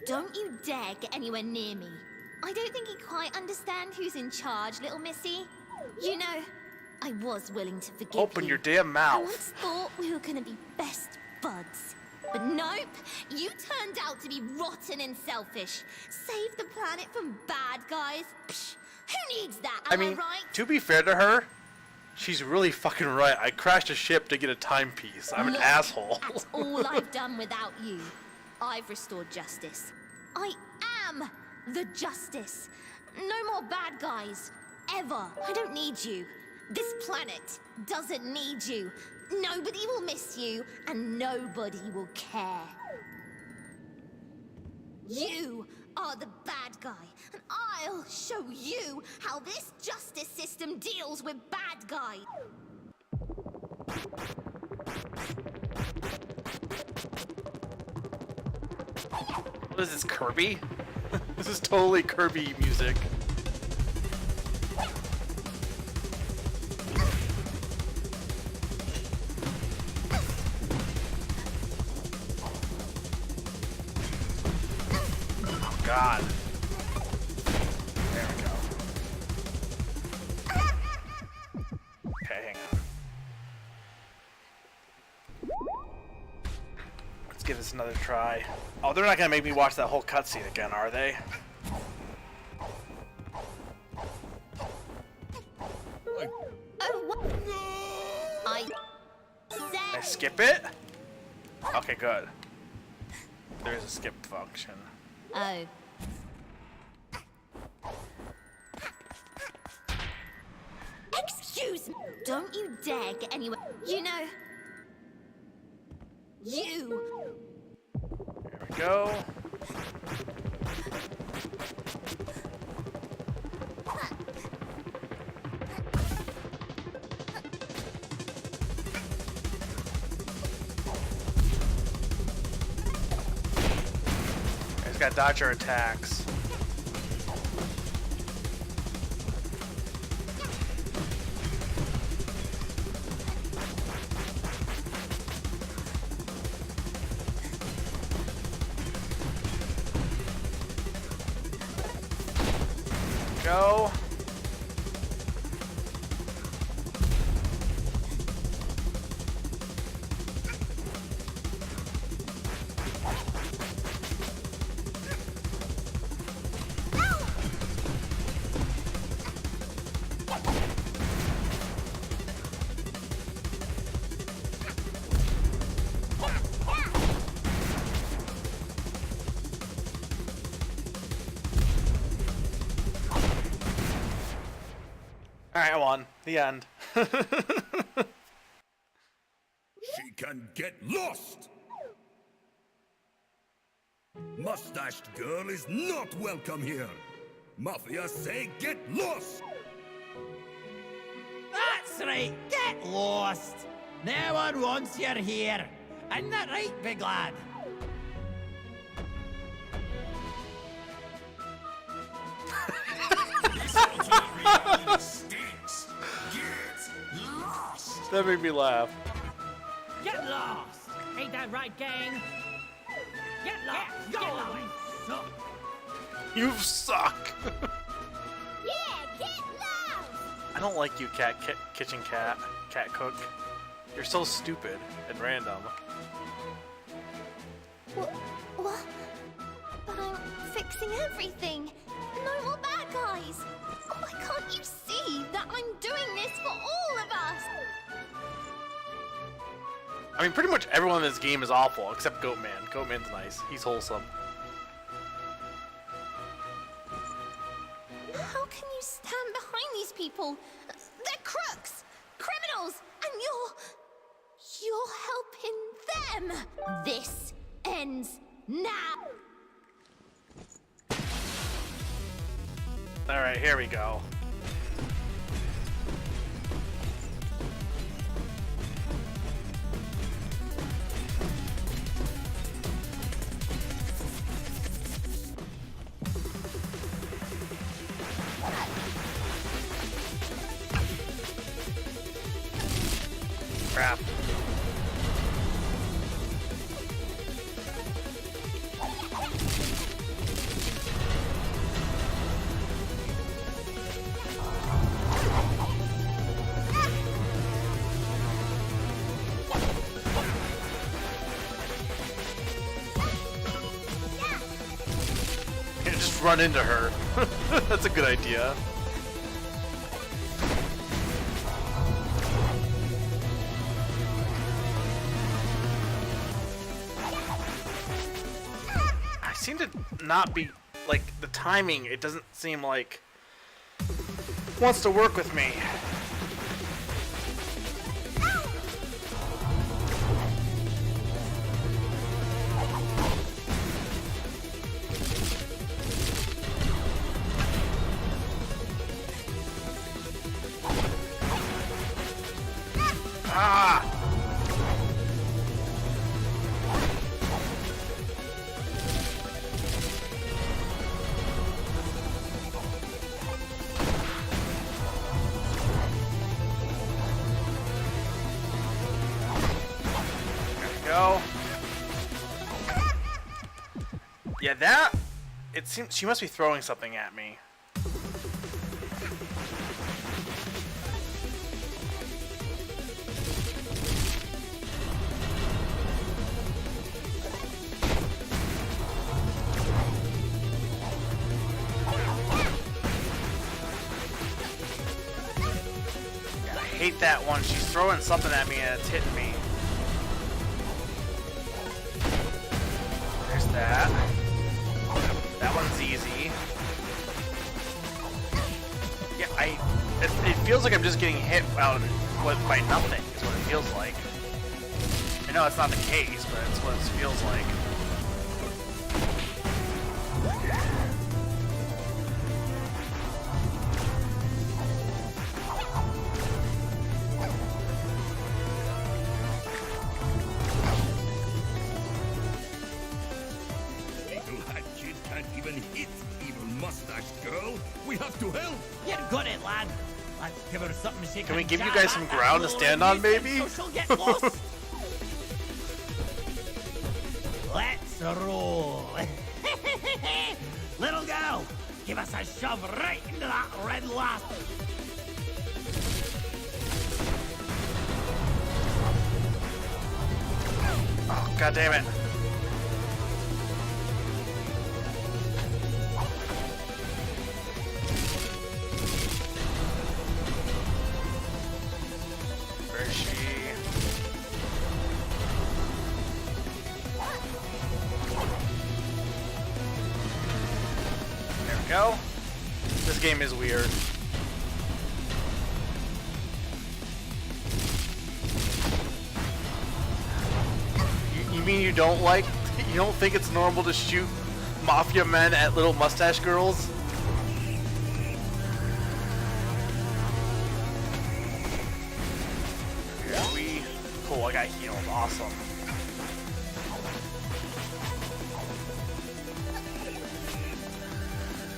Don't you dare get anywhere near me. I don't think you quite understand who's in charge, little missy. You know, I was willing to forgive Open you. your damn I mouth. once thought we were gonna be best buds. But nope, you turned out to be rotten and selfish. Save the planet from bad guys. Psh, who needs that, I am mean, right? to be fair to her, she's really fucking right. I crashed a ship to get a timepiece. I'm an Look asshole. at all I've done without you. I've restored justice. I am the justice. No more bad guys. Ever. I don't need you. This planet doesn't need you. Nobody will miss you, and nobody will care. You are the bad guy, and I'll show you how this justice system deals with bad guys. What is this, Kirby? This is totally Kirby music. Oh, God. There we go. Okay, hang on. Let's give this another try. Oh, they're not gonna make me watch that whole cutscene again, are they? Oh, what? I Can I said... skip it? Okay, good. There is a skip function. Oh. Excuse me. Don't you dare get anywhere. You know... You... There we go. I just gotta dodge her attacks. Go. Alright, I won. The end. She can get lost! Mustached girl is not welcome here. Mafia say get lost! That's right, get lost. No one wants you here. Isn't that right, big lad? This alternate reality stinks. Get lost! That made me laugh. Get lost! Ain't that right, gang? Get lost! Get lost! You suck. Yeah, get lost! I don't like you, kitchen cat, cat cook. You're so stupid and random. What? But I'm fixing everything. No more bad guys. Why can't you see that I'm doing this for all of us? I mean, pretty much everyone in this game is awful, except Goatman. Goatman's nice. He's wholesome. How can you stand behind these people? They're crooks, criminals, and you're helping them. This ends now. All right, here we go. Crap. Yeah, just run into her. That's a good idea. I seem to not be, like, the timing, it doesn't seem like wants to work with me. Ah! Go. Yeah, that... It seems she must be throwing something at me. Yeah, I hate that one. She's throwing something at me and it's hitting me. That. That one's easy. Yeah, it feels like I'm just getting hit out by nothing, is what it feels like. I know that's not the case, but it's what it feels like. You're good at, lad. Let's give her something she Can we give you guys some ground to stand on, maybe? So she'll get lost. Let's roll. Little girl, give us a shove right into that red lass. Oh, god damn it. Where is she? There we go. This game is weird. You mean you don't like, you don't think it's normal to shoot mafia men at little mustache girls? Cool, I got healed, awesome.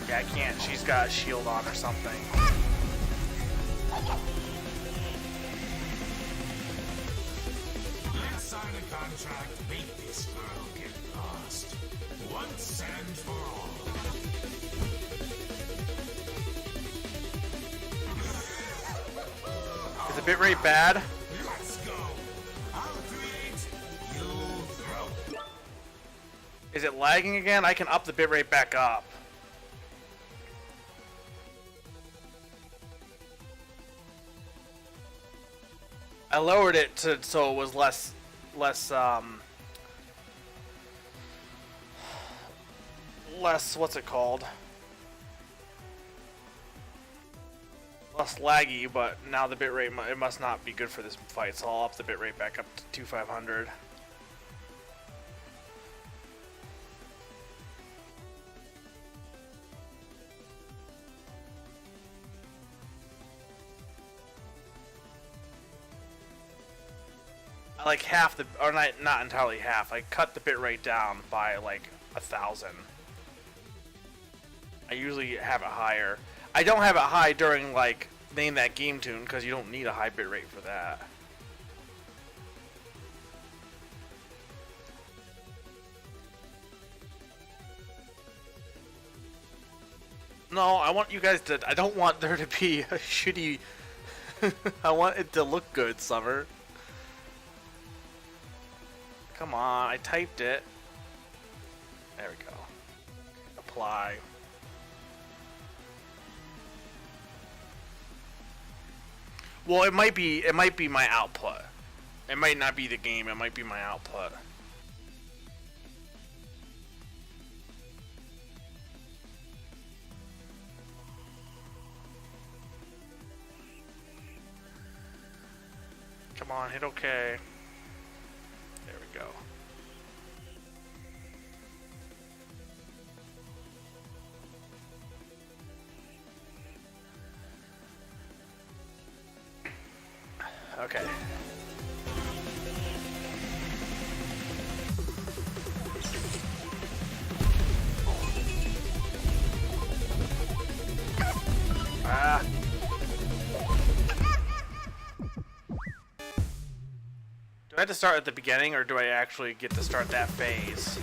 Yeah, I can't, she's got a shield on or something. Let's sign a contract, make this girl get lost. Once and for all. Is the bitrate bad? Let's go. I'll create, you throw. Is it lagging again? I can up the bitrate back up. I lowered it to so it was less what's it called? Less laggy, but now the bitrate it must not be good for this fight, so I'll up the bitrate back up to 2500. I like half the, or not entirely half. I cut the bitrate down by like 1,000. I usually have it higher. I don't have it high during like Name That Game Tune because you don't need a high bitrate for that. No, I want you guys to. I don't want there to be a shitty. I want it to look good, Summer. Come on, I typed it. There we go. Apply. Well, it might be my output. It might not be the game, it might be my output. Come on, hit OK. There we go. Okay. Ah. Do I have to start at the beginning, or do I actually get to start that phase?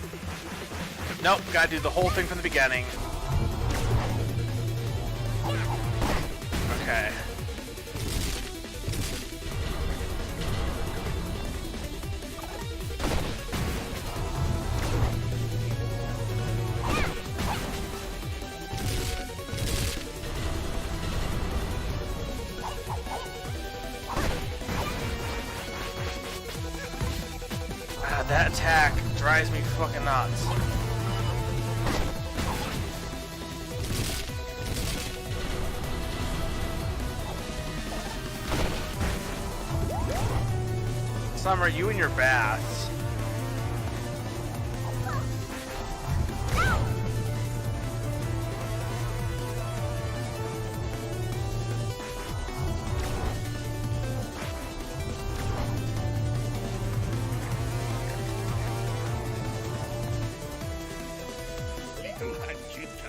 Nope, gotta do the whole thing from the beginning. Okay. That attack drives me fucking nuts. Summer, you and your baths.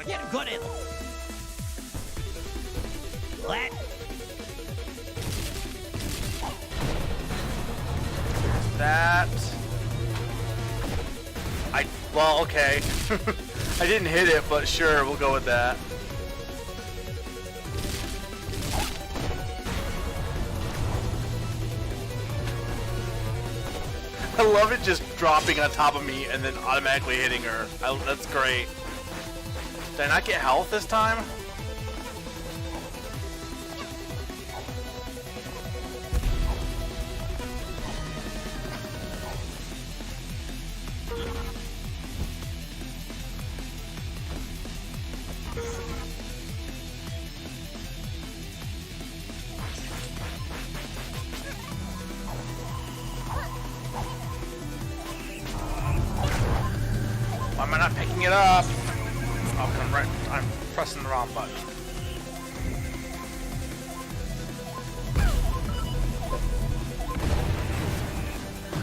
Get good at what? That. Well, okay. I didn't hit it, but sure, we'll go with that. I love it just dropping on top of me and then automatically hitting her. That's great. Did I not get health this time? Why am I not picking it up? Oh, I'm pressing the wrong button.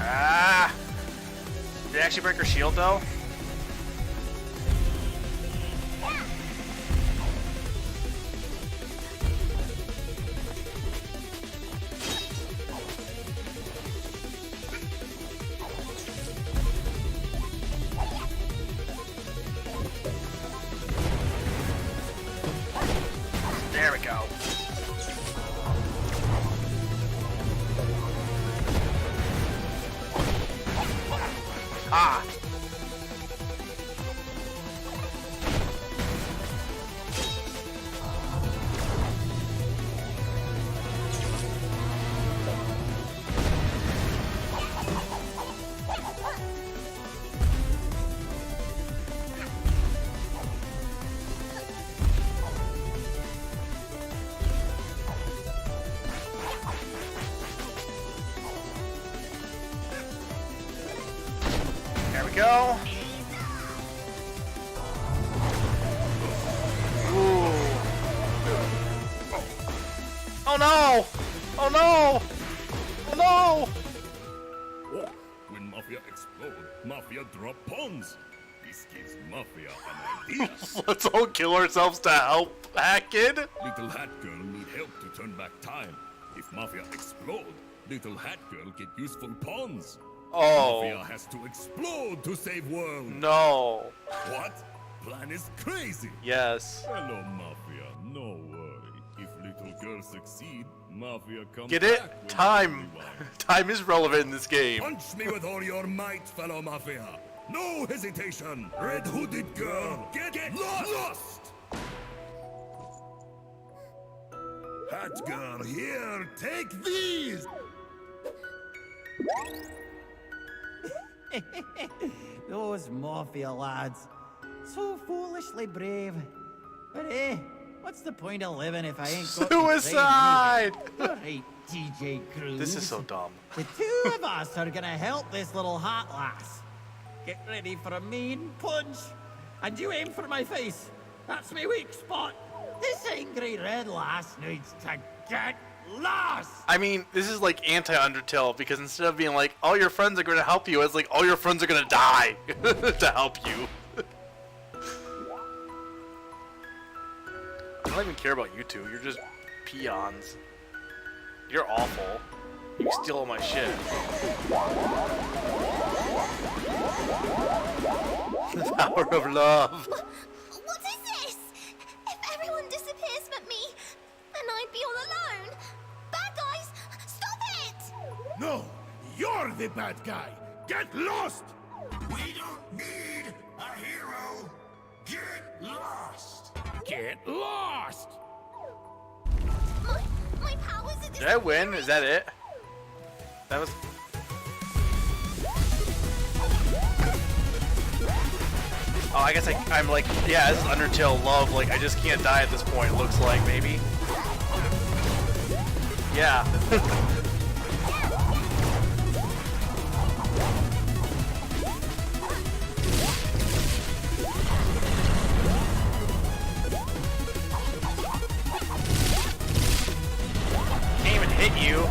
Ah! Did it actually break her shield though? There we go. Ah! Oh no! Oh no! Oh no! Oh, when Mafia explode, Mafia drop pawns. This gives Mafia an idea. Let's all kill ourselves to help Hackett. Little Hat Girl need help to turn back time. If Mafia explode, Little Hat Girl get useful pawns. Oh. Mafia has to explode to save world. No. What? Plan is crazy. Yes. Hello, Mafia. No worry. If Little Girl succeed, Mafia comes Get it? back when Time. we want. Time is relevant in this game. Punch me with all your might, fellow Mafia. No hesitation. Red Hooded Girl, get lost. Hat Girl, here, take these. Those Mafia lads. So foolishly brave. But what's the point of living if I ain't got to train Suicide! anyway? Right, TJ Cruz. This is so dumb. The two of us are gonna help this little hot lass. Get ready for a mean punch. And you aim for my face. That's my weak spot. This angry red lass needs to get lost. I mean, this is like anti-Undertale because instead of being like, all your friends are going to help you, it's like, all your friends are going to die to help you. I don't even care about you two. You're just peons. You're awful. You steal all my shit. The power of love. What is this? If everyone disappears but me, then I'd be all alone. Bad guys, stop it! No, you're the bad guy. Get lost. We don't need a hero. Get lost. Get lost. My powers are Did I win? Is that it? That was... Oh, I guess I'm like, yeah, this is Undertale love. Like, I just can't die at this point, it looks like, maybe. Yeah. Can't even hit you.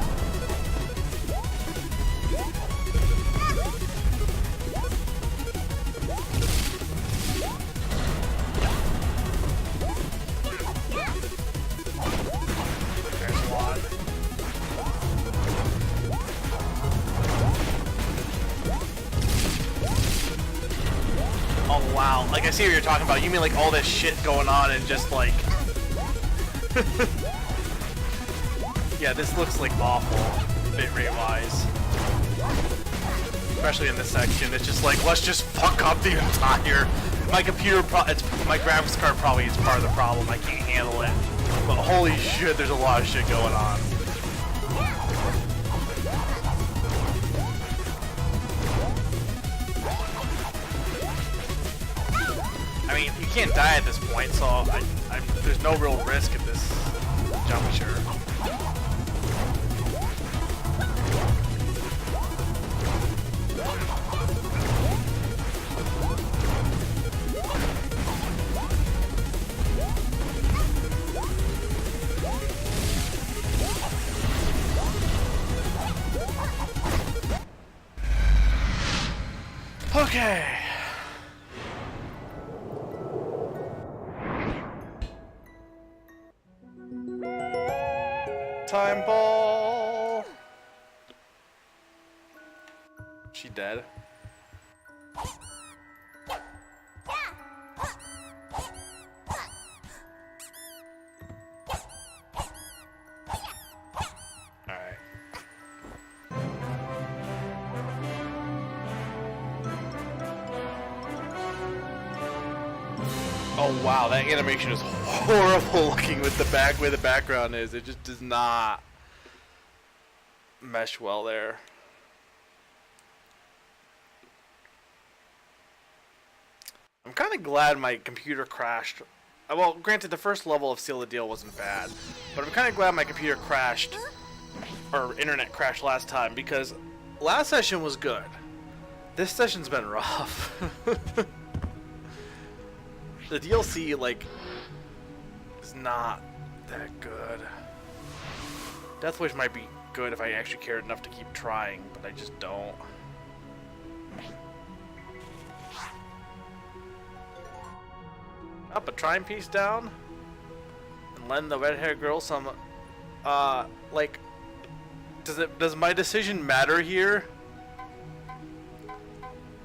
There's one. Oh wow, like I see what you're talking about. You mean like all this shit going on and just like... Yeah, this looks like awful, bitrate wise. Especially in this section, it's just like, let's just fuck up the entire... My computer, my graphics card probably is part of the problem, I can't handle it. But holy shit, there's a lot of shit going on. I mean, you can't die at this point, so there's no real risk at this juncture. Okay. Time ball. She dead? Alright. Oh wow, that animation is horrible looking with the way the background is. It just does not mesh well there. I'm kind of glad my computer crashed. Well, granted, the first level of Seal the Deal wasn't bad, but I'm kind of glad my computer crashed, or internet crashed last time, because last session was good. This session's been rough. The DLC, like, is not that good. Death Wish might be good if I actually cared enough to keep trying, but I just don't. Up a trying piece down and lend the red-haired girl some like, does my decision matter here?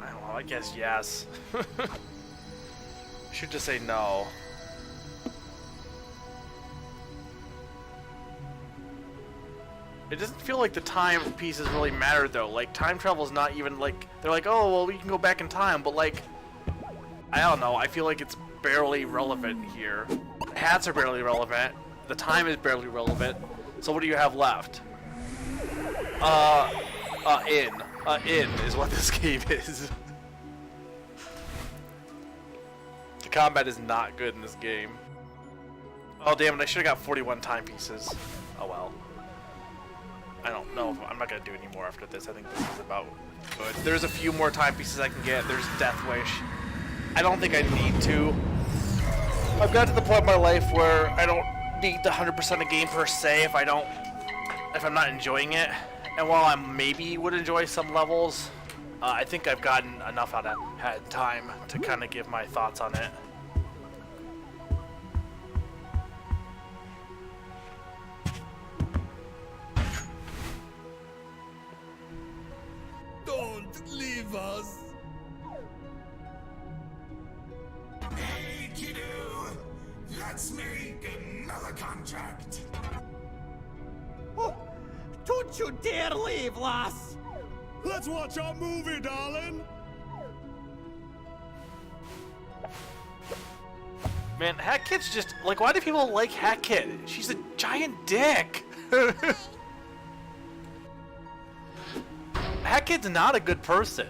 I don't know, I guess yes. Should just say no. It doesn't feel like the time pieces really matter though. Like, time travel is not even like, they're like, oh well, we can go back in time, but like, I don't know, I feel like it's barely relevant here. Hats are barely relevant. The time is barely relevant. So what do you have left? In is what this game is. The combat is not good in this game. Oh damn it, I should have got 41 timepieces. Oh well. I don't know. I'm not going to do any more after this. I think this is about good. There's a few more timepieces I can get. There's Death Wish. I don't think I need to. I've got to the point in my life where I don't need the 100% of game per se if I'm not enjoying it. And while I maybe would enjoy some levels, I think I've gotten enough out of had time to kind of give my thoughts on it. Don't leave us. Hey, kiddo! Let's make another contract. Oh, don't you dare leave, lass! Let's watch our movie, darling. Man, Hat Kit's just like, why do people like Hat Kit? She's a giant dick. Hat Kit's not a good person.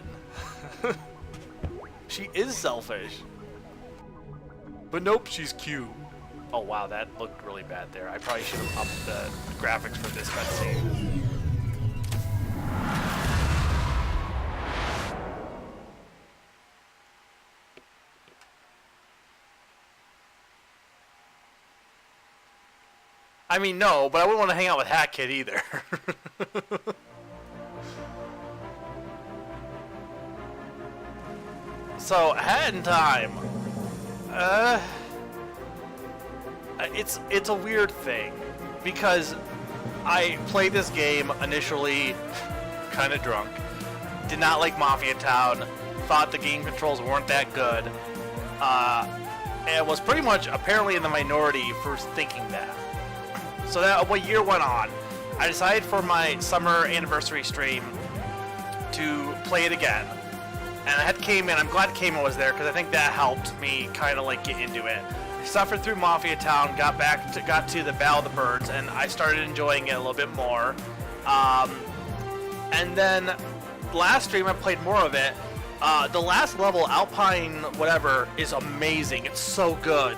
She is selfish. But nope, she's cute. Oh wow, that looked really bad there. I probably should have upped the graphics for this cutscene. I mean, no, but I wouldn't want to hang out with Hat Kit either. So, Hat in Time. It's a weird thing because I played this game initially kind of drunk, did not like Mafia Town, thought the game controls weren't that good, and was pretty much apparently in the minority for thinking that. So that a year went on, I decided for my summer anniversary stream to play it again. And I had Cayman. I'm glad Cayman was there because I think that helped me kind of like get into it. I suffered through Mafia Town, got to the Battle of the Birds, and I started enjoying it a little bit more. And then last stream I played more of it. The last level, Alpine whatever, is amazing. It's so good.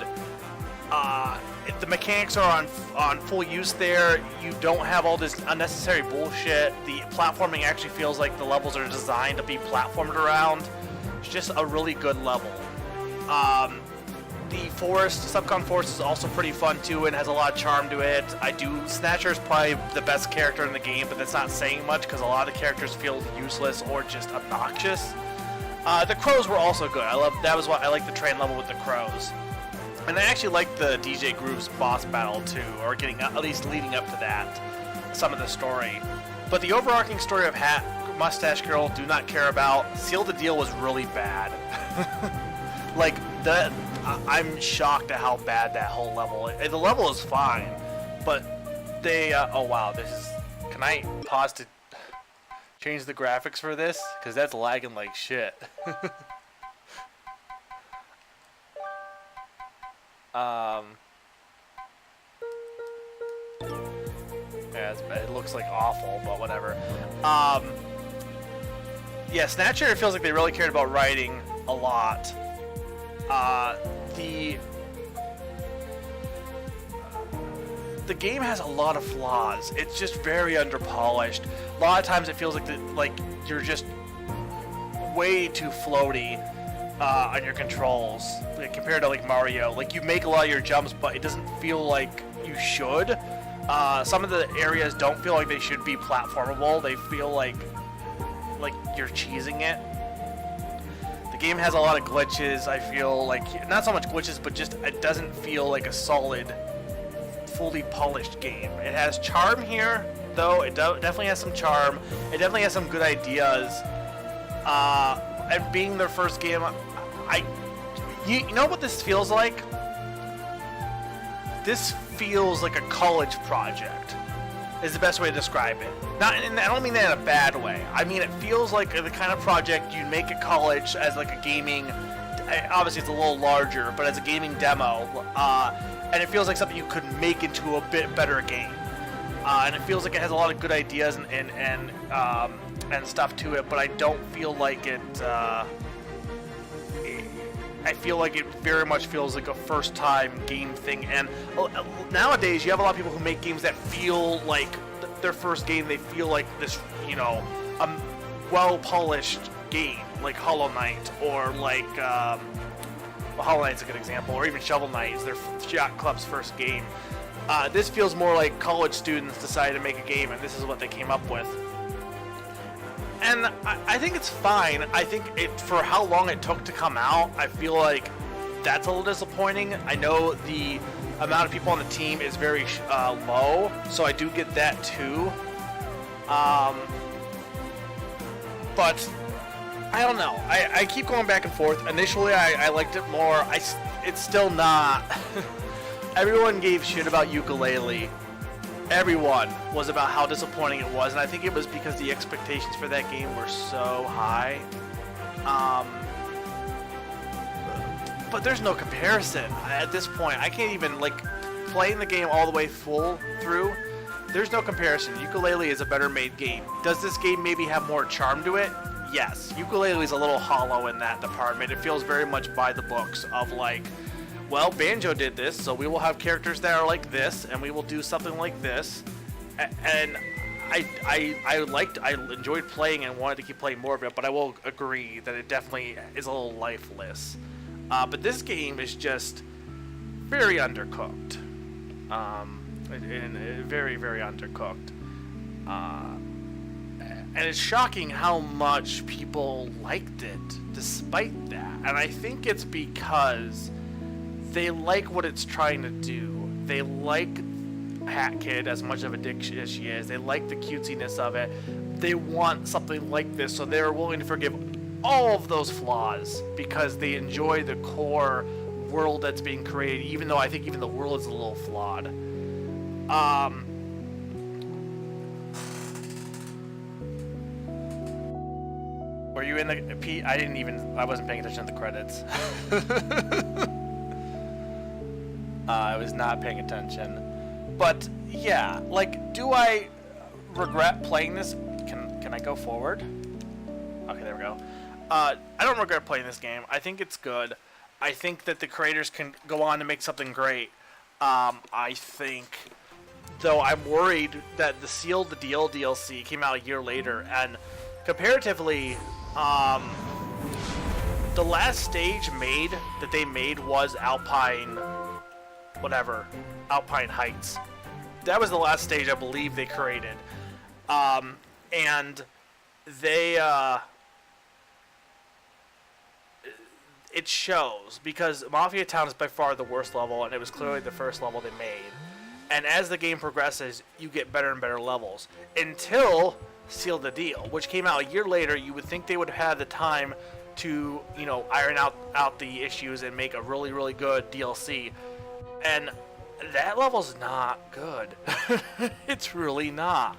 The mechanics are on full use there. You don't have all this unnecessary bullshit. The platforming actually feels like the levels are designed to be platformed around. It's just a really good level. The forest, Subcon Forest, is also pretty fun too and has a lot of charm to it. Snatcher is probably the best character in the game, but that's not saying much because a lot of the characters feel useless or just obnoxious. The crows were also good. That was why I like the train level with the crows. And I actually like the DJ Groove's boss battle too, or getting at least leading up to that, some of the story. But the overarching story of Hat, Mustache Girl, do not care about. Seal the Deal was really bad. Like that, I'm shocked at how bad that whole level is. The level is fine, but they. Oh wow, this is. Can I pause to change the graphics for this? Because that's lagging like shit. Yeah, it looks like awful, but whatever. Yeah, Snatcher, it feels like they really cared about writing a lot. The game has a lot of flaws. It's just very underpolished. A lot of times it feels like you're just way too floaty on your controls compared to like Mario. Like you make a lot of your jumps, but it doesn't feel like you should. Some of the areas don't feel like they should be platformable. They feel like you're cheesing it. The game has a lot of glitches. I feel like, not so much glitches, but just it doesn't feel like a solid, fully polished game. It has charm here, though. It definitely has some charm. It definitely has some good ideas. And being their first game, you know what this feels like? This feels like a college project, is the best way to describe it. And I don't mean that in a bad way. I mean, it feels like the kind of project you'd make at college as like a gaming, obviously it's a little larger, but as a gaming demo, and it feels like something you could make into a bit better game. And it feels like it has a lot of good ideas and stuff to it, but I don't feel like it, I feel like it very much feels like a first-time game thing, and nowadays you have a lot of people who make games that feel like their first game. They feel like this, you know, a well-polished game, like Hollow Knight, or like, well, Hollow Knight's a good example, or even Shovel Knight is their Yacht Club's first game. This feels more like college students decided to make a game, and this is what they came up with. And I think it's fine. I think for how long it took to come out, I feel like that's a little disappointing. I know the amount of people on the team is very low, so I do get that too. But I don't know. I keep going back and forth. Initially, I liked it more. It's still not. Everyone gave shit about Yooka-Laylee. Everyone was about how disappointing it was, and I think it was because the expectations for that game were so high. But there's no comparison at this point. I can't even, like, playing the game all the way full through. There's no comparison. Yooka-Laylee is a better made game. Does this game maybe have more charm to it? Yes. Yooka-Laylee is a little hollow in that department. It feels very much by the books of, like, well, Banjo did this, so we will have characters that are like this, and we will do something like this. And I enjoyed playing and wanted to keep playing more of it, but I will agree that it definitely is a little lifeless. But this game is just very undercooked. Very, very undercooked. And it's shocking how much people liked it, despite that. And I think it's because they like what it's trying to do. They like Hat Kid as much of a dick as she is. They like the cutesiness of it. They want something like this, so they're willing to forgive all of those flaws because they enjoy the core world that's being created, even though I think even the world is a little flawed. Were you in the Pete? I wasn't paying attention to the credits. I was not paying attention. But yeah, like, do I regret playing this? Can I go forward? Okay, there we go. I don't regret playing this game. I think it's good. I think that the creators can go on to make something great. I think, though, I'm worried that the Seal the Deal DLC came out a year later, and comparatively, the last stage that they made was Alpine Heights. That was the last stage I believe they created. And they, it shows, because Mafia Town is by far the worst level, and it was clearly the first level they made. And as the game progresses, you get better and better levels. Until Seal the Deal, which came out a year later. You would think they would have the time to, you know, iron out the issues and make a really, really good DLC. And that level's not good. It's really not.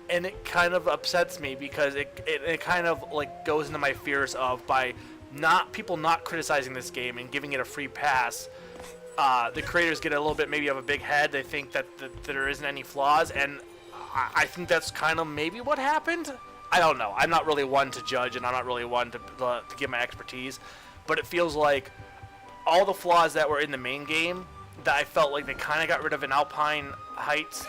And it kind of upsets me because it kind of like goes into my fears of, by people not criticizing this game and giving it a free pass, the creators get a little bit maybe of a big head. They think that there isn't any flaws, and I think that's kind of maybe what happened. I don't know. I'm not really one to judge, and I'm not really one to give my expertise, but it feels like all the flaws that were in the main game that I felt like they kind of got rid of in Alpine Heights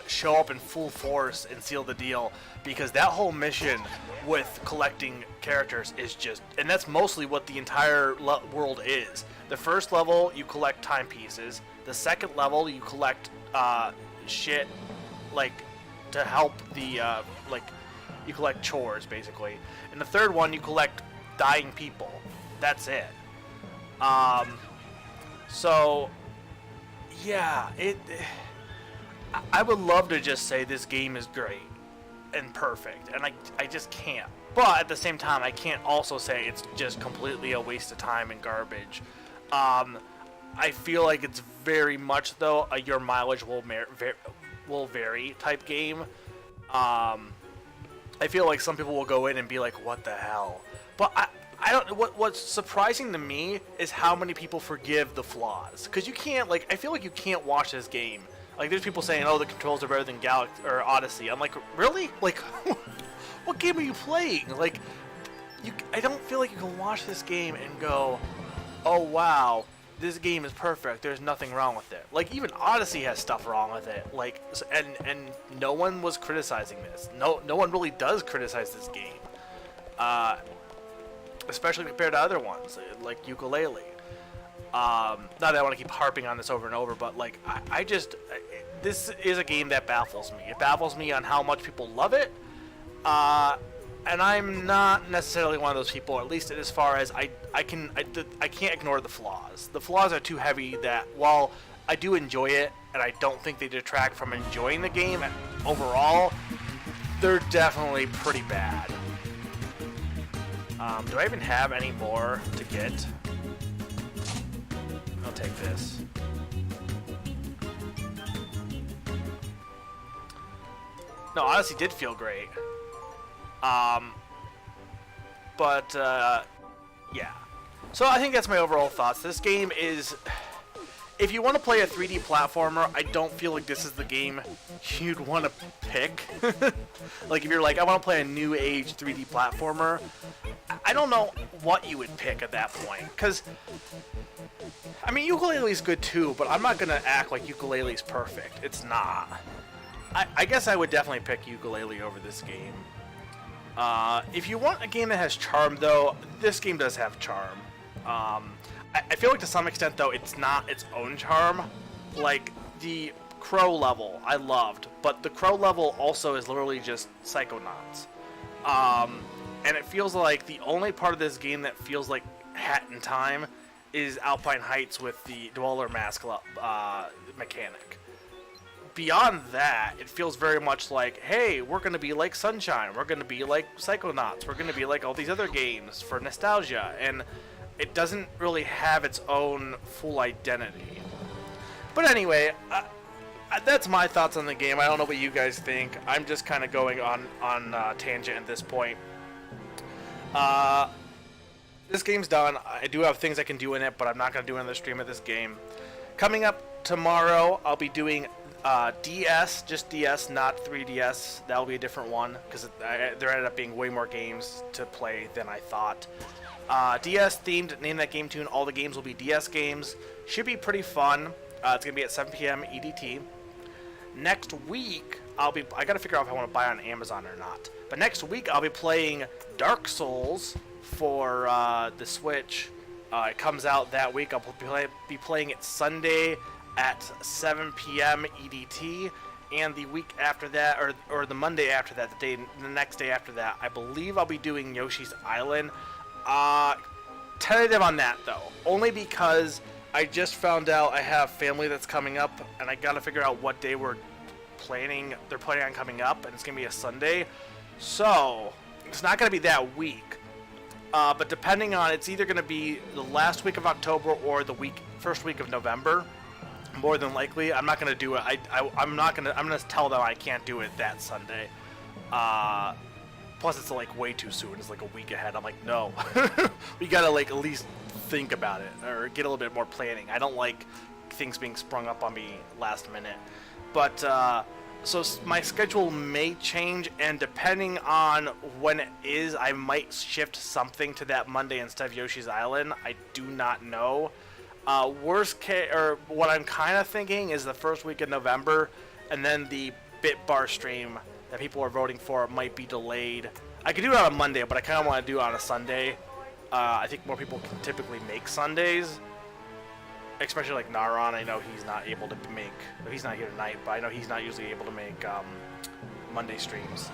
show up in full force and Seal the Deal, because that whole mission with collecting characters is just, and that's mostly what the entire world is. The first level, you collect timepieces. The second level, you collect shit like to help the like you collect chores basically. And the third one, you collect dying people. That's it. So yeah, I would love to just say this game is great and perfect, and I just can't. But at the same time, I can't also say it's just completely a waste of time and garbage. I feel like it's very much, though, a your mileage will vary type game. I feel like some people will go in and be like, what the hell? But I don't. What's surprising to me is how many people forgive the flaws. Because you can't, like, I feel like you can't watch this game. Like, there's people saying, oh, the controls are better than Galaxy or Odyssey. I'm like, really? Like, what game are you playing? Like, I don't feel like you can watch this game and go, oh, wow, this game is perfect. There's nothing wrong with it. Like, even Odyssey has stuff wrong with it. Like, and no one was criticizing this. No one really does criticize this game. Especially compared to other ones, like Yooka-Laylee. Not that I want to keep harping on this over and over, but like this is a game that baffles me. It baffles me on how much people love it, and I'm not necessarily one of those people. At least as far as I can't ignore the flaws. The flaws are too heavy that while I do enjoy it, and I don't think they detract from enjoying the game overall, they're definitely pretty bad. Do I even have any more to get? I'll take this. No, Odyssey did feel great. But yeah. So I think that's my overall thoughts. This game is... If you want to play a 3D platformer, I don't feel like this is the game you'd want to pick. Like, if you're like, I want to play a new age 3D platformer, I don't know what you would pick at that point. Because, I mean, Yooka-Laylee's good too, but I'm not going to act like Yooka-Laylee's perfect. It's not. I guess I would definitely pick Yooka-Laylee over this game. If you want a game that has charm, though, this game does have charm. I feel like to some extent, though, it's not its own charm. Like, the Crow level, I loved. But the Crow level also is literally just Psychonauts. And it feels like the only part of this game that feels like Hat in Time is Alpine Heights with the Dweller Mask mechanic. Beyond that, it feels very much like, hey, we're going to be like Sunshine. We're going to be like Psychonauts. We're going to be like all these other games for nostalgia. And it doesn't really have its own full identity. But anyway, that's my thoughts on the game. I don't know what you guys think. I'm just kind of going on tangent at this point. This game's done. I do have things I can do in it, but I'm not going to do another stream of this game. Coming up tomorrow, I'll be doing DS, just DS, not 3DS. That'll be a different one, because there ended up being way more games to play than I thought. DS themed, name that game tune. All the games will be DS games. Should be pretty fun. It's gonna be at 7 p.m. EDT. Next week, I gotta figure out if I want to buy it on Amazon or not. But next week, I'll be playing Dark Souls for the Switch. It comes out that week. I'll be playing it Sunday at 7 p.m. EDT. And the week after that, or the Monday after that, the next day after that, I believe I'll be doing Yoshi's Island. Tentative on that though, only because I just found out I have family that's coming up, and I gotta figure out what day they're planning on coming up, and it's gonna be a Sunday, so it's not gonna be that week. But depending on, it's either gonna be the last week of October or the first week of November. More than likely, I'm not gonna do it. I'm gonna tell them I can't do it that Sunday. Plus, it's like way too soon. It's like a week ahead. I'm like, no, we gotta like at least think about it or get a little bit more planning. I don't like things being sprung up on me last minute. But so my schedule may change, and depending on when it is, I might shift something to that Monday instead of Yoshi's Island. I do not know. Worst case, or what I'm kind of thinking is the first week of November, and then the BitBar stream that people are voting for might be delayed. I could do it on a Monday, but I kind of want to do it on a Sunday. I think more people can typically make Sundays. especially like Naron. I know he's not able to make. He's not here tonight, but I know he's not usually able to make Monday streams.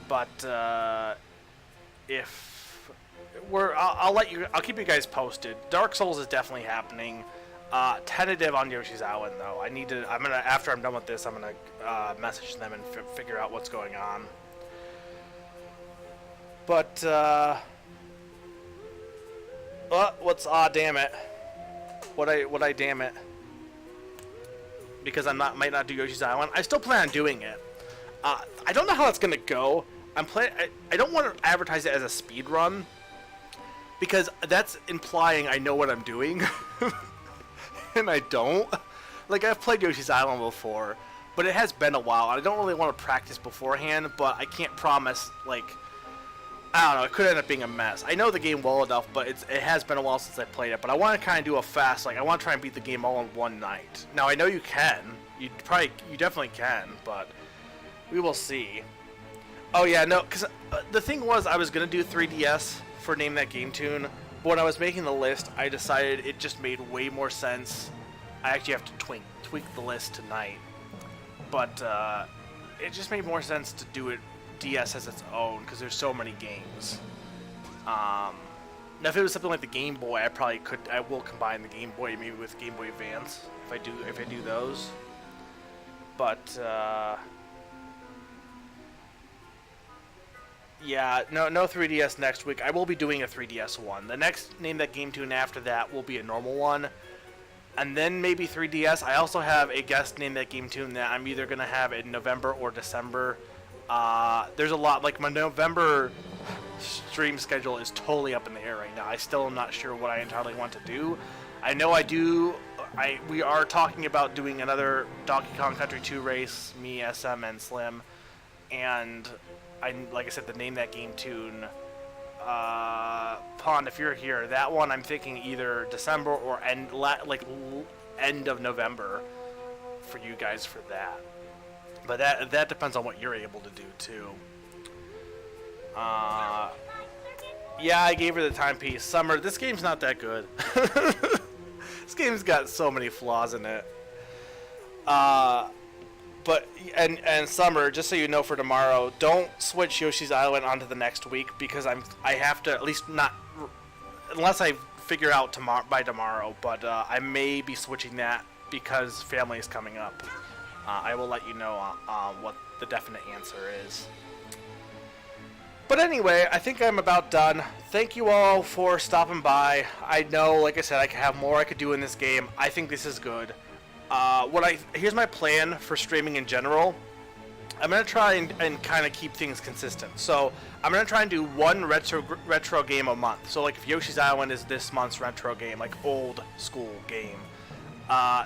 But if I'll keep you guys posted. Dark Souls is definitely happening. Tentative on Yoshi's Island though. After I'm done with this, I'm gonna message them and figure out what's going on. But damn it. Would I damn it? Because might not do Yoshi's Island. I still plan on doing it. I don't know how it's gonna go. I don't want to advertise it as a speed run because that's implying I know what I'm doing. And I don't. Like, I've played Yoshi's Island before, but it has been a while. I don't really want to practice beforehand, but I can't promise, like, I don't know, it could end up being a mess. I know the game well enough, but it has been a while since I played it, but I want to kind of do a fast, like, I want to try and beat the game all in one night. Now, I know you can. You definitely can, but we will see. Oh, yeah, no, because the thing was, I was going to do 3DS for Name That Game Tune. But when I was making the list, I decided it just made way more sense. I actually have to tweak the list tonight. But it just made more sense to do it DS as its own because there's so many games. Now, if it was something like the Game Boy, I will combine the Game Boy maybe with Game Boy Advance if I do those. But yeah, no 3DS next week. I will be doing a 3DS one. The next Name That Game Tune after that will be a normal one. And then maybe 3DS. I also have a guest Name That Game Tune that I'm either going to have in November or December. There's a lot. Like, my November stream schedule is totally up in the air right now. I still am not sure what I entirely want to do. I know we are talking about doing another Donkey Kong Country 2 race, me, SM, and Slim. And like I said, the Name That Game Tune, Pond, if you're here, that one I'm thinking either December or end of November for you guys for that. But that depends on what you're able to do too. Yeah, I gave her the timepiece. Summer, this game's not that good. This game's got so many flaws in it. But Summer, just so you know for tomorrow, don't switch Yoshi's Island onto the next week because I have to, at least not unless I figure out by tomorrow. But I may be switching that because family is coming up. I will let you know what the definite answer is. But anyway, I think I'm about done. Thank you all for stopping by. I know, like I said, I could have more I could do in this game. I think this is good. Here's my plan for streaming in general. I'm gonna try and kind of keep things consistent. So I'm gonna try and do one retro game a month. So like if Yoshi's Island is this month's retro game, like old school game.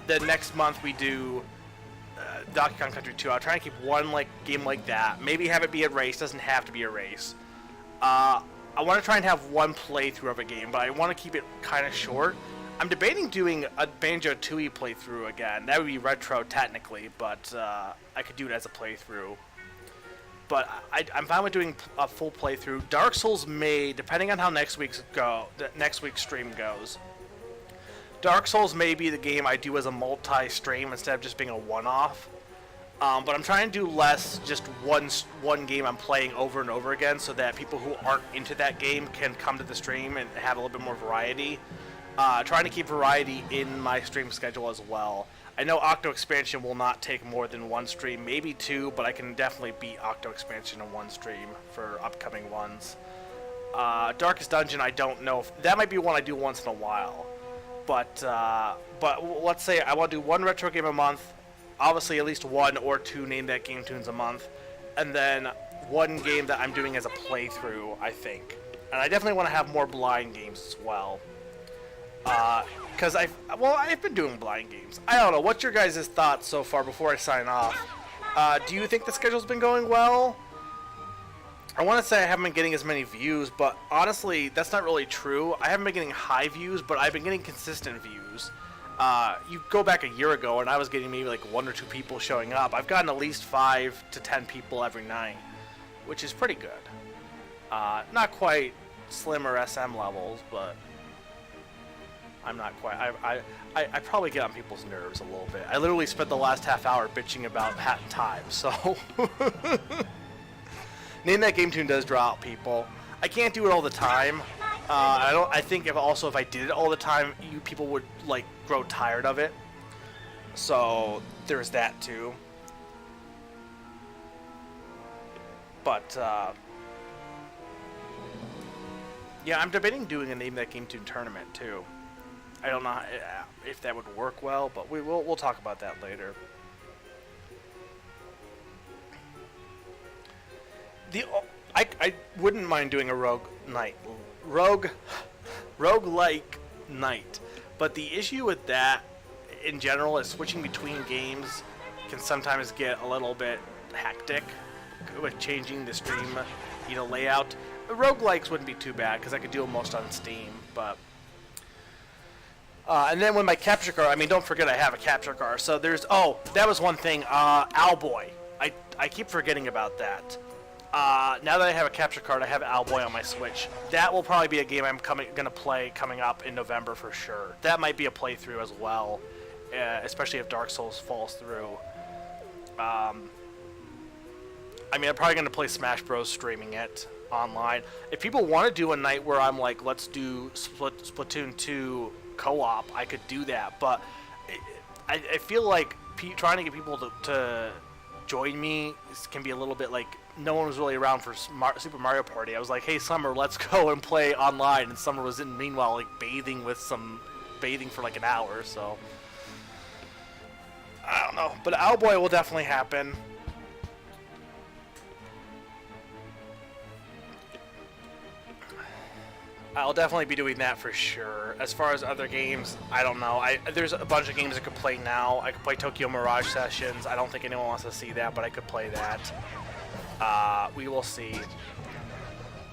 Then next month we do Donkey Kong Country 2. I'll try and keep one game like that. Maybe have it be a race. Doesn't have to be a race. I want to try and have one playthrough of a game, but I want to keep it kind of short. I'm debating doing a Banjo-Tooie playthrough again. That would be retro technically, but I could do it as a playthrough. But I'm fine with doing a full playthrough. Dark Souls may, depending on how next week's stream goes. Dark Souls may be the game I do as a multi-stream instead of just being a one-off. But I'm trying to do less, just one game I'm playing over and over again, so that people who aren't into that game can come to the stream and have a little bit more variety. Trying to keep variety in my stream schedule as well. I know Octo Expansion will not take more than one stream, maybe two, but I can definitely beat Octo Expansion in one stream for upcoming ones. Darkest Dungeon, I don't know if that might be one I do once in a while. But let's say I want to do one retro game a month, obviously at least one or two Name That Game Tunes a month, and then one game that I'm doing as a playthrough, I think. And I definitely want to have more blind games as well. Because I've been doing blind games. I don't know, what's your guys' thoughts so far before I sign off? Do you think the schedule's been going well? I want to say I haven't been getting as many views, but honestly, that's not really true. I haven't been getting high views, but I've been getting consistent views. You go back a year ago, and I was getting maybe like 1 or 2 people showing up. I've gotten at least 5 to 10 people every night, which is pretty good. Not quite Slim or SM levels, but I'm not quite. I probably get on people's nerves a little bit. I literally spent the last half hour bitching about Hat in Time, so. Name That Game Tune does draw out people. I can't do it all the time. I think if I did it all the time, people would like grow tired of it. So there's that too. But yeah, I'm debating doing a Name That Game Tune tournament too. I don't know if that would work well, but we'll talk about that later. I wouldn't mind doing a roguelike night, but the issue with that in general is switching between games can sometimes get a little bit hectic with changing the stream, layout. The roguelikes wouldn't be too bad because I could do them most on Steam, but and then with my capture card, I mean, don't forget I have a capture card. So there's that was one thing. Owlboy, I keep forgetting about that. Now that I have a capture card, I have Owlboy on my Switch. That will probably be a game I'm gonna play coming up in November for sure. That might be a playthrough as well, especially if Dark Souls falls through. I mean, I'm probably gonna play Smash Bros. Streaming it online. If people want to do a night where I'm like, let's do Splatoon 2 co-op, I could do that. But I feel like trying to get people to join me can be a little bit like. No one was really around for Super Mario Party. I was like, hey, Summer, let's go and play online. And Summer was meanwhile, like, bathing for like an hour, so. I don't know. But Owlboy will definitely happen. I'll definitely be doing that for sure. As far as other games, I don't know. There's a bunch of games I could play now. I could play Tokyo Mirage Sessions. I don't think anyone wants to see that, but I could play that. We will see.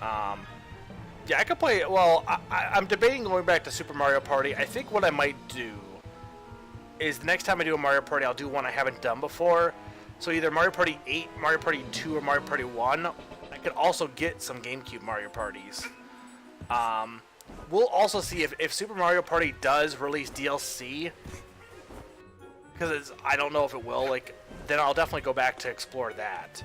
Yeah, I could play. Well, I'm debating going back to Super Mario Party. I think what I might do is the next time I do a Mario Party, I'll do one I haven't done before. So either Mario Party 8, Mario Party 2, or Mario Party 1. I could also get some GameCube Mario Parties. We'll also see if Super Mario Party does release DLC. Because I don't know if it will. Then I'll definitely go back to explore that.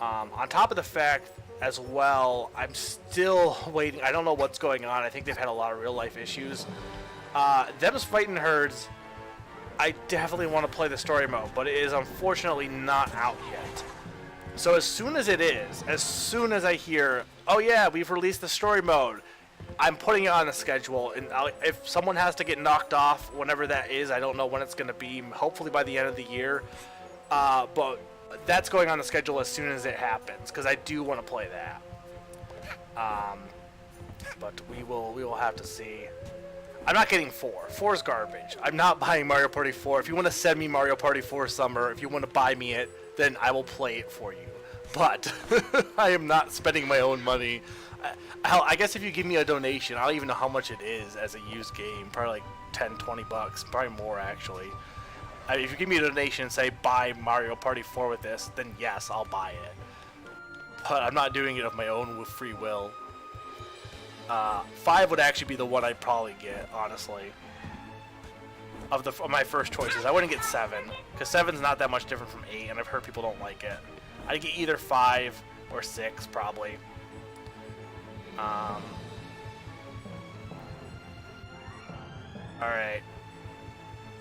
On top of the fact, as well, I'm still waiting. I don't know what's going on. I think they've had a lot of real-life issues. Them's Fighting Herds, I definitely want to play the story mode, but it is unfortunately not out yet. So as soon as I hear, oh yeah, we've released the story mode, I'm putting it on the schedule, and if someone has to get knocked off, whenever that is, I don't know when it's going to be, hopefully by the end of the year, but that's going on the schedule as soon as it happens, because I do want to play that. But we will have to see. I'm not getting 4. 4 is garbage. I'm not buying Mario Party 4. If you want to send me Mario Party 4 Summer, if you want to buy me it, then I will play it for you. But I am not spending my own money. I guess if you give me a donation, I don't even know how much it is as a used game. Probably like 10, 20 bucks. Probably more, actually. If you give me a donation and say, buy Mario Party 4 with this, then yes, I'll buy it. But I'm not doing it of my own with free will. 5 would actually be the one I'd probably get, honestly. Of my first choices. I wouldn't get 7, because 7's not that much different from 8, and I've heard people don't like it. I'd get either 5 or 6, probably. Alright.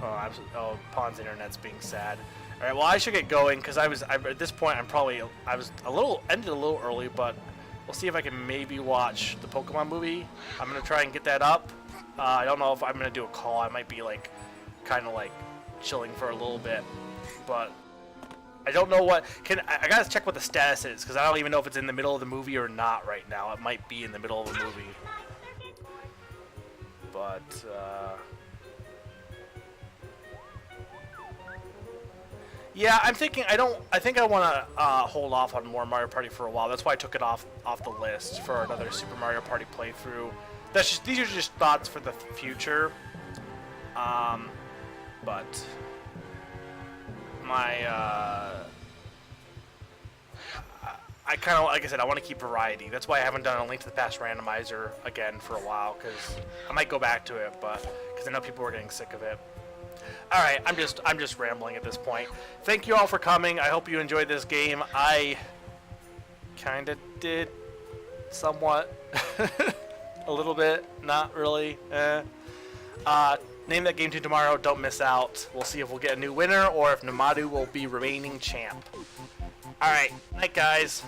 Pawn's internet's being sad. Alright, well, I should get going, because at this point, I was ended a little early, but we'll see if I can maybe watch the Pokemon movie. I'm going to try and get that up. I don't know if I'm going to do a call. I might be, kind of, chilling for a little bit. But I don't know I got to check what the status is, because I don't even know if it's in the middle of the movie or not right now. It might be in the middle of the movie. But, yeah, I'm thinking, I think I want to hold off on more Mario Party for a while. That's why I took it off the list for another Super Mario Party playthrough. These are just thoughts for the future. But I kind of, like I said, I want to keep variety. That's why I haven't done a Link to the Past randomizer again for a while, because I might go back to it, but because I know people are getting sick of it. All right, I'm just rambling at this point. Thank you all for coming. I hope you enjoyed this game. I kind of did, somewhat, a little bit, not really. Name that game tune tomorrow. Don't miss out. We'll see if we'll get a new winner or if Namadu will be remaining champ. All right, night, guys.